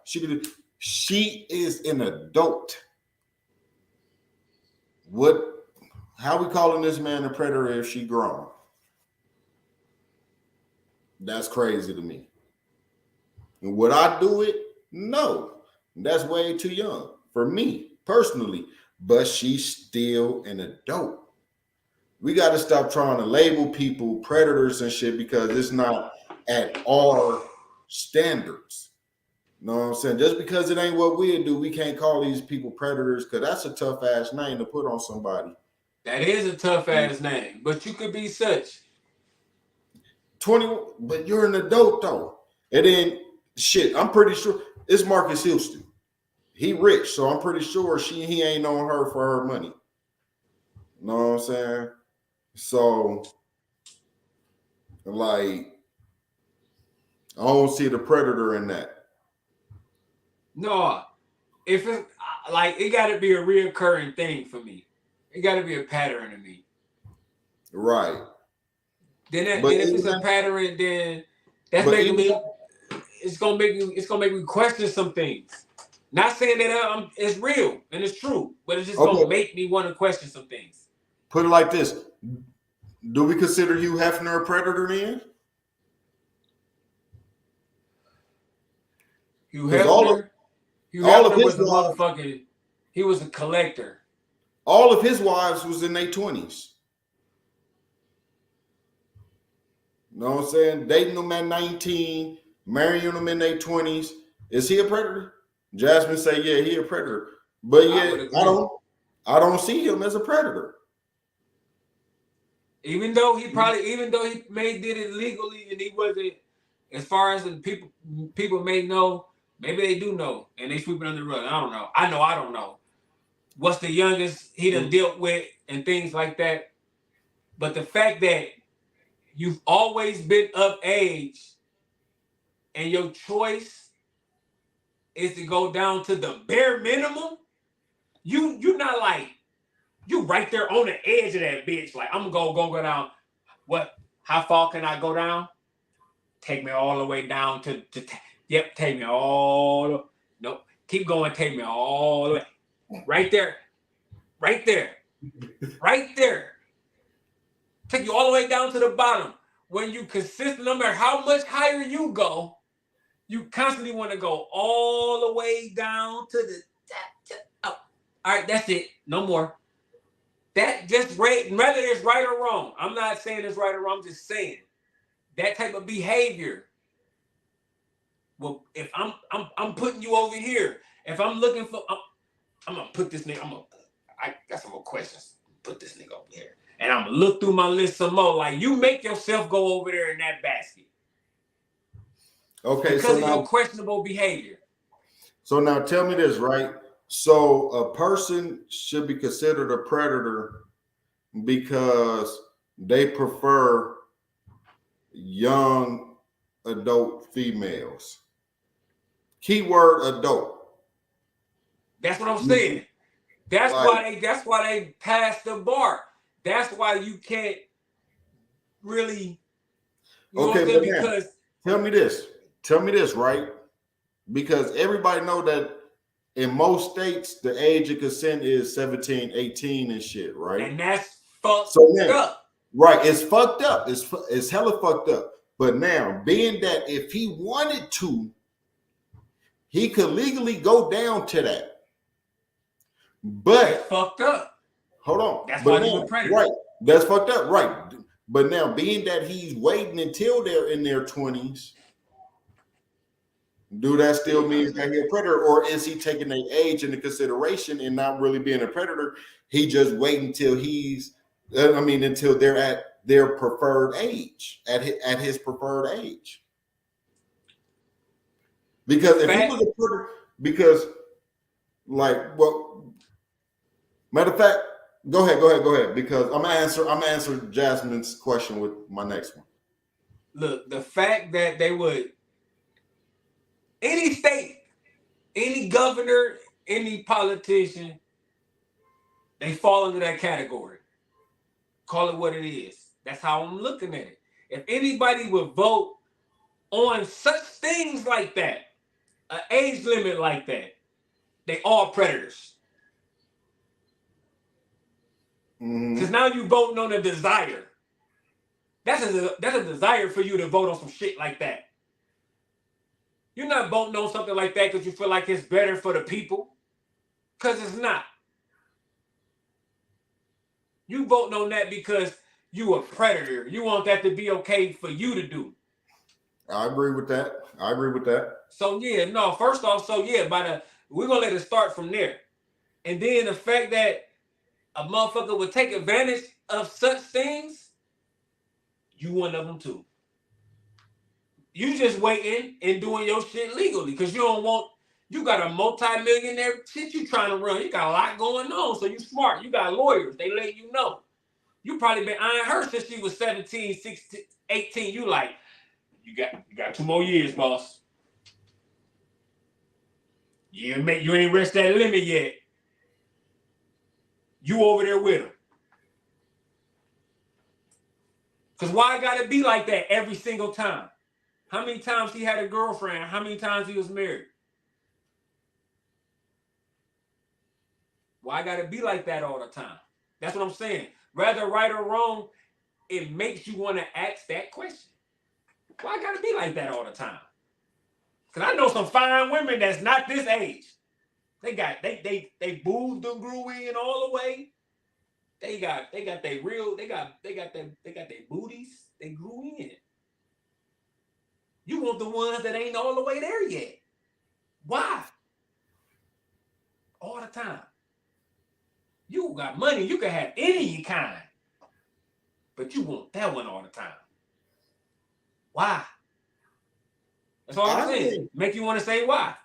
She is an adult. How we calling this man a predator if she grown? That's crazy to me. And would I do it? No. That's way too young for me personally. But she's still an adult. We got to stop trying to label people predators and shit because it's not at our standards. You know what I'm saying? Just because it ain't what we do, we can't call these people predators because that's a tough ass name to put on somebody. That is a tough ass name, but you could be such. 20, but you're an adult though. And then shit, I'm pretty sure it's Marcus Houston. He rich, so I'm pretty sure he ain't on her for her money. You know what I'm saying? So, like, I don't see the predator in that. No, if it's like it got to be a reoccurring thing for me. It got to be a pattern to me. Right. Then if it's a pattern, then that's making me. It's gonna make me question some things. Not saying that it's real and it's true, but it's just gonna make me want to question some things. Put it like this: do we consider Hugh Hefner a predator then? Hugh Hefner was a motherfucker. He was a collector. All of his wives was in their 20s. You know what I'm saying? Dating them at 19, marrying them in their 20s. Is he a predator? Jasmine say, yeah, he a predator. But yeah, I don't see him as a predator. Even though he did it legally and he wasn't, as far as the people may know, maybe they do know and they sweep it under the rug. I don't know. I don't know. What's the youngest he done dealt with and things like that. But the fact that you've always been of age and your choice is to go down to the bare minimum, you're not like, you right there on the edge of that bitch. Like, I'm gonna go down. What? How far can I go down? Take me all the way down to take me all. Nope. Keep going. Take me all the way. Right there. Right there. Right there. Take you all the way down to the bottom. When you consistent, no matter how much higher you go, you constantly want to go all the way down to the oh. All right, that's it. No more. That just whether it's right or wrong. I'm not saying it's right or wrong. I'm just saying that type of behavior. Well, if I'm putting you over here, if I'm looking for, I'm gonna put this nigga. I got some more questions. Put this nigga over here, and I'm gonna look through my list some more. Like, you make yourself go over there in that basket. Okay, because of your questionable behavior. So now tell me this, right? So a person should be considered a predator because they prefer young adult females. Keyword adult. That's what I'm saying. That's why they passed the bar. That's why you can't really. Okay, because tell me this, right? Because everybody know that in most states, the age of consent is 17, 18 and shit, right? And that's fucked up. Right, it's fucked up. It's hella fucked up. But now, being that if he wanted to, he could legally go down to that. But that's fucked up. Hold on. That's why he's a predator. Right. That's fucked up. Right. But now, being that he's waiting until they're in their 20s, do that still mean that he's a predator, or is he taking their age into consideration and not really being a predator? He just waiting until until they're at their preferred age, at his preferred age. Because if he was a predator, matter of fact, go ahead, because I'm gonna answer Jasmine's question with my next one. Look, the fact that they would, any state, any governor, any politician, they fall into that category. Call it what it is. That's how I'm looking at it. If anybody would vote on such things like that, an age limit like that, they all predators. Because now you voting on a desire. That's a desire for you to vote on some shit like that. You're not voting on something like that because you feel like it's better for the people. Because it's not. You voting on that because you a predator. You want that to be okay for you to do. I agree with that. So first off, we're gonna let it start from there. And then the fact that a motherfucker would take advantage of such things, you one of them too. You just waiting and doing your shit legally because you got a multi-millionaire shit you trying to run. You got a lot going on, so you smart. You got lawyers. They let you know. You probably been eyeing her since she was 17, 16, 18. You like, you got 2 more years, boss. You ain't reached that limit yet. You over there with him. Because why gotta be like that every single time? How many times he had a girlfriend? How many times he was married? Why gotta be like that all the time? That's what I'm saying. Whether right or wrong, it makes you want to ask that question. Why gotta be like that all the time? Because I know some fine women that's not this age. They boobs done grew in all the way. They got their booties. They grew in. You want the ones that ain't all the way there yet. Why? All the time. You got money, you can have any kind. But you want that one all the time. Why? That's all I'm saying. Make you want to say why.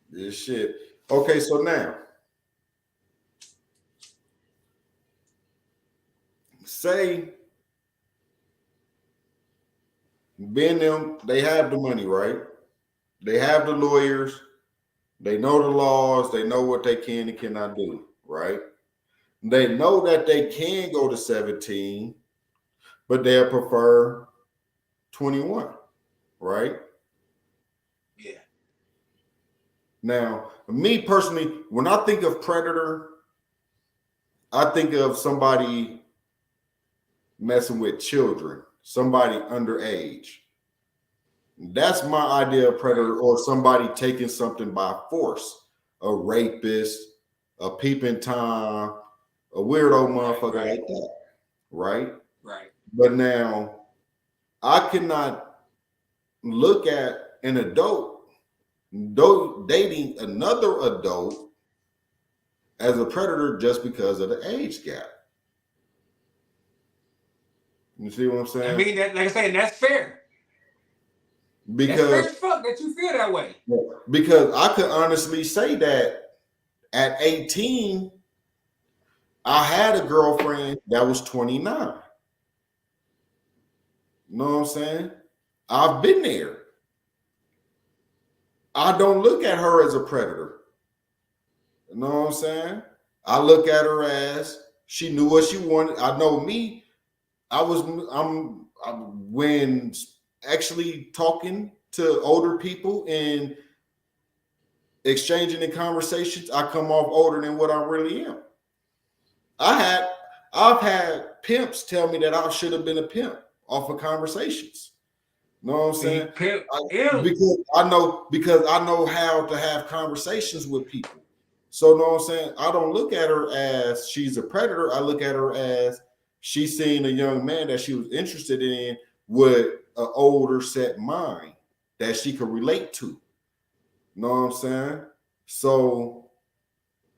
This shit. Okay, so now, say being them, they have the money, right? They have the lawyers, they know the laws, they know what they can and cannot do, right? They know that they can go to 17, but they'll prefer 21, right? Yeah. Now, me personally, when I think of predator, I think of somebody messing with children, somebody underage. That's my idea of predator, or somebody taking something by force, a rapist, a peeping Tom, a weirdo motherfucker like that, right? Right. But now, I cannot look at an adult dating another adult as a predator just because of the age gap. You see what I'm saying? I mean, that, like I said, that's fair. Because that's fair as fuck that you feel that way. Because I could honestly say that at 18, I had a girlfriend that was 29. You know what I'm saying? I've been there. I don't look at her as a predator. You know what I'm saying? I look at her as she knew what she wanted. I know me. I'm when actually talking to older people and exchanging in conversations, I come off older than what I really am. I've had pimps tell me that I should have been a pimp off of conversations. You know what I'm saying? Because I know how to have conversations with people. So you know what I'm saying? I don't look at her as she's a predator. I look at her as she's seeing a young man that she was interested in with an older set mind that she could relate to. You know what I'm saying? So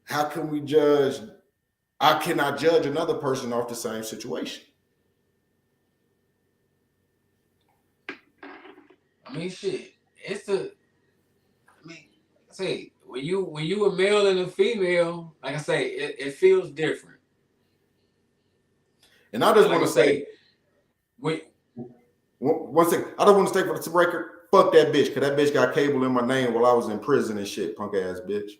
how can we judge? I cannot judge another person off the same situation. I mean, shit. Say when you a male and a female, like I say, it feels different. And I just want to say, one second, I don't want to stay for the record. Fuck that bitch, because that bitch got cable in my name while I was in prison and shit, punk ass bitch.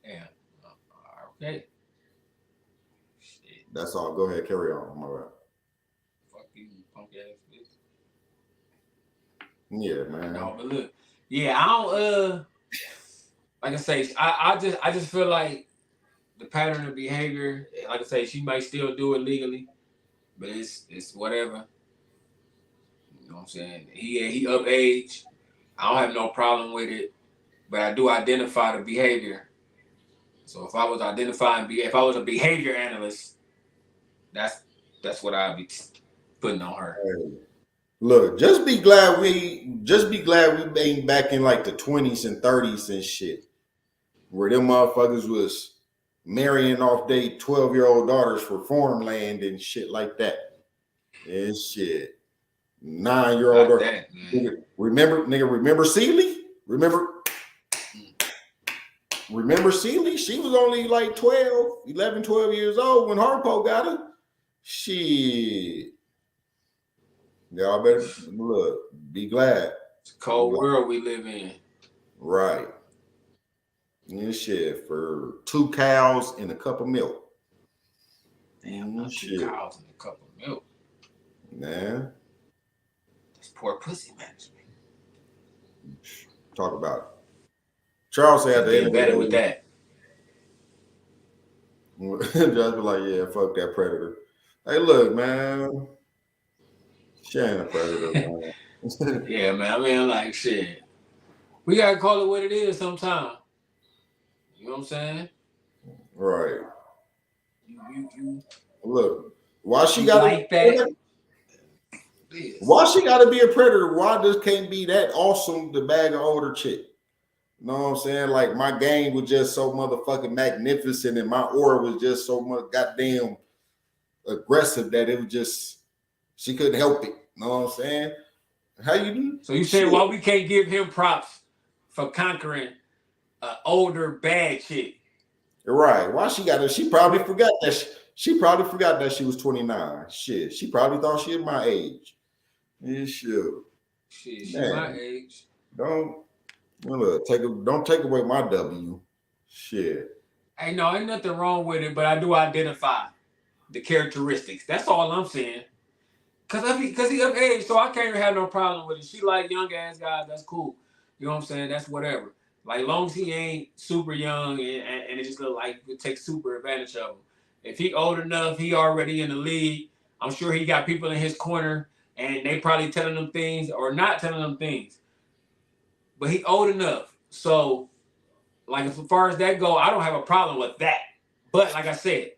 Yeah. Okay. Shit. That's all. Go ahead, carry on. I'm all right. Fuck you, punk ass bitch. Yeah, man. No, but look, yeah, I don't. Like I say, I just feel like the pattern of behavior. Like I say, she might still do it legally, but it's whatever. You know what I'm saying? He of age. I don't have no problem with it, but I do identify the behavior. So if I was if I was a behavior analyst, that's what I'd be putting on her. Hey, look, just be glad we ain't back in like the 20s and 30s and shit, where them motherfuckers was marrying off their 12-year-old daughters for farmland and shit like that. And shit. 9-year-old daughter. Remember Seeley? Remember Seeley? She was only like 12 years old when Harpo got her. Shit. Y'all better look, be glad. It's a cold world we live in. Right. And shit for 2 cows and a cup of milk. Damn, not 2 cows and a cup of milk. Man. That's poor pussy management. Talk about it. Charles said at the end of the better day, with that. Just be like, yeah, fuck that predator. Hey, look, man. She ain't a predator, man. Yeah, man. I mean, like, shit. We gotta call it what it is sometime. You know what I'm saying? Right. You look, why she gotta like that? Why she gotta be a predator? Why just can't be that awesome to bag an older chick? You know what I'm saying? Like my game was just so motherfucking magnificent and my aura was just so much goddamn aggressive that it was just she couldn't help it. You know what I'm saying? How you do? So you saying why we can't give him props for conquering an older bad chick? Right. Why she got it? She probably forgot that she probably forgot that she was 29. Shit. She probably thought she was my age. Yeah, sure. Shit, she my age. Don't take away my W. Shit. Hey, no, ain't nothing wrong with it, but I do identify the characteristics. That's all I'm saying. Cause he of age, so I can't have no problem with it. She like young ass guys, that's cool. You know what I'm saying? That's whatever. Like long as he ain't super young and it just look like it takes super advantage of him. If he old enough, he already in the league. I'm sure he got people in his corner and they probably telling them things or not telling them things. But he old enough. So like as far as that go, I don't have a problem with that. But like I said,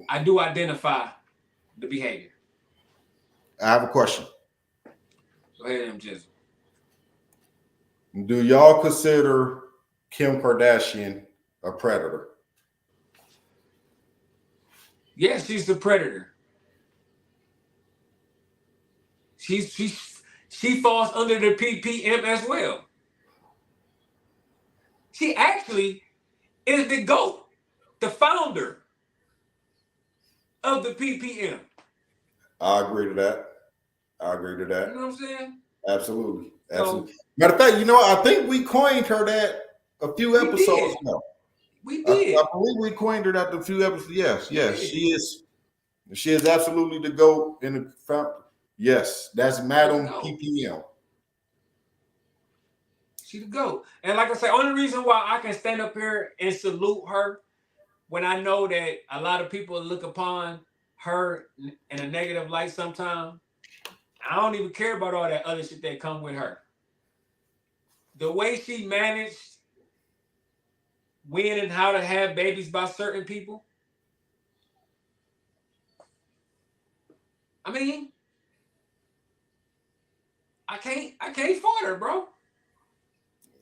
I do identify the behavior. I have a question. Go ahead, M. Jizzle. Do y'all consider Kim Kardashian a predator? Yes, she's the predator. She falls under the PPM as well. She actually is the GOAT, the founder of the PPM. I agree to that. You know what I'm saying? Absolutely. Absolutely. Matter of fact, you know, I think we coined her that a few episodes ago. We did. I believe we coined her that a few episodes. Yes. She is. She is absolutely the GOAT in the fountain. Yes, that's Madam PPM. She the GOAT. And like I say, only reason why I can stand up here and salute her when I know that a lot of people look upon her in a negative light sometimes, I don't even care about all that other shit that come with her. The way she managed when and how to have babies by certain people, I mean, I can't fault her, bro.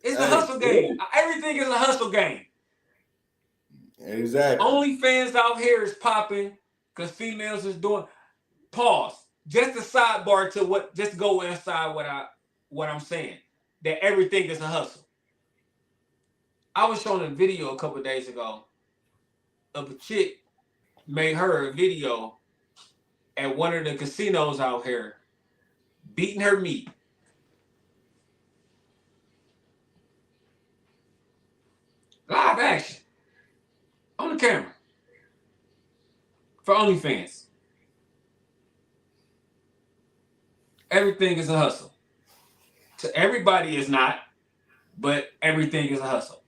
It's a hustle game. Everything is a hustle game. Exactly. OnlyFans out here is popping because females is doing. Pause. Just a sidebar to what. Just go inside what I'm saying. That everything is a hustle. I was shown a video a couple days ago of a chick made her a video at one of the casinos out here beating her meat. Live action. On the camera. For OnlyFans. Everything is a hustle. To everybody is not, but everything is a hustle.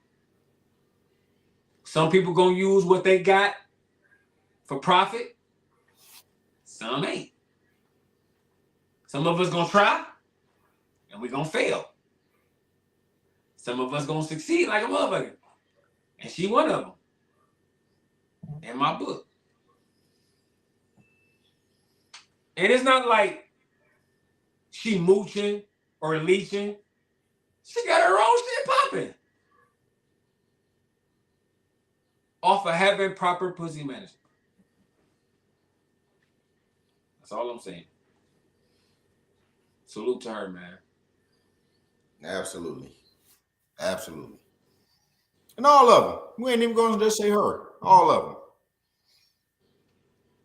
Some people gonna use what they got for profit. Some ain't. Some of us gonna try, and we gonna fail. Some of us gonna succeed like a motherfucker. And she one of them. In my book. And it's not like she mooching or leeching. She got her own shit popping. Off of having proper pussy management. That's all I'm saying. Salute to her, man. Absolutely. And all of them. We ain't even going to just say her. All of them.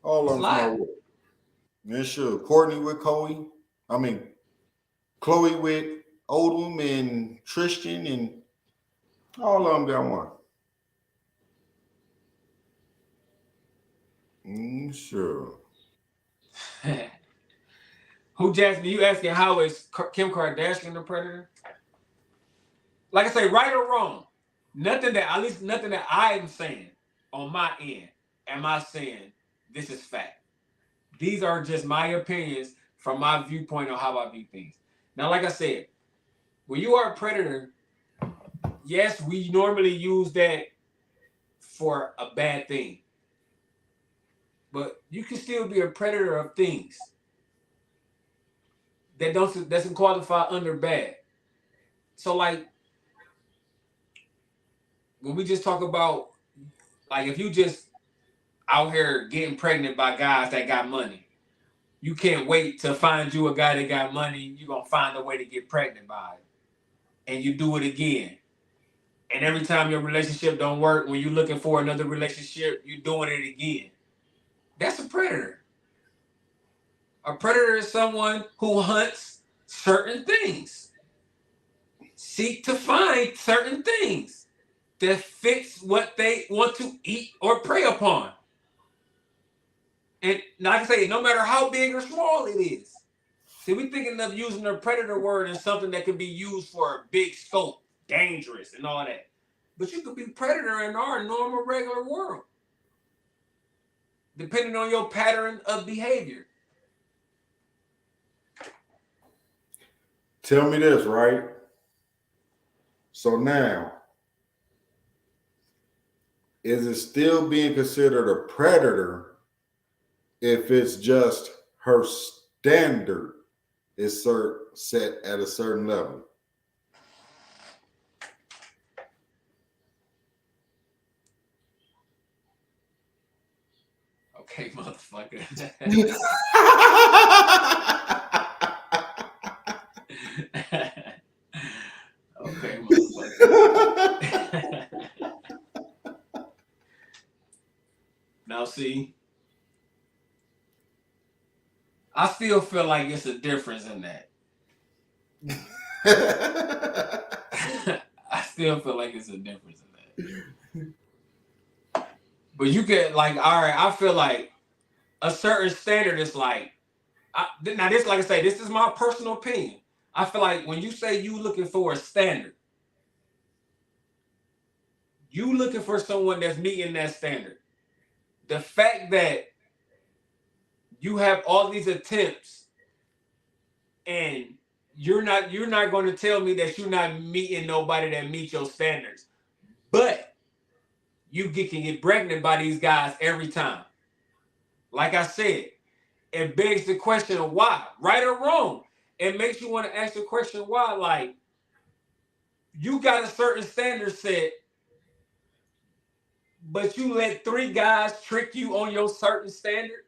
All of them. Yeah, sure. Courtney with Chloe. Chloe with Odom and Tristan and all of them got one. Sure. Who, Jackson? You asking how is Kim Kardashian a predator? Like I say, right or wrong, nothing that I'm saying on my end am I saying this is fact. These are just my opinions from my viewpoint on how I view things. Now, like I said, when you are a predator, yes, we normally use that for a bad thing. But you can still be a predator of things that doesn't qualify under bad. So like when we just talk about like if you just out here getting pregnant by guys that got money, you can't wait to find you a guy that got money, you're gonna find a way to get pregnant by it. And you do it again. And every time your relationship don't work, when you're looking for another relationship, you're doing it again. That's a predator. A predator is someone who hunts certain things. Seek to find certain things that fits what they want to eat or prey upon. And like I say, no matter how big or small it is. See, we're thinking of using the predator word as something that can be used for a big scope, dangerous and all that. But you could be predator in our normal, regular world. Depending on your pattern of behavior. Tell me this, right? So now, is it still being considered a predator if it's just her standard is set at a certain level? Okay, motherfucker. Okay, motherfucker. Now, see, I still feel like it's a difference in that. I still feel like it's a difference in that. But you get like, all right, I feel like a certain standard is like, now this, like I say, this is my personal opinion. I feel like when you say you looking for a standard, you looking for someone that's meeting that standard. The fact that you have all these attempts and you're not going to tell me that you're not meeting nobody that meets your standards, but you can get pregnant by these guys every time. Like I said, it begs the question of why, right or wrong. It makes you want to ask the question why. Like, you got a certain standard set, but you let 3 guys trick you on your certain standard.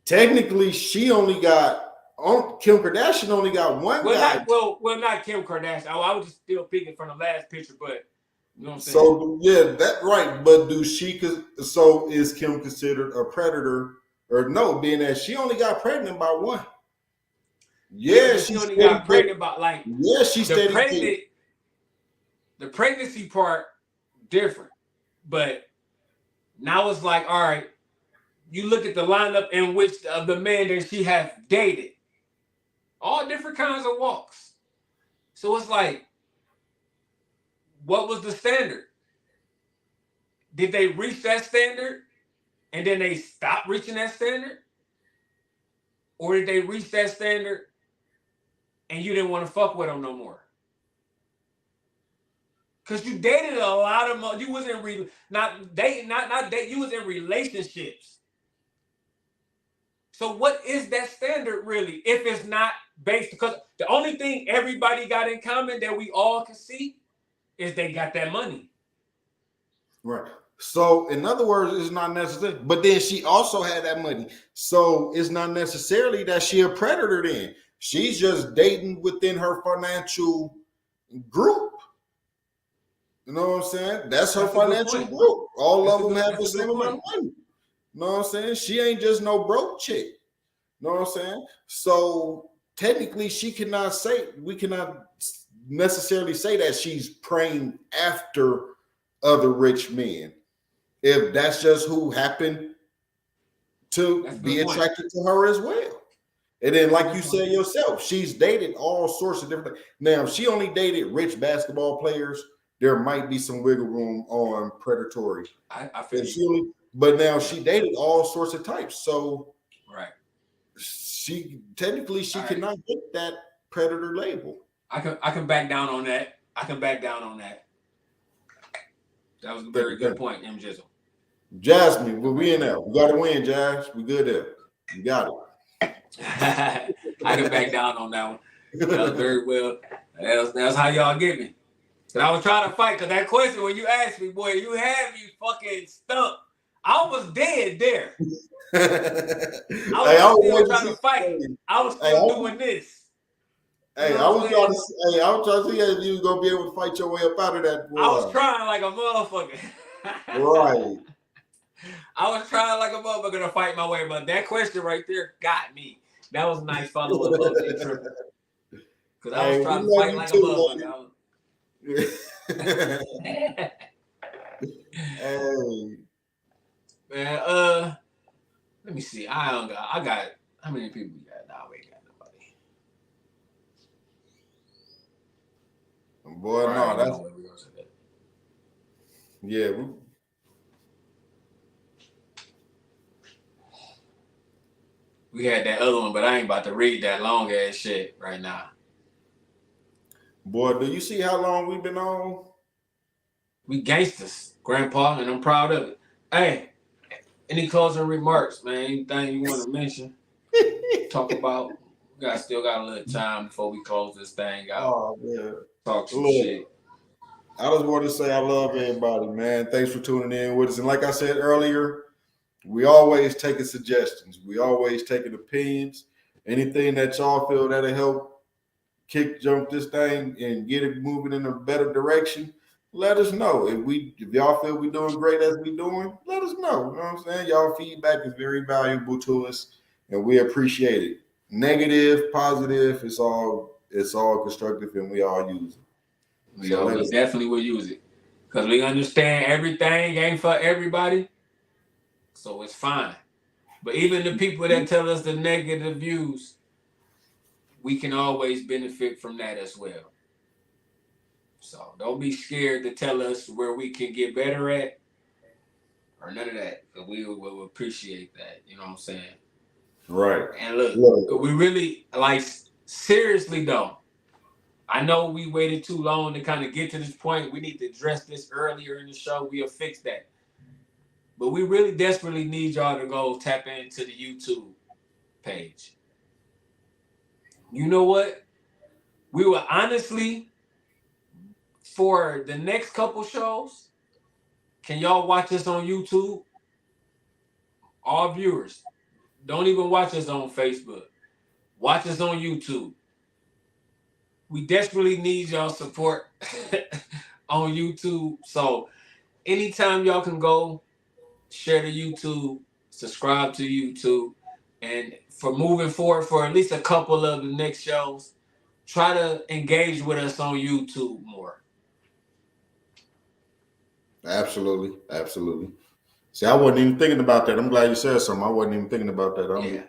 Technically, Kim Kardashian only got one guy. Not Kim Kardashian. I was just still picking from the last picture, but you know what I'm saying? So yeah, that's right. But is Kim considered a predator or no? Being that she only got pregnant by one. Yeah, she only got pregnant by like. Yeah, she the pregnancy part different, but now it's like, all right, you look at the lineup in which of the men that she has dated, all different kinds of walks. So it's like, what was the standard? Did they reach that standard and then they stopped reaching that standard? Or did they reach that standard and you didn't want to fuck with them no more? Because you dated a lot of you was in you was in relationships. So what is that standard really if it's not based? Because the only thing everybody got in common that we all can see is they got that money. Right. So in other words, it's not necessary. But then she also had that money. So it's not necessarily that she a predator then. She's just dating within her financial group. You know what I'm saying? That's her financial group. All of them have the same amount of money. You know what I'm saying? She ain't just no broke chick. You know what I'm saying? So technically we cannot necessarily say that she's praying after other rich men. If that's just who happened to be attracted to her as well. And then, like you said yourself, she's dated all sorts of different. Now, if she only dated rich basketball players, there might be some wiggle room on predatory. I feel you. But now she dated all sorts of types, so right. She technically cannot get that predator label. I can back down on that. That was a very good point, M. Jizzle. Jasmine, we in there. We got to win, Jazz. We good there. You got it. I can back down on that one. That was very well. That's how y'all get me. And I was trying to fight because that question when you asked me, boy, you had me fucking stuck. I was dead there. I was still trying to fight. I was still doing this. Hey, I was trying to see if you was gonna be able to fight your way up out of that. Boy. I was trying like a motherfucker. Right. I was trying like a motherfucker to fight my way, but that question right there got me. That was a nice follow-up. Because I was trying to fight like a motherfucker. Hey. Man, let me see. I got how many people we got? Nah, we ain't got nobody. Boy, no, that's yeah. We had that other one, but I ain't about to read that long ass shit right now. Boy, do you see how long we've been on? We gangsters, Grandpa, and I'm proud of it. Hey, any closing remarks, man? Anything you want to mention? Talk about? Still got a little time before we close this thing out. Oh man, talk some shit. I just want to say I love everybody, man. Thanks for tuning in with us. And like I said earlier, we always taking suggestions. We always taking opinions. Anything that y'all feel that'll help jump this thing and get it moving in a better direction, let us know. If y'all feel we doing great as we doing, let us know. You know what I'm saying? Y'all feedback is very valuable to us, and we appreciate it. Negative, positive, it's all constructive, and we all use it. We definitely will use it because we understand everything ain't for everybody, so it's fine. But even the people that tell us the negative views, we can always benefit from that as well. So don't be scared to tell us where we can get better at or none of that. We will appreciate that. You know what I'm saying? Right. And look, we really, seriously though, I know we waited too long to kind of get to this point. We need to address this earlier in the show. We'll fix that. But we really desperately need y'all to go tap into the YouTube page. You know what? We will honestly, for the next couple shows, can y'all watch us on YouTube? All viewers, don't even watch us on Facebook. Watch us on YouTube. We desperately need y'all support on YouTube. So anytime y'all can go, share the YouTube, subscribe to YouTube, and for moving forward for at least a couple of the next shows, try to engage with us on YouTube more. Absolutely. Absolutely. See, I wasn't even thinking about that. I'm glad you said something. I wasn't even thinking about that.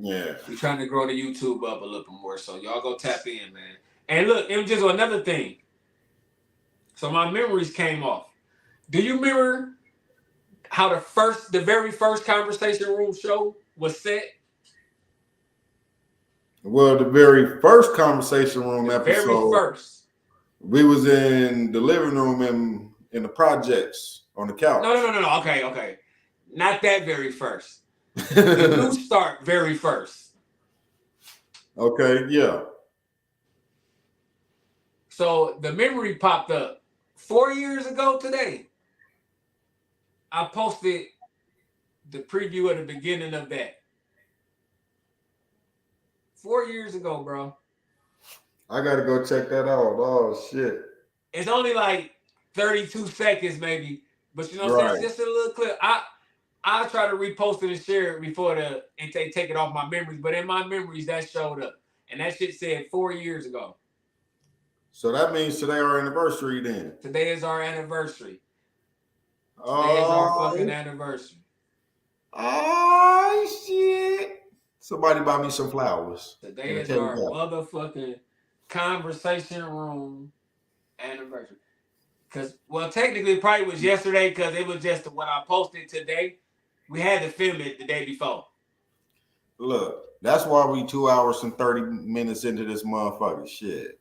Yeah. We're trying to grow the YouTube up a little more, so y'all go tap in, man. And look, and just another thing. So my memories came off. Do you remember how the very first Conversation Room show was set? Well, the very first Conversation Room episode. Very first. We was in the living room in the projects on the couch. No. Okay. Not that very first. The new start very first. Okay, yeah. So the memory popped up 4 years ago today. I posted the preview of the beginning of that. 4 years ago, bro. I gotta go check that out. Oh shit. It's only 32 seconds maybe, but you know what I'm saying? It's just a little clip. I try to repost it and share it before they take it off my memories. But in my memories, that showed up. And that shit said 4 years ago. So that means today our anniversary then. Today is our anniversary. Today is our fucking anniversary. Oh, shit. Somebody buy me some flowers. Today is our motherfucking conversation room anniversary. Because, well, technically, it probably was yesterday because it was just when I posted today. We had to film it the day before. Look, that's why we 2 hours and 30 minutes into this motherfucking shit.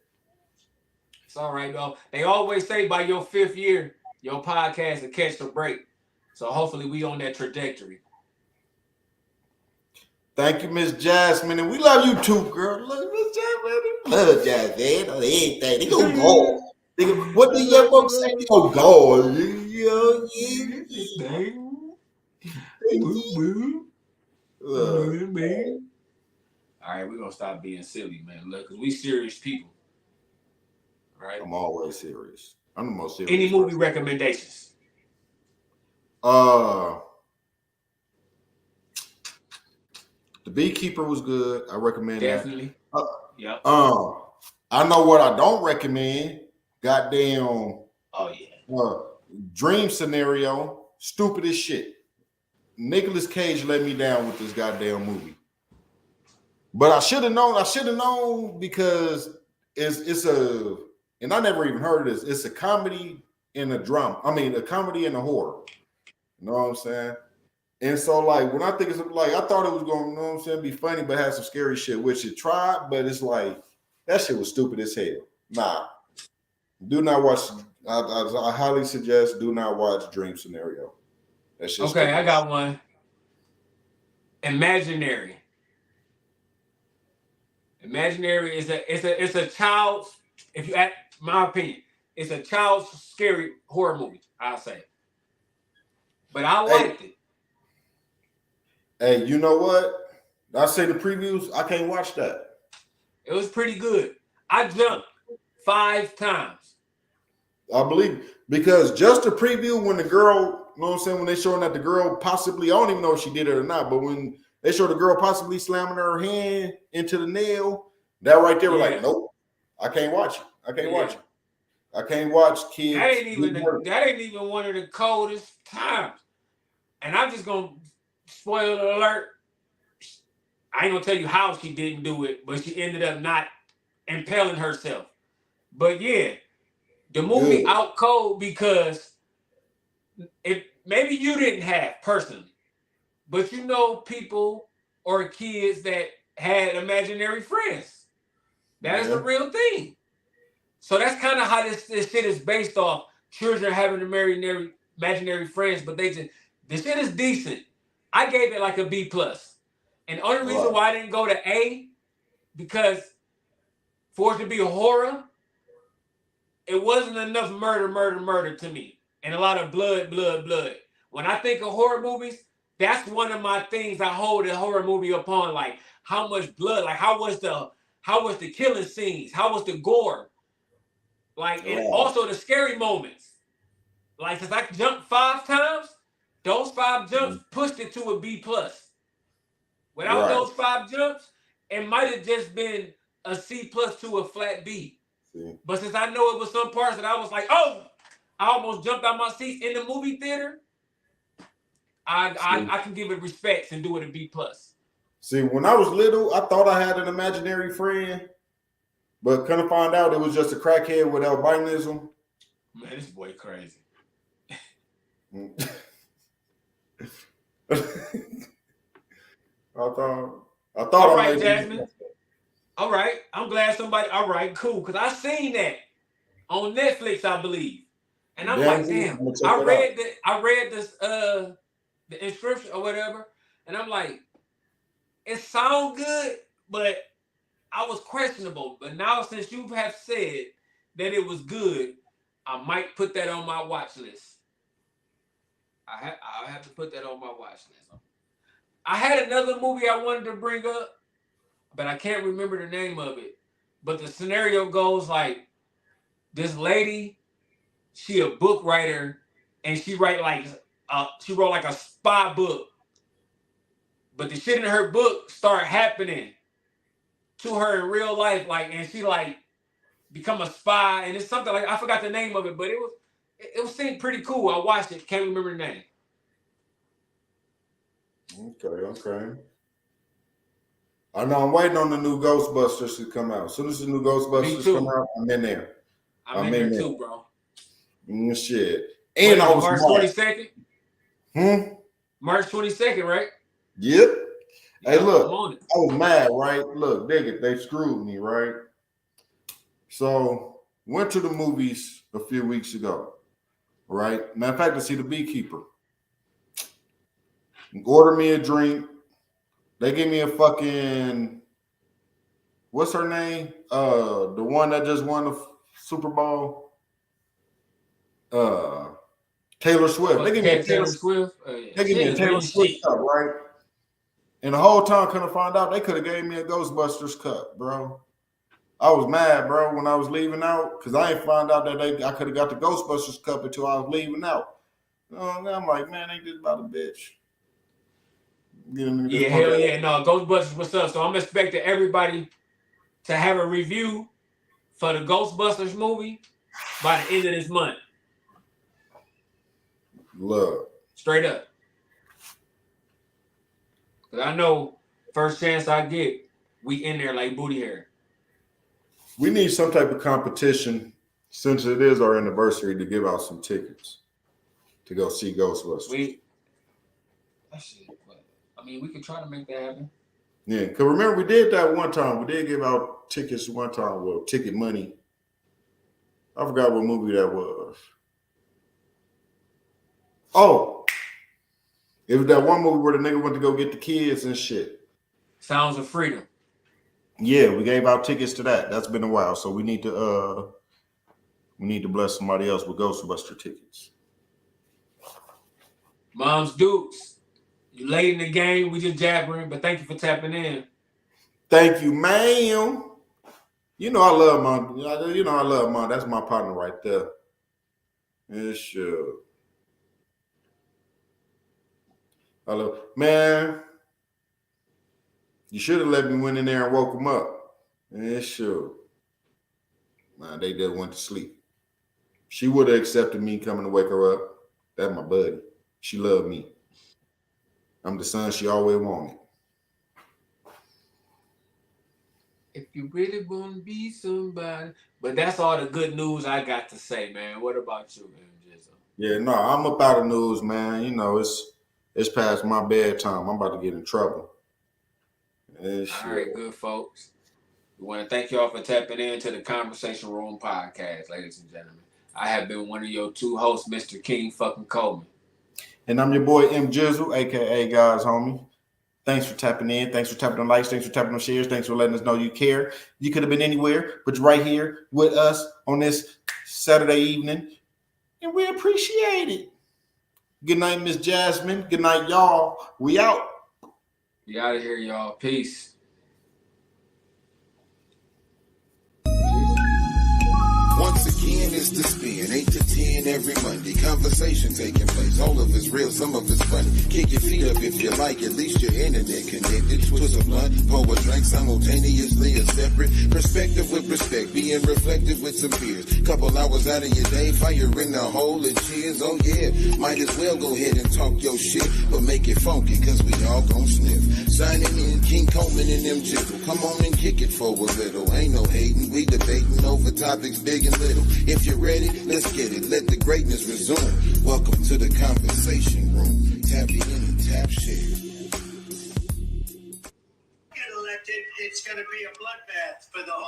It's all right, though. They always say by your 5th year, your podcast will catch a break. So hopefully we on that trajectory. Thank you, Miss Jasmine. And we love you too, girl. Look, Miss Jasmine. Love Jasmine on everything. They go go. What the young folks say? They go go. All right, we're going to stop being silly, man. Look, because we serious people. Right? I'm always serious. I'm the most serious. Any movie recommendations? The Beekeeper was good. I recommend Definitely. that. Yeah. I know what I don't recommend. Goddamn. Oh yeah. Dream Scenario. Stupid as shit. Nicolas Cage let me down with this goddamn movie. But I should have known. I should have known because it's a, and I never even heard of this. It's a comedy and a drama. I mean, a comedy and a horror. You know what I'm saying? And so, like, when I think it's like, I thought it was going, you know what I'm saying, be funny, but have some scary shit, which it tried, but it's like, that shit was stupid as hell. Nah. Do not watch, I highly suggest do not watch Dream Scenario. That's just okay, I got one. Imaginary. Imaginary is a child's, if you ask my opinion, it's a child's scary horror movie, I'll say. But I liked it. Hey, you know what? I say the previews, I can't watch that. It was pretty good. I jumped 5 times. I believe because just the preview when the girl, you know what I'm saying, when they showing that the girl possibly, I don't even know if she did it or not, but when they show the girl possibly slamming her hand into the nail, that right there, was like, nope, I can't watch it. I can't watch it. I can't watch kids. That ain't even one of the coldest times. And I'm just gonna spoiler alert. I ain't gonna tell you how she didn't do it, but she ended up not impaling herself. But yeah, the movie out cold because if maybe you didn't have personally, but you know people or kids that had imaginary friends. That is a real thing. So that's kind of how this shit is based off. Children having imaginary friends, but the shit is decent. I gave it like a B+. And the only reason why I didn't go to A, because for it to be a horror, it wasn't enough murder to me. And a lot of blood. When I think of horror movies, that's one of my things I hold a horror movie upon. Like how much blood, like how was the killing scenes? How was the gore? Like, and also the scary moments. Like, since I jumped 5 times, those 5 jumps pushed it to a B+. Without those 5 jumps, it might have just been a C+ to a flat B. But since I know it was some parts that I was like, oh, I almost jumped out my seat in the movie theater, I can give it respects and do it a B+. See, when I was little, I thought I had an imaginary friend, but couldn't find out it was just a crackhead with albinism. Man, this boy crazy. I thought. All right, Jasmine. All right, I'm glad somebody. All right, cool. Because I seen that on Netflix, I believe, and I'm like, damn. I read this the inscription or whatever, and I'm like, it sounds good, but I was questionable. But now since you have said that it was good, I might put that on my watch list. I have to put that on my watch list. I had another movie I wanted to bring up, but I can't remember the name of it. But the scenario goes like, this lady, she a book writer, and she write like she wrote like a spy book, but the shit in her book started happening to her in real life, like, and she like become a spy, and it's something like I forgot the name of it, but it seemed pretty cool. I watched it, can't remember the name. Okay. I know I'm waiting on the new Ghostbusters to come out. As soon as the new Ghostbusters come out, I'm in there. I'm in there too, bro. Shit. And I was March 22nd? March 22nd, right? Yep. Yeah, Hey, look, I was mad, right? Look, dig it. They screwed me, right? So, went to the movies a few weeks ago, right? Matter of fact, to see The Beekeeper. Order me a drink. They give me a fucking, what's her name? The one that just won the Super Bowl. Taylor Swift. They give me a Taylor Swift. They give me a Taylor Swift cup, right? And the whole time couldn't find out they could have gave me a Ghostbusters cup, bro. I was mad, bro, when I was leaving out because I ain't find out that I could have got the Ghostbusters cup until I was leaving out. I'm like, man, ain't this about a bitch? Yeah, hell yeah. No, Ghostbusters, what's up? So I'm expecting everybody to have a review for the Ghostbusters movie by the end of this month. Love. Straight up. Because I know first chance I get, we in there like booty hair. We need some type of competition since it is our anniversary to give out some tickets to go see Ghostbusters. I mean, we could try to make that happen. Yeah, because remember, we did that one time. We did give out tickets one time. Well, ticket money. I forgot what movie that was. Oh, it was that one movie where the nigga went to go get the kids and shit. Sounds of Freedom. Yeah, we gave out tickets to that. That's been a while, so we need to bless somebody else with Ghostbuster tickets. Mom's Dukes. You late in the game, we just jabbering, but thank you for tapping in. Thank you, ma'am. You know I love Mom. You know I love Mom. That's my partner right there. Yeah, sure. I love, man. You should have let me went in there and woke him up. Yeah, sure. Nah, they just went to sleep. She would have accepted me coming to wake her up. That's my buddy. She loved me. I'm the son she always wanted. If you really want to be somebody. But that's all the good news I got to say, man. What about you, man, Jizzle? Yeah, no, I'm up out of news, man. You know, it's past my bedtime. I'm about to get in trouble. All right, good folks. We want to thank y'all for tapping into the Conversation Room podcast, ladies and gentlemen. I have been one of your two hosts, Mr. King fucking Coleman. And I'm your boy M Jizzle, aka God's homie. Thanks for tapping in. Thanks for tapping on likes. Thanks for tapping on shares. Thanks for letting us know you care. You could have been anywhere, but you're right here with us on this Saturday evening, and we appreciate it. Good night, Miss Jasmine. Good night, y'all. We out. We out of here, y'all. Peace. Once again, it's the spin, 8 to 10 every Monday. Conversation taking place, all of it's real, some of it's funny. Kick your feet up if you like, at least your internet connected. Twist a blunt, pour a drink simultaneously, a separate perspective with respect, being reflective with some fears. Couple hours out of your day, fire in the hole and cheers. Oh yeah, might as well go ahead and talk your shit, but make it funky, cause we all gon' sniff. Signing in, King Coleman and them Jizzle. Come on and kick it for a little. Ain't no hating, we debating over topics big and little. If you're ready, let's get it. Let the greatness resume. Welcome to the Conversation Room. Tap in and tap share. Get elected, it's going to be a bloodbath for the whole